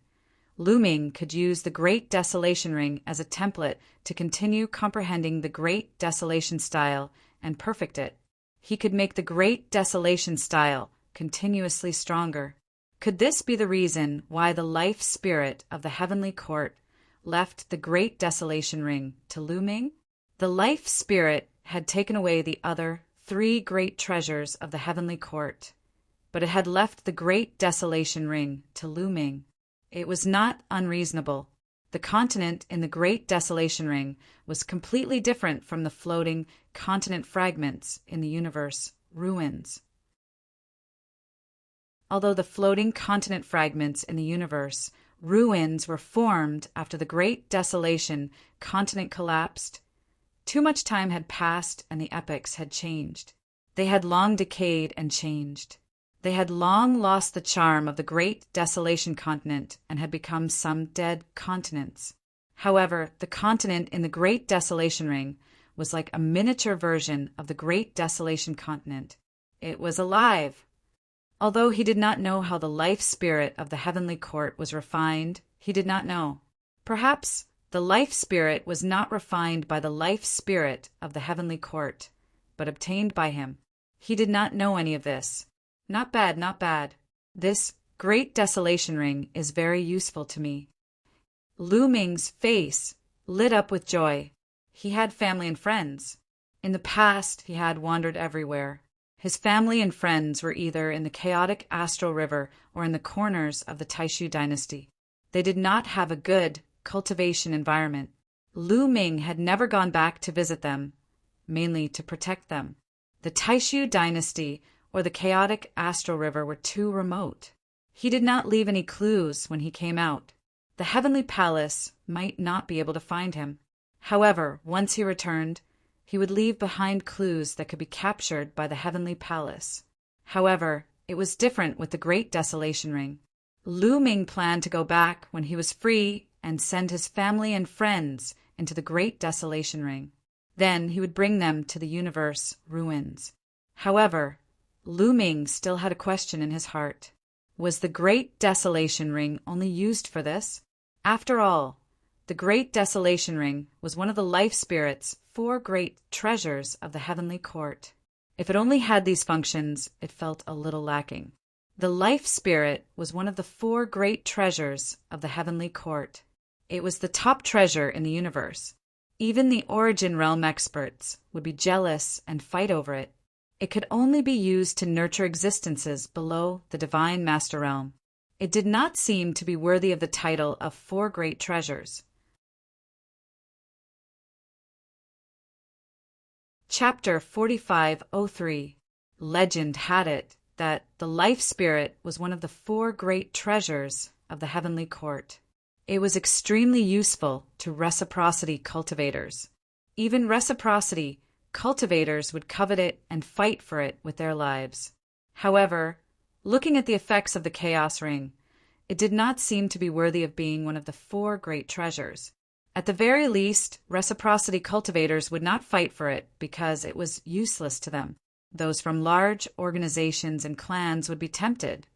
Lu Ming could use the Great Desolation Ring as a template to continue comprehending the Great Desolation style and perfect it. He could make the Great Desolation style continuously stronger. Could this be the reason why the life spirit of the heavenly court left the Great Desolation Ring to Lu Ming? The life spirit had taken away the other 3 great treasures of the heavenly court, but it had left the Great Desolation Ring to Lu Ming. It was not unreasonable. The continent in the Great Desolation Ring was completely different from the floating continent fragments in the universe, ruins. Although the floating continent fragments in the universe, ruins, were formed after the Great Desolation continent collapsed, too much time had passed and the epochs had changed. They had long decayed and changed. They had long lost the charm of the Great Desolation continent and had become some dead continents. However, the continent in the Great Desolation Ring was like a miniature version of the Great Desolation continent. It was alive. Although he did not know how the life spirit of the heavenly court was refined, he did not know. Perhaps the life spirit was not refined by the life spirit of the heavenly court, but obtained by him. He did not know any of this. Not bad, not bad. This Great Desolation Ring is very useful to me. Lu Ming's face lit up with joy. He had family and friends. In the past, he had wandered everywhere. His family and friends were either in the chaotic astral river or in the corners of the Taishu dynasty. They did not have a good cultivation environment. Lu Ming had never gone back to visit them, mainly to protect them. The Taishu dynasty or the chaotic astral river were too remote. He did not leave any clues when he came out. The heavenly palace might not be able to find him. However, once he returned, he would leave behind clues that could be captured by the heavenly palace. However, it was different with the Great Desolation Ring. Lu Ming planned to go back when he was free and send his family and friends into the Great Desolation Ring. Then he would bring them to the universe ruins. However, Lu Ming still had a question in his heart. Was the Great Desolation Ring only used for this? After all, the Great Desolation Ring was one of the life spirit's 4 great treasures of the heavenly court. If it only had these functions, it felt a little lacking. The life spirit was one of the 4 great treasures of the heavenly court. It was the top treasure in the universe. Even the origin realm experts would be jealous and fight over it. It could only be used to nurture existences below the divine master realm. It did not seem to be worthy of the title of 4 great treasures. Chapter 4503. Legend had it that the life spirit was one of the 4 great treasures of the heavenly court. It was extremely useful to reciprocity cultivators. Even reciprocity cultivators would covet it and fight for it with their lives. However, looking at the effects of the Chaos Ring, it did not seem to be worthy of being one of the 4 great treasures. At the very least, reciprocity cultivators would not fight for it because it was useless to them. Those from large organizations and clans would be tempted,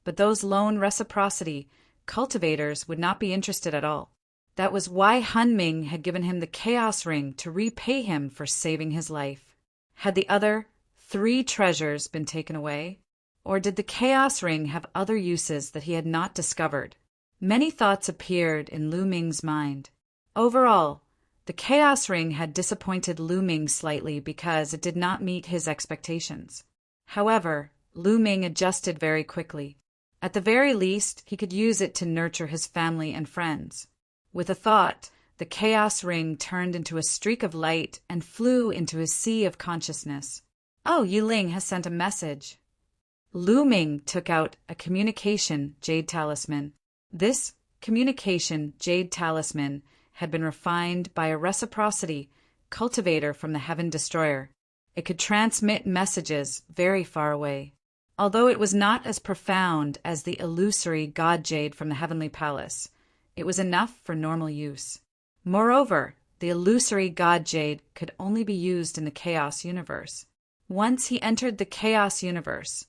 but those lone reciprocity cultivators would not be interested at all. That was why Hunming had given him the Chaos Ring to repay him for saving his life. Had the other 3 treasures been taken away? Or did the Chaos Ring have other uses that he had not discovered? Many thoughts appeared in Lu Ming's mind. Overall, the Chaos Ring had disappointed Lu Ming slightly because it did not meet his expectations. However, Lu Ming adjusted very quickly. At the very least, he could use it to nurture his family and friends. With a thought, the Chaos Ring turned into a streak of light and flew into his sea of consciousness. Oh, Yuling has sent a message. Lu Ming took out a communication jade talisman. This communication jade talisman had been refined by a reciprocity cultivator from the Heaven Destroyer. It could transmit messages very far away. Although it was not as profound as the illusory God Jade from the Heavenly Palace, it was enough for normal use. Moreover, the illusory God Jade could only be used in the Chaos Universe. Once he entered the Chaos Universe,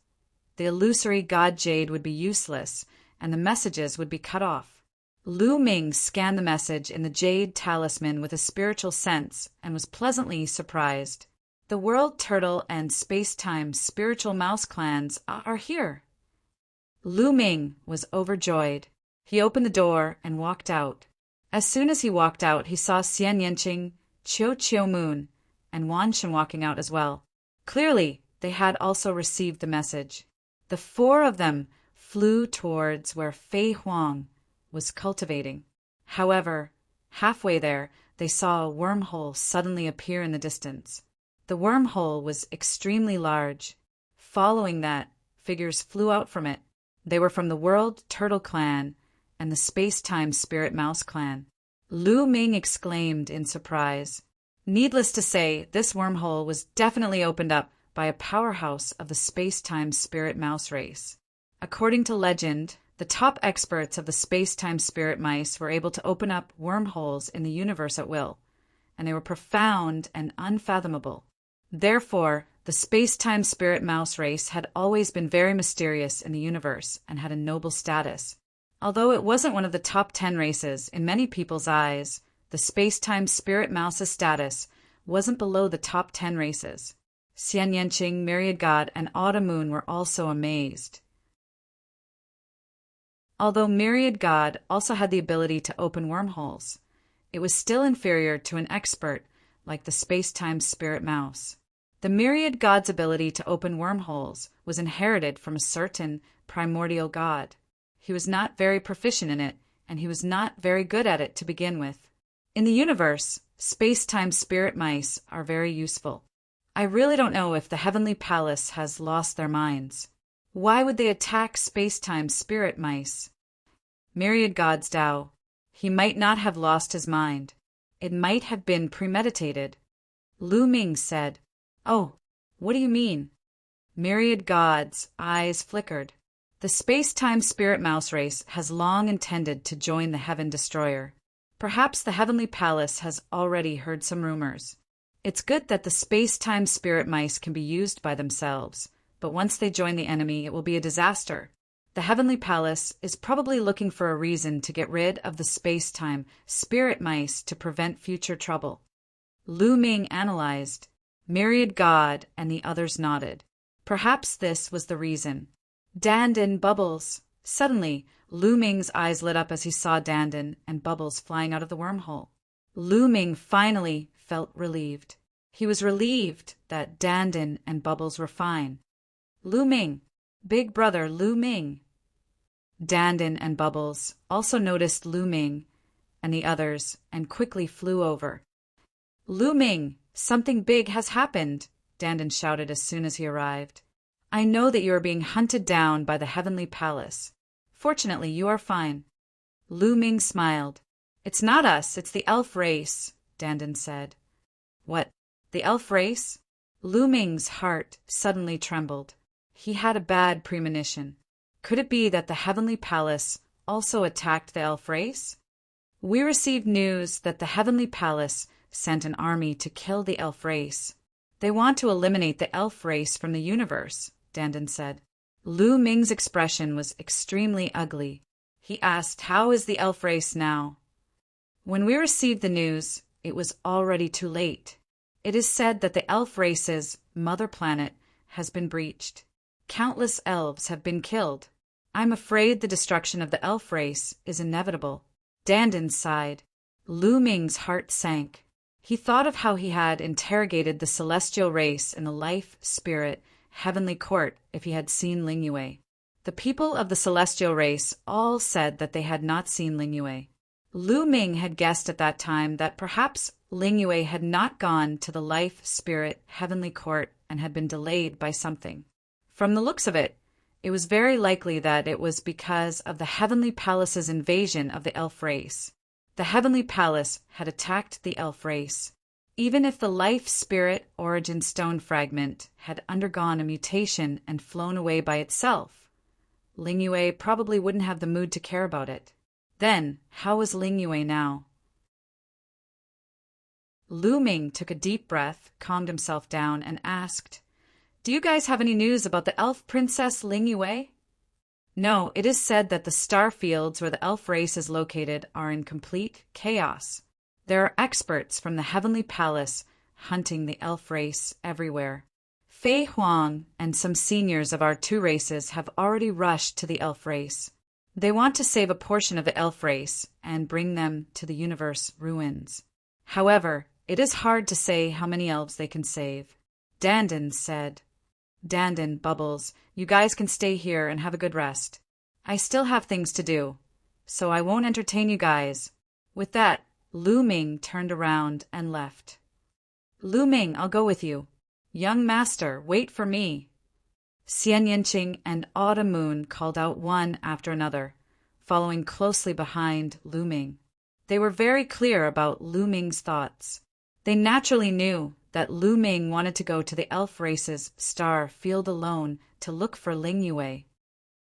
the illusory God Jade would be useless and the messages would be cut off. Lu Ming scanned the message in the Jade Talisman with a spiritual sense and was pleasantly surprised. The World Turtle and Space-Time Spiritual Mouse clans are here. Lu Ming was overjoyed. He opened the door and walked out. As soon as he walked out, he saw Xian Yanqing, Qiu Qiu Moon, and Wan Shen walking out as well. Clearly, they had also received the message. The 4 of them flew towards where Fei Huang was cultivating. However, halfway there, they saw a wormhole suddenly appear in the distance. The wormhole was extremely large. Following that, figures flew out from it. They were from the World Turtle Clan and the Space-Time Spirit Mouse Clan. Lu Ming exclaimed in surprise. Needless to say, this wormhole was definitely opened up by a powerhouse of the Space-Time Spirit Mouse race. According to legend, the top experts of the Space-Time Spirit Mice were able to open up wormholes in the universe at will, and they were profound and unfathomable. Therefore, the Space-Time Spirit Mouse race had always been very mysterious in the universe and had a noble status. Although it wasn't one of the top 10 races, in many people's eyes, the Space-Time Spirit Mouse's status wasn't below the top 10 races. Xian Yanqing, Myriad God, and Autumn Moon were also amazed. Although Myriad God also had the ability to open wormholes, it was still inferior to an expert like the Space-Time Spirit Mouse. The Myriad God's ability to open wormholes was inherited from a certain primordial god. He was not very proficient in it, and he was not very good at it to begin with. In the universe, Space-Time Spirit Mice are very useful. I really don't know if the Heavenly Palace has lost their minds. Why would they attack Space-Time Spirit Mice? Myriad God's Tao. He might not have lost his mind. It might have been premeditated. Lu Ming said, "Oh, what do you mean?" Myriad God's eyes flickered. The Space-Time Spirit Mouse race has long intended to join the Heaven Destroyer. Perhaps the Heavenly Palace has already heard some rumors. It's good that the Space-Time Spirit Mice can be used by themselves, but once they join the enemy, it will be a disaster. The Heavenly Palace is probably looking for a reason to get rid of the Space-Time Spirit Mice to prevent future trouble. Lu Ming analyzed. Myriad God and the others nodded. Perhaps this was the reason. Dandan, Bubbles. Suddenly, Lu Ming's eyes lit up as he saw Dandan and Bubbles flying out of the wormhole. Lu Ming finally felt relieved. He was relieved that Dandan and Bubbles were fine. Lu Ming, big brother Lu Ming. Dandan and Bubbles also noticed Lu Ming and the others and quickly flew over. Lu Ming, something big has happened, Dandan shouted as soon as he arrived. I know that you are being hunted down by the heavenly palace. Fortunately, you are fine." Lu Ming smiled. "It's not us, it's the elf race," Dandan said. "What, the elf race?" Lu Ming's heart suddenly trembled. He had a bad premonition. Could it be that the heavenly palace also attacked the elf race? "We received news that the heavenly palace sent an army to kill the elf race. They want to eliminate the elf race from the universe," Dandan said. Lu Ming's expression was extremely ugly. He asked, "How is the elf race now?" "When we received the news, it was already too late. It is said that the elf race's mother planet has been breached. Countless elves have been killed. I'm afraid the destruction of the elf race is inevitable." Dandan sighed. Lu Ming's heart sank. He thought of how he had interrogated the celestial race in the life-spirit heavenly court if he had seen Ling Yue. The people of the celestial race all said that they had not seen Ling Yue. Lu Ming had guessed at that time that perhaps Ling Yue had not gone to the life-spirit heavenly court and had been delayed by something. From the looks of it, it was very likely that it was because of the heavenly palace's invasion of the elf race. The heavenly palace had attacked the elf race. Even if the life-spirit origin stone fragment had undergone a mutation and flown away by itself, Ling Yue probably wouldn't have the mood to care about it. Then, how was Ling Yue now? Lu Ming took a deep breath, calmed himself down, and asked, "Do you guys have any news about the elf princess Ling Yue?" "No, it is said that the star fields where the elf race is located are in complete chaos. There are experts from the heavenly palace hunting the elf race everywhere. Fei Huang and some seniors of our two races have already rushed to the elf race. They want to save a portion of the elf race and bring them to the universe ruins. However, it is hard to say how many elves they can save." Dandan said. "Dandan, Bubbles, you guys can stay here and have a good rest. I still have things to do, so I won't entertain you guys." With that, Lu Ming turned around and left. "Lu Ming, I'll go with you." "Young master, wait for me." Xian Yinqing and Autumn Moon called out one after another, following closely behind Lu Ming. They were very clear about Lu Ming's thoughts. They naturally knew that Lu Ming wanted to go to the elf race's star field alone to look for Ling Yue.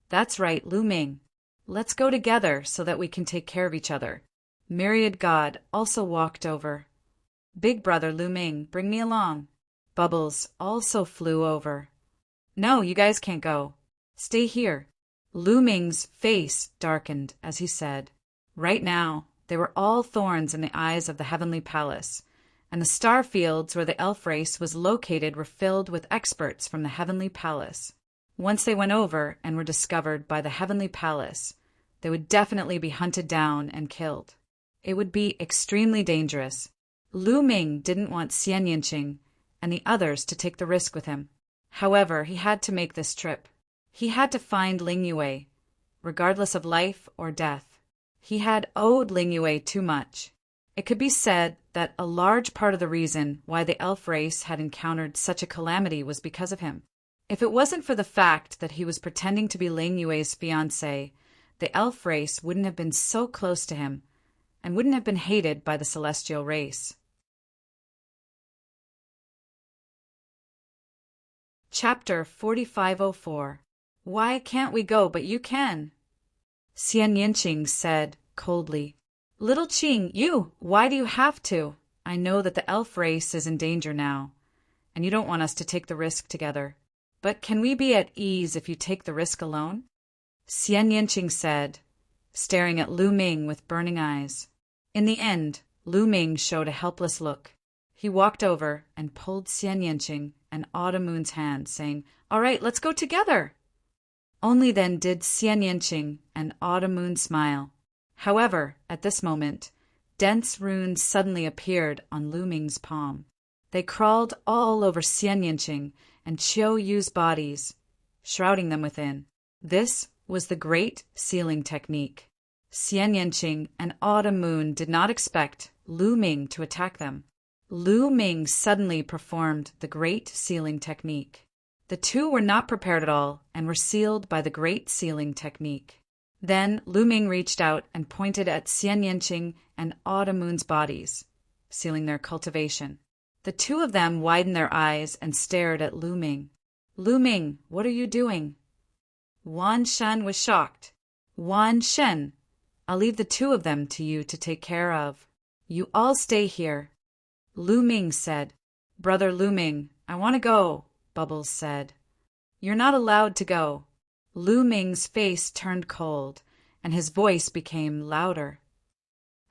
"That's right, Lu Ming. Let's go together so that we can take care of each other." Myriad God also walked over. "Big brother Lu Ming, bring me along." Bubbles also flew over. "No, you guys can't go. Stay here." Lu Ming's face darkened as he said, "Right now, they were all thorns in the eyes of the heavenly palace, and the star fields where the elf race was located were filled with experts from the heavenly palace. Once they went over and were discovered by the heavenly palace, they would definitely be hunted down and killed. It would be extremely dangerous. Lu Ming didn't want Xian Yinqing and the others to take the risk with him. However, he had to make this trip. He had to find Ling Yue, regardless of life or death. He had owed Ling Yue too much. It could be said that a large part of the reason why the elf race had encountered such a calamity was because of him. If it wasn't for the fact that he was pretending to be Ling Yue's fiancé, the elf race wouldn't have been so close to him and wouldn't have been hated by the celestial race. Chapter 4504. Why can't we go but you can? Xian Yinqing said coldly. Little Qing, why do you have to? I know that the elf race is in danger now, and you don't want us to take the risk together. But can we be at ease if you take the risk alone? Xian Yinqing said, staring at Lu Ming with burning eyes. In the end, Lu Ming showed a helpless look. He walked over and pulled Xian Yinqing and Autumn Moon's hand, saying, "All right, let's go together." Only then did Xian Yinqing and Autumn Moon smile. However, at this moment, dense runes suddenly appeared on Lu Ming's palm. They crawled all over Xian Yinqing and Qiu Yu's bodies, shrouding them within. This was the Great Sealing Technique. Xian Yinqing and Autumn Moon did not expect Lu Ming to attack them. Lu Ming suddenly performed the Great Sealing Technique. The two were not prepared at all and were sealed by the great sealing technique. Then Lu Ming reached out and pointed at Xian Yanqing and Auda Moon's bodies, sealing their cultivation. The two of them widened their eyes and stared at Lu Ming. "Lu Ming, what are you doing?" Wan Shen was shocked. "Wan Shen, I'll leave the two of them to you to take care of. You all stay here." Lu Ming said. "Brother Lu Ming, I want to go," Bubbles said. "You're not allowed to go." Lu Ming's face turned cold, and his voice became louder.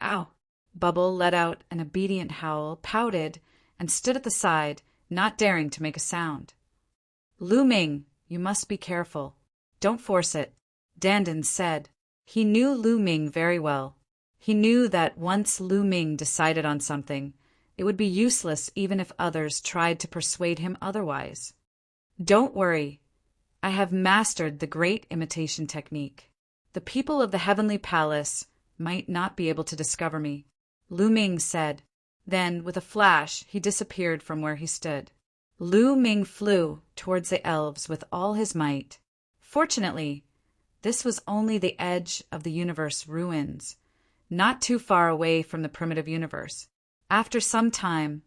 "Ow!" Bubble let out an obedient howl, pouted, and stood at the side, not daring to make a sound. "Lu Ming, you must be careful. Don't force it," Dandan said. He knew Lu Ming very well. He knew that once Lu Ming decided on something, it would be useless even if others tried to persuade him otherwise. "Don't worry. I have mastered the great imitation technique. The people of the Heavenly Palace might not be able to discover me," Lu Ming said. Then, with a flash, he disappeared from where he stood. Lu Ming flew towards the elves with all his might. Fortunately, this was only the edge of the universe ruins, not too far away from the primitive universe. After some time,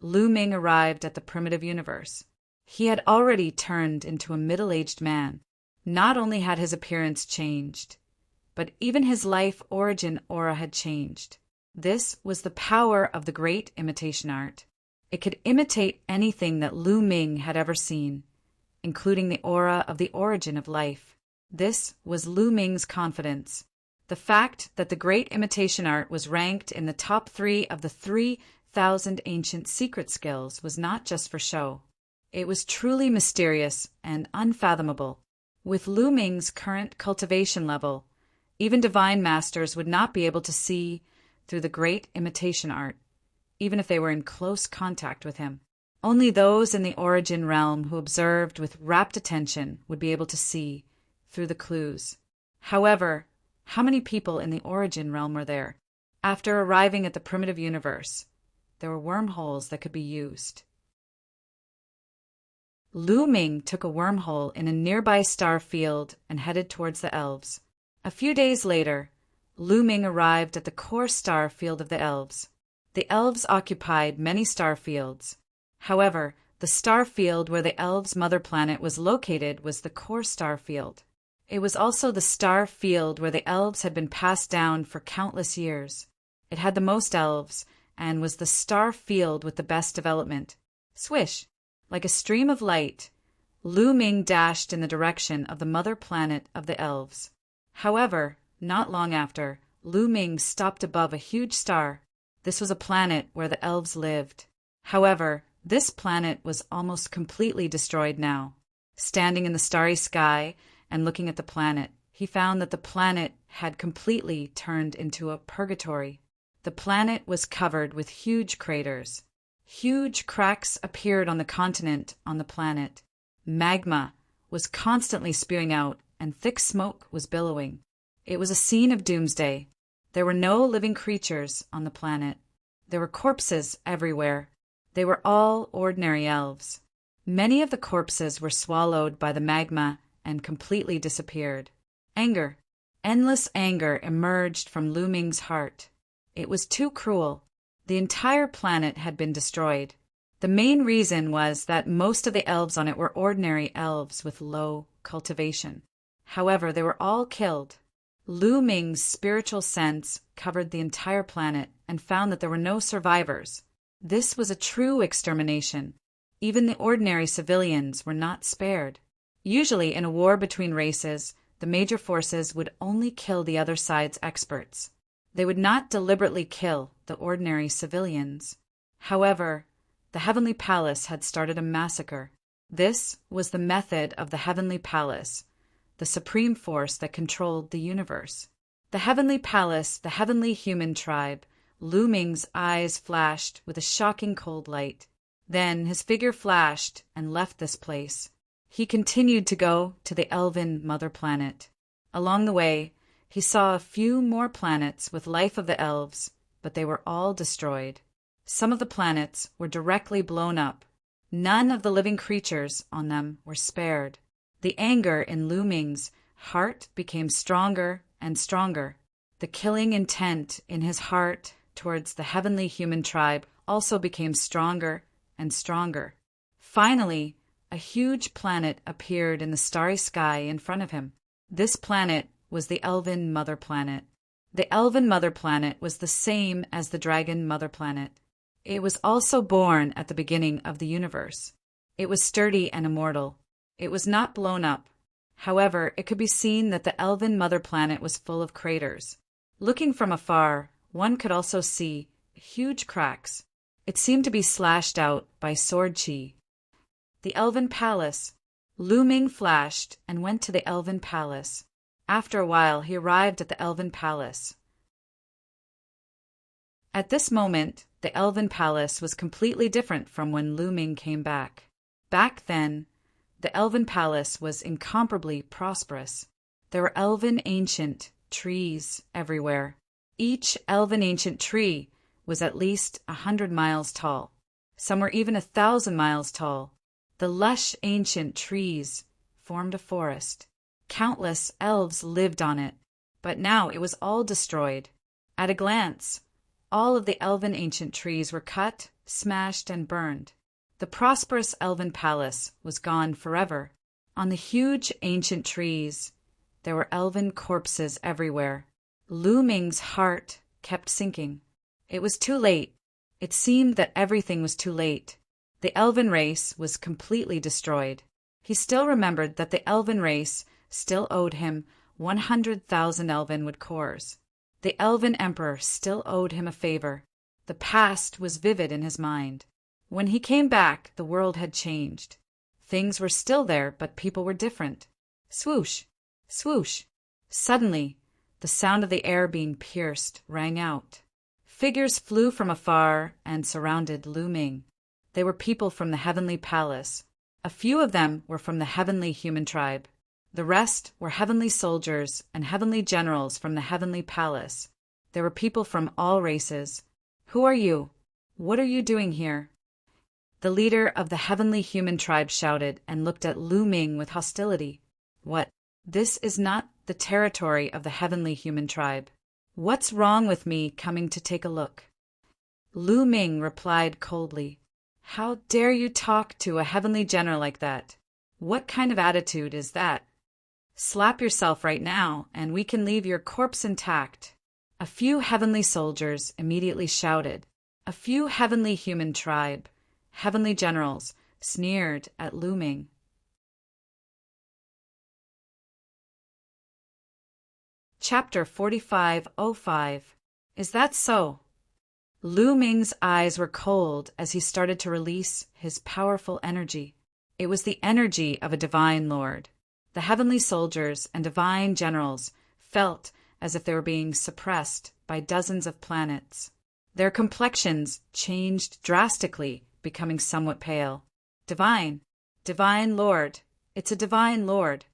Lu Ming arrived at the primitive universe. He had already turned into a middle-aged man. Not only had his appearance changed, but even his life origin aura had changed. This was the power of the great imitation art. It could imitate anything that Lu Ming had ever seen, including the aura of the origin of life. This was Lu Ming's confidence. The fact that the great imitation art was ranked in the top 3 of the 3,000 ancient secret skills was not just for show. It was truly mysterious and unfathomable. With Lu Ming's current cultivation level, even divine masters would not be able to see through the great imitation art, even if they were in close contact with him. Only those in the origin realm who observed with rapt attention would be able to see through the clues. However, how many people in the origin realm were there? After arriving at the primitive universe, there were wormholes that could be used. Lu Ming took a wormhole in a nearby star field and headed towards the elves. A few days later, Lu Ming arrived at the core star field of the elves. The elves occupied many star fields. However, the star field where the elves' mother planet was located was the core star field. It was also the star field where the elves had been passed down for countless years. It had the most elves and was the star field with the best development. Swish! Like a stream of light, Lu Ming dashed in the direction of the mother planet of the elves. However, not long after, Lu Ming stopped above a huge star. This was a planet where the elves lived. However, this planet was almost completely destroyed now. Standing in the starry sky and looking at the planet, he found that the planet had completely turned into a purgatory. The planet was covered with huge craters. Huge cracks appeared on the continent on the planet. Magma was constantly spewing out, and thick smoke was billowing. It was a scene of doomsday. There were no living creatures on the planet. There were corpses everywhere. They were all ordinary elves. Many of the corpses were swallowed by the magma and completely disappeared. Anger, endless anger emerged from Lu Ming's heart. It was too cruel. The entire planet had been destroyed. The main reason was that most of the elves on it were ordinary elves with low cultivation. However, they were all killed. Lu Ming's spiritual sense covered the entire planet and found that there were no survivors. This was a true extermination. Even the ordinary civilians were not spared. Usually, in a war between races, the major forces would only kill the other side's experts. They would not deliberately kill the ordinary civilians. However, the Heavenly Palace had started a massacre. This was the method of the Heavenly Palace, the supreme force that controlled the universe. The Heavenly Palace, the heavenly human tribe. Lu Ming's eyes flashed with a shocking cold light. Then his figure flashed and left this place. He continued to go to the elven mother planet. Along the way, he saw a few more planets with life of the elves, but they were all destroyed. Some of the planets were directly blown up. None of the living creatures on them were spared. The anger in Lu Ming's heart became stronger and stronger. The killing intent in his heart towards the heavenly human tribe also became stronger and stronger. Finally, a huge planet appeared in the starry sky in front of him. This planet was the Elven Mother Planet. The Elven Mother Planet was the same as the Dragon Mother Planet. It was also born at the beginning of the universe. It was sturdy and immortal. It was not blown up. However, it could be seen that the Elven Mother Planet was full of craters. Looking from afar, one could also see huge cracks. It seemed to be slashed out by sword chi. The Elven Palace. Lu Ming flashed and went to the Elven Palace. After a while, he arrived at the Elven Palace. At this moment, the Elven Palace was completely different from when Lu Ming came back. Back then, the Elven Palace was incomparably prosperous. There were elven ancient trees everywhere. Each elven ancient tree was at least 100 miles tall. Some were even 1,000 miles tall. The lush ancient trees formed a forest. Countless elves lived on it, but now it was all destroyed. At a glance, all of the elven ancient trees were cut, smashed, and burned. The prosperous elven palace was gone forever. On the huge ancient trees, there were elven corpses everywhere. Lu Ming's heart kept sinking. It was too late. It seemed that everything was too late. The elven race was completely destroyed. He still remembered that the elven race still owed him 100,000 elven wood cores. The elven emperor still owed him a favor. The past was vivid in his mind. When he came back, the world had changed. Things were still there, but people were different. Swoosh! Swoosh! Suddenly, the sound of the air being pierced rang out. Figures flew from afar and surrounded Lu Ming. They were people from the heavenly palace. A few of them were from the heavenly human tribe. The rest were heavenly soldiers and heavenly generals from the heavenly palace. There were people from all races. Who are you? What are you doing here? The leader of the heavenly human tribe shouted and looked at Lu Ming with hostility. What? This is not the territory of the heavenly human tribe. What's wrong with me coming to take a look? Lu Ming replied coldly. How dare you talk to a heavenly general like that? What kind of attitude is that? Slap yourself right now, and we can leave your corpse intact. A few heavenly soldiers immediately shouted. A few heavenly human tribe, heavenly generals, sneered at Lu Ming. Chapter 4505. Is that so? Lu Ming's eyes were cold as he started to release his powerful energy. It was the energy of a divine lord. The heavenly soldiers and divine generals felt as if they were being suppressed by dozens of planets. Their complexions changed drastically, becoming somewhat pale. Divine, divine lord, it's a divine lord.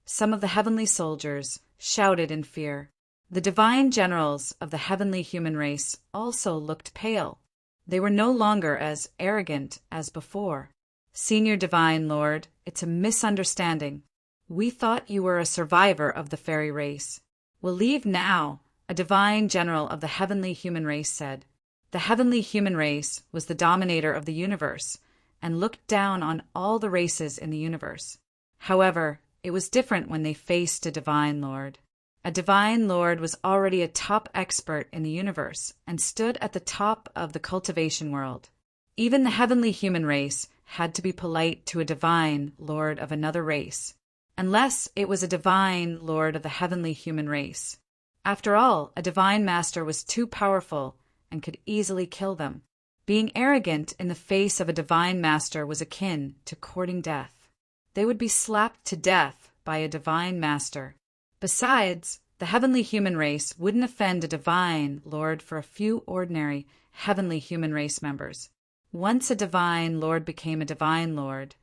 Some of the heavenly soldiers shouted in fear. The divine generals of the heavenly human race also looked pale. They were no longer as arrogant as before. Senior divine lord, it's a misunderstanding. We thought you were a survivor of the fairy race. We'll leave now, a divine general of the heavenly human race said. The heavenly human race was the dominator of the universe and looked down on all the races in the universe. However, it was different when they faced a divine lord. A divine lord was already a top expert in the universe and stood at the top of the cultivation world. Even the heavenly human race had to be polite to a divine lord of another race, unless it was a divine lord of the heavenly human race. After all, a divine master was too powerful and could easily kill them. Being arrogant in the face of a divine master was akin to courting death. They would be slapped to death by a divine master. Besides, the heavenly human race wouldn't offend a divine lord for a few ordinary heavenly human race members. Once a divine lord became a divine lord,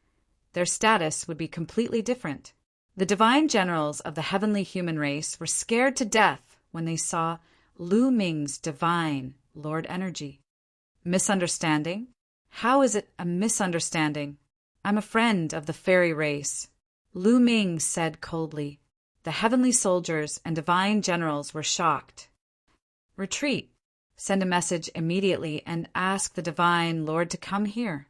their status would be completely different. The divine generals of the heavenly human race were scared to death when they saw Lu Ming's divine lord energy. Misunderstanding? How is it a misunderstanding? I'm a friend of the fairy race. Lu Ming said coldly. The heavenly soldiers and divine generals were shocked. Retreat. Send a message immediately and ask the divine Lord to come here.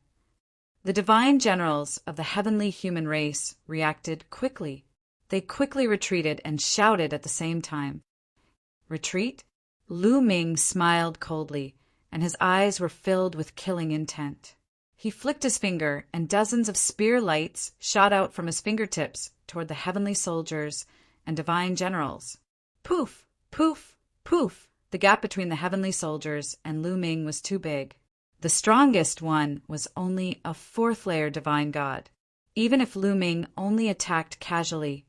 The divine generals of the heavenly human race reacted quickly. They quickly retreated and shouted at the same time. Retreat? Lu Ming smiled coldly, and his eyes were filled with killing intent. He flicked his finger, and dozens of spear lights shot out from his fingertips toward the heavenly soldiers and divine generals. Poof! Poof! Poof! The gap between the heavenly soldiers and Lu Ming was too big. The strongest one was only a fourth-layer divine god. Even if Lu Ming only attacked casually,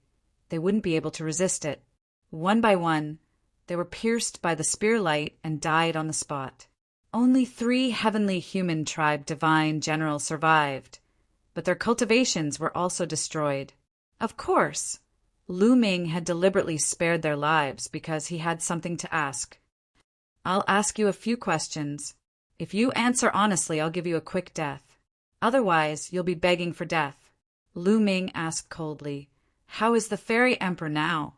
they wouldn't be able to resist it. One by one, they were pierced by the spear light and died on the spot. Only 3 heavenly human tribe divine generals survived, but their cultivations were also destroyed. Of course, Lu Ming had deliberately spared their lives because he had something to ask. I'll ask you a few questions. If you answer honestly, I'll give you a quick death. Otherwise, you'll be begging for death. Lu Ming asked coldly. How is the fairy emperor now?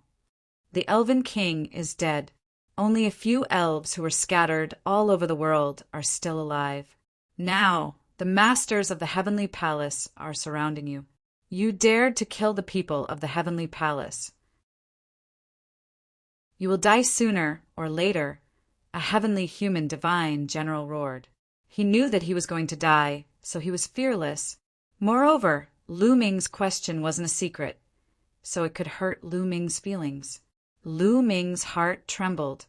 The elven king is dead. Only a few elves who were scattered all over the world are still alive. Now, the masters of the heavenly palace are surrounding you. You dared to kill the people of the heavenly palace. You will die sooner or later, a heavenly human divine general roared. He knew that he was going to die, so he was fearless. Moreover, Lu Ming's question wasn't a secret, so it could hurt Lu Ming's feelings. Lu Ming's heart trembled,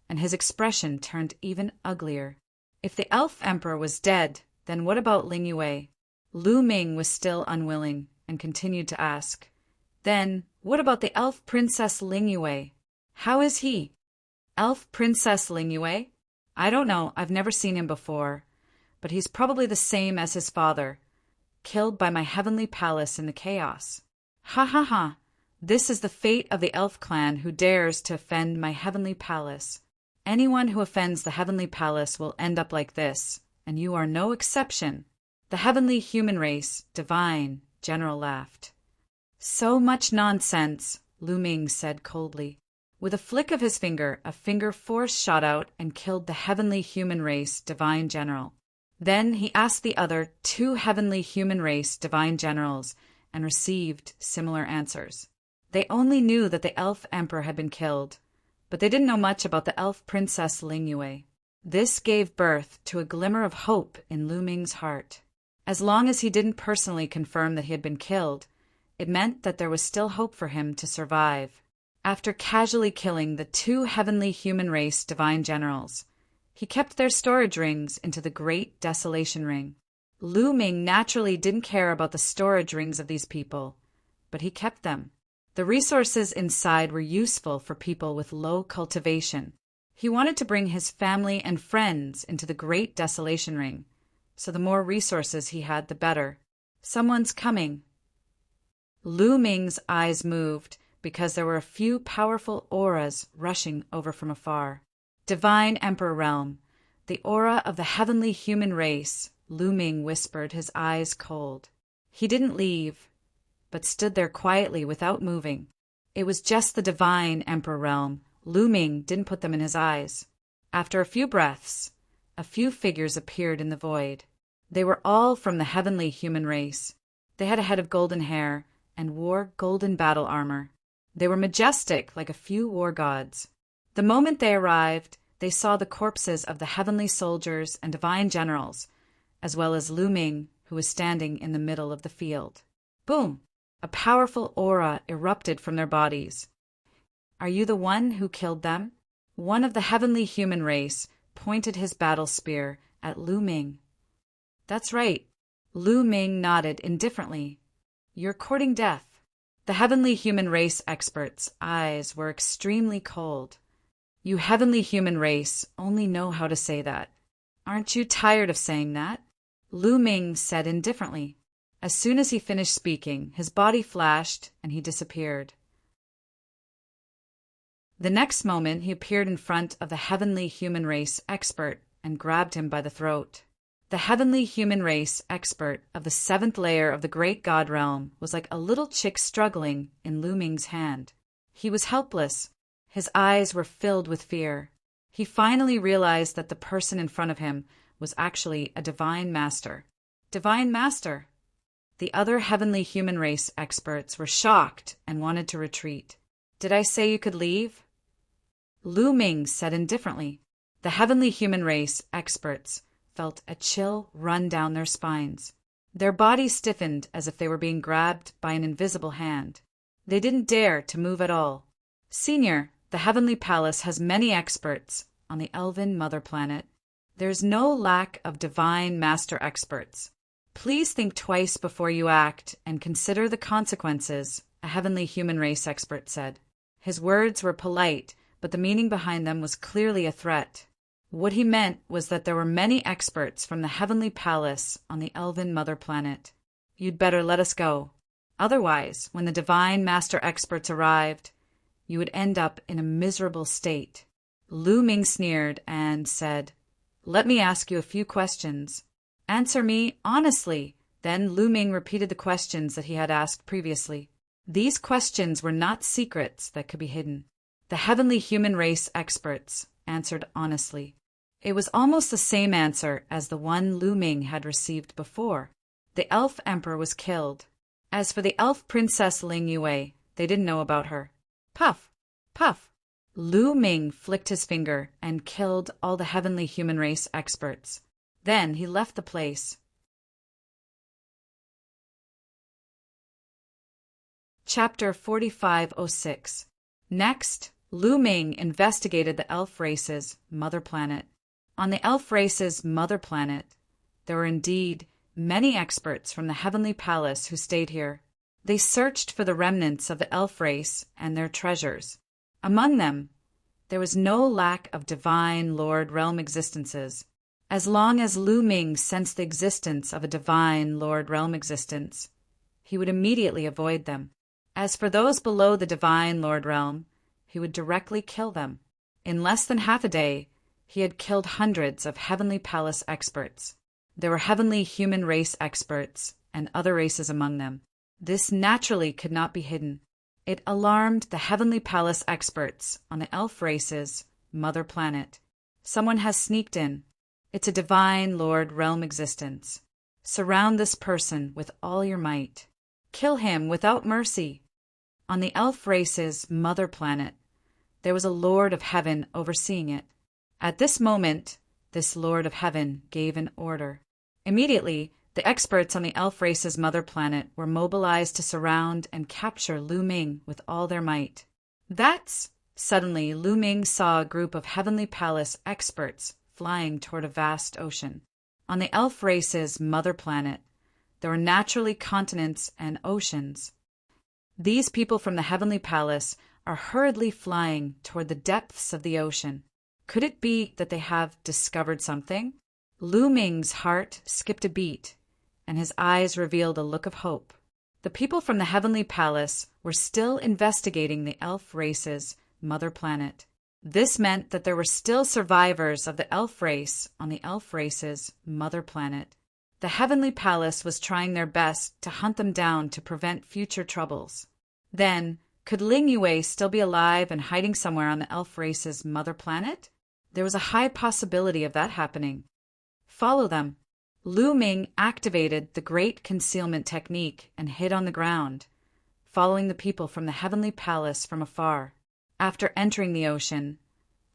and his expression turned even uglier. If the elf emperor was dead, then what about Ling Yue? Lu Ming was still unwilling, and continued to ask. Then, what about the elf princess Ling Yue? How is he? Elf Princess Ling Yue? I don't know, I've never seen him before, but he's probably the same as his father, killed by my heavenly palace in the chaos. Ha ha ha! This is the fate of the elf clan who dares to offend my heavenly palace. Anyone who offends the heavenly palace will end up like this, and you are no exception. The heavenly human race, divine, general laughed. So much nonsense, Lu Ming said coldly. With a flick of his finger, a finger force shot out and killed the heavenly human race divine general. Then he asked the other 2 heavenly human race divine generals and received similar answers. They only knew that the elf emperor had been killed, but they didn't know much about the elf princess Ling Yue. This gave birth to a glimmer of hope in Lu Ming's heart. As long as he didn't personally confirm that he had been killed, it meant that there was still hope for him to survive. After casually killing the 2 heavenly human race divine generals, he kept their storage rings into the Great Desolation Ring. Lu Ming naturally didn't care about the storage rings of these people, but he kept them. The resources inside were useful for people with low cultivation. He wanted to bring his family and friends into the Great Desolation Ring, so the more resources he had, the better. Someone's coming. Lu Ming's eyes moved, because there were a few powerful auras rushing over from afar. Divine Emperor Realm, the aura of the heavenly human race, Lu Ming whispered, his eyes cold. He didn't leave, but stood there quietly without moving. It was just the Divine Emperor Realm. Lu Ming didn't put them in his eyes. After a few breaths, a few figures appeared in the void. They were all from the heavenly human race. They had a head of golden hair and wore golden battle armor. They were majestic like a few war gods. The moment they arrived, they saw the corpses of the heavenly soldiers and divine generals, as well as Lu Ming, who was standing in the middle of the field. Boom! A powerful aura erupted from their bodies. Are you the one who killed them? One of the heavenly human race pointed his battle spear at Lu Ming. That's right. Lu Ming nodded indifferently. You're courting death. The heavenly human race experts' eyes were extremely cold. You heavenly human race only know how to say that. Aren't you tired of saying that? Lu Ming said indifferently. As soon as he finished speaking, his body flashed and he disappeared. The next moment, he appeared in front of the heavenly human race expert and grabbed him by the throat. The heavenly human race expert of the seventh layer of the great god realm was like a little chick struggling in Lu Ming's hand. He was helpless. His eyes were filled with fear. He finally realized that the person in front of him was actually a divine master. Divine master! The other heavenly human race experts were shocked and wanted to retreat. Did I say you could leave? Lu Ming said indifferently. The heavenly human race experts felt a chill run down their spines. Their bodies stiffened as if they were being grabbed by an invisible hand. They didn't dare to move at all. Senior, the heavenly palace has many experts on the elven mother planet. There's no lack of divine master experts. Please think twice before you act and consider the consequences, a heavenly human race expert said. His words were polite, but the meaning behind them was clearly a threat. What he meant was that there were many experts from the heavenly palace on the elven mother planet. You'd better let us go. Otherwise, when the divine master experts arrived, you would end up in a miserable state. Lu Ming sneered and said, Let me ask you a few questions. Answer me honestly. Then Lu Ming repeated the questions that he had asked previously. These questions were not secrets that could be hidden. The heavenly human race experts answered honestly. It was almost the same answer as the one Lu Ming had received before. The elf emperor was killed. As for the elf princess Ling Yue, they didn't know about her. Puff! Puff! Lu Ming flicked his finger and killed all the heavenly human race experts. Then he left the place. Chapter 4506. Next, Lu Ming investigated the elf race's mother planet. On the elf race's mother planet, there were indeed many experts from the heavenly palace who stayed here. They searched for the remnants of the elf race and their treasures. Among them, there was no lack of divine Lord Realm existences. As long as Lu Ming sensed the existence of a divine Lord Realm existence, he would immediately avoid them. As for those below the divine Lord Realm, he would directly kill them. In less than half a day, he had killed hundreds of heavenly palace experts. There were heavenly human race experts and other races among them. This naturally could not be hidden. It alarmed the heavenly palace experts on the elf race's mother planet. Someone has sneaked in. It's a divine Lord Realm existence. Surround this person with all your might. Kill him without mercy. On the elf race's mother planet, there was a Lord of Heaven overseeing it. At this moment, this Lord of Heaven gave an order. Immediately, the experts on the elf race's mother planet were mobilized to surround and capture Lu Ming with all their might. Suddenly, Lu Ming saw a group of heavenly palace experts flying toward a vast ocean. On the elf race's mother planet, there were naturally continents and oceans. These people from the heavenly palace are hurriedly flying toward the depths of the ocean. Could it be that they have discovered something? Lu Ming's heart skipped a beat, and his eyes revealed a look of hope. The people from the heavenly palace were still investigating the elf race's mother planet. This meant that there were still survivors of the elf race on the elf race's mother planet. The heavenly palace was trying their best to hunt them down to prevent future troubles. Then, could Ling Yue still be alive and hiding somewhere on the elf race's mother planet? There was a high possibility of that happening. Follow them. Lu Ming activated the great concealment technique and hid on the ground, following the people from the heavenly palace from afar. After entering the ocean,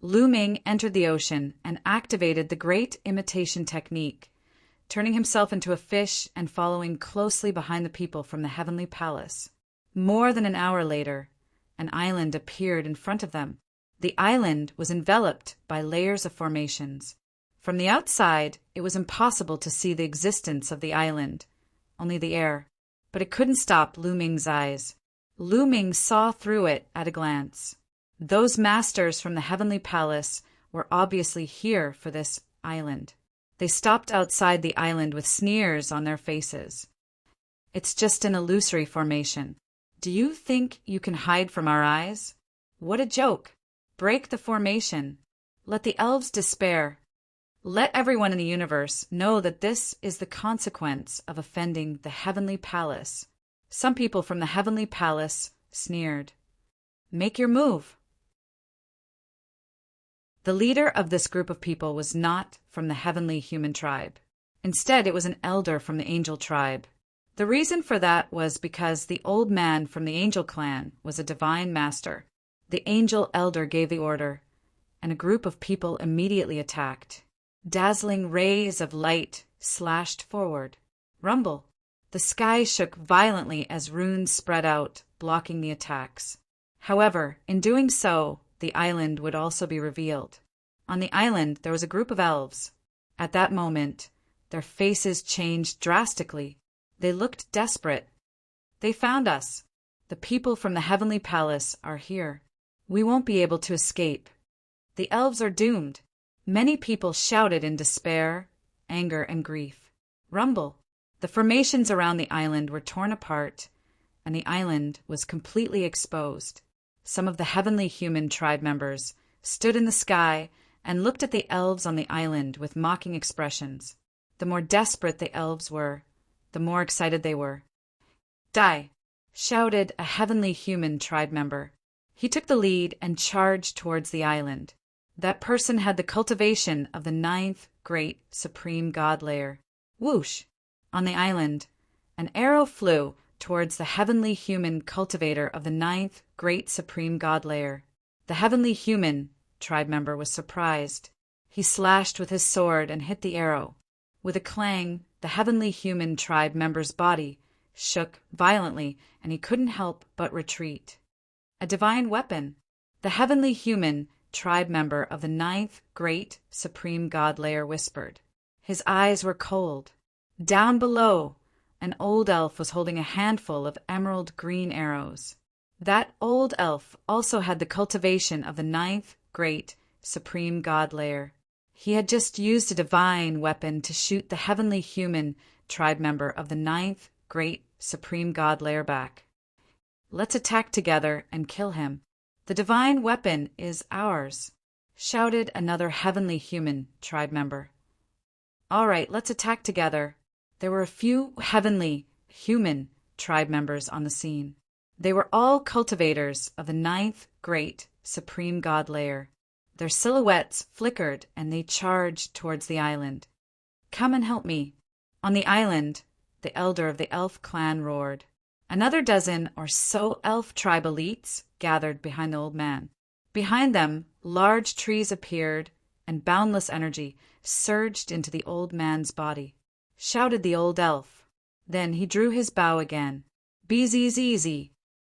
Lu Ming entered the ocean and activated the great imitation technique, turning himself into a fish and following closely behind the people from the heavenly palace. More than an hour later, an island appeared in front of them. The island was enveloped by layers of formations. From the outside, it was impossible to see the existence of the island, only the air. But it couldn't stop Lu Ming's eyes. Lu Ming saw through it at a glance. Those masters from the heavenly palace were obviously here for this island. They stopped outside the island with sneers on their faces. It's just an illusory formation. Do you think you can hide from our eyes? What a joke! Break the formation. Let the elves despair. Let everyone in the universe know that this is the consequence of offending the heavenly palace. Some people from the heavenly palace sneered. Make your move. The leader of this group of people was not from the heavenly human tribe. Instead, it was an elder from the angel tribe. The reason for that was because the old man from the angel clan was a divine master. The angel elder gave the order, and a group of people immediately attacked. Dazzling rays of light slashed forward. Rumble. The sky shook violently as runes spread out, blocking the attacks. However, in doing so, the island would also be revealed. On the island, there was a group of elves. At that moment, their faces changed drastically. They looked desperate. They found us. The people from the heavenly palace are here. We won't be able to escape. The elves are doomed. Many people shouted in despair, anger, and grief. Rumble. The formations around the island were torn apart, and the island was completely exposed. Some of the heavenly human tribe members stood in the sky and looked at the elves on the island with mocking expressions. The more desperate the elves were, the more excited they were. Die! Shouted a heavenly human tribe member. He took the lead and charged towards the island. That person had the cultivation of the 9th great supreme god layer. Whoosh! On the island, an arrow flew towards the heavenly human cultivator of the 9th great supreme god layer. The heavenly human tribe member was surprised. He slashed with his sword and hit the arrow. With a clang, the heavenly human tribe member's body shook violently, and he couldn't help but retreat. A divine weapon. The heavenly human tribe member of the 9th great supreme god layer whispered. His eyes were cold. Down below, an old elf was holding a handful of emerald green arrows. That old elf also had the cultivation of the 9th great supreme god layer. He had just used a divine weapon to shoot the heavenly human tribe member of the 9th great supreme god layer back. Let's attack together and kill him. The divine weapon is ours, shouted another heavenly human tribe member. All right, let's attack together. There were a few heavenly human tribe members on the scene. They were all cultivators of the 9th great supreme god layer. Their silhouettes flickered and they charged towards the island. Come and help me. On the island, the elder of the elf clan roared. Another dozen or so elf tribe elites gathered behind the old man. Behind them, large trees appeared and boundless energy surged into the old man's body. Shouted the old elf. Then he drew his bow again. Beezy,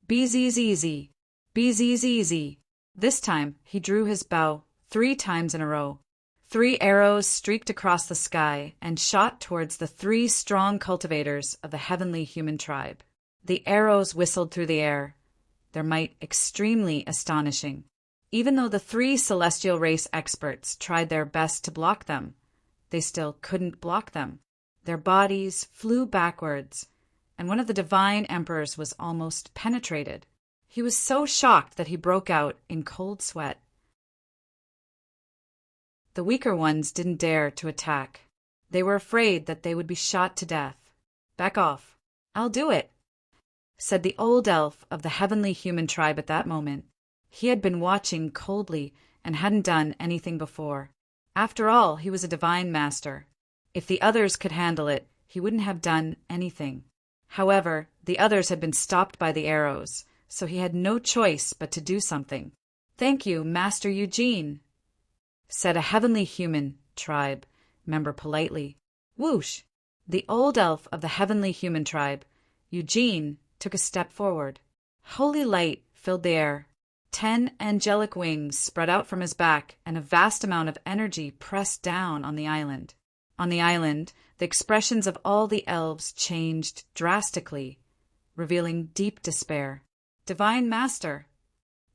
beezy, beezy. This time he drew his bow 3 times in a row. 3 arrows streaked across the sky and shot towards the 3 strong cultivators of the heavenly human tribe. The arrows whistled through the air, their might extremely astonishing. Even though the 3 celestial race experts tried their best to block them, they still couldn't block them. Their bodies flew backwards, and one of the divine emperors was almost penetrated. He was so shocked that he broke out in cold sweat. The weaker ones didn't dare to attack. They were afraid that they would be shot to death. Back off. I'll do it, said the old elf of the heavenly human tribe at that moment. He had been watching coldly and hadn't done anything before. After all, he was a divine master. If the others could handle it, he wouldn't have done anything. However, the others had been stopped by the arrows, so he had no choice but to do something. Thank you, Master Eugene, said a heavenly human tribe member politely. Whoosh! The old elf of the heavenly human tribe, Eugene, took a step forward. Holy light filled the air. 10 angelic wings spread out from his back, and a vast amount of energy pressed down on the island. On the island, the expressions of all the elves changed drastically, revealing deep despair. Divine Master!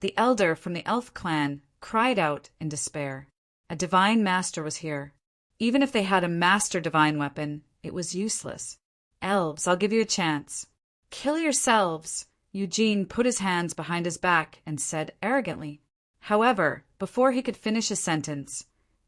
The elder from the elf clan cried out in despair. A divine master was here. Even if they had a master divine weapon, it was useless. Elves, I'll give you a chance. Kill yourselves! Eugene put his hands behind his back and said arrogantly. However, before he could finish his sentence,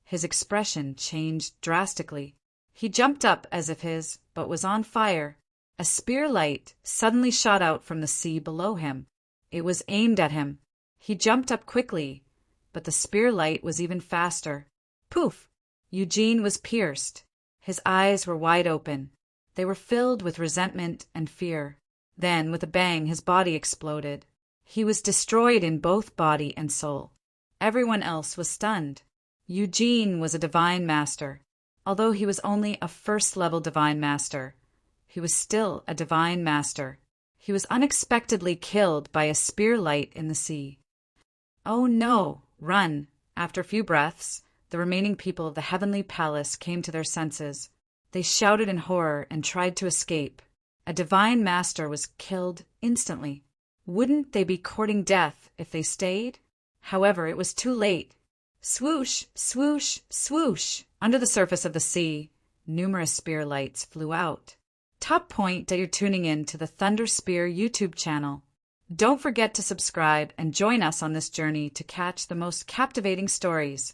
His expression changed drastically. He jumped up as if his boat was on fire. A spear light suddenly shot out from the sea below him. It was aimed at him. He jumped up quickly, but the spear light was even faster. Poof! Eugene was pierced. His eyes were wide open. They were filled with resentment and fear. Then, with a bang, his body exploded. He was destroyed in both body and soul. Everyone else was stunned. Eugene was a divine master. Although he was only a first-level divine master, he was still a divine master. He was unexpectedly killed by a spear light in the sea. "Oh no! Run!" After a few breaths, the remaining people of the heavenly palace came to their senses. They shouted in horror and tried to escape. A divine master was killed instantly. Wouldn't they be courting death if they stayed? However, it was too late. Swoosh, swoosh, swoosh! Under the surface of the sea, numerous spear lights flew out. Top point that you're tuning in to the Thunder Spear YouTube channel. Don't forget to subscribe and join us on this journey to catch the most captivating stories.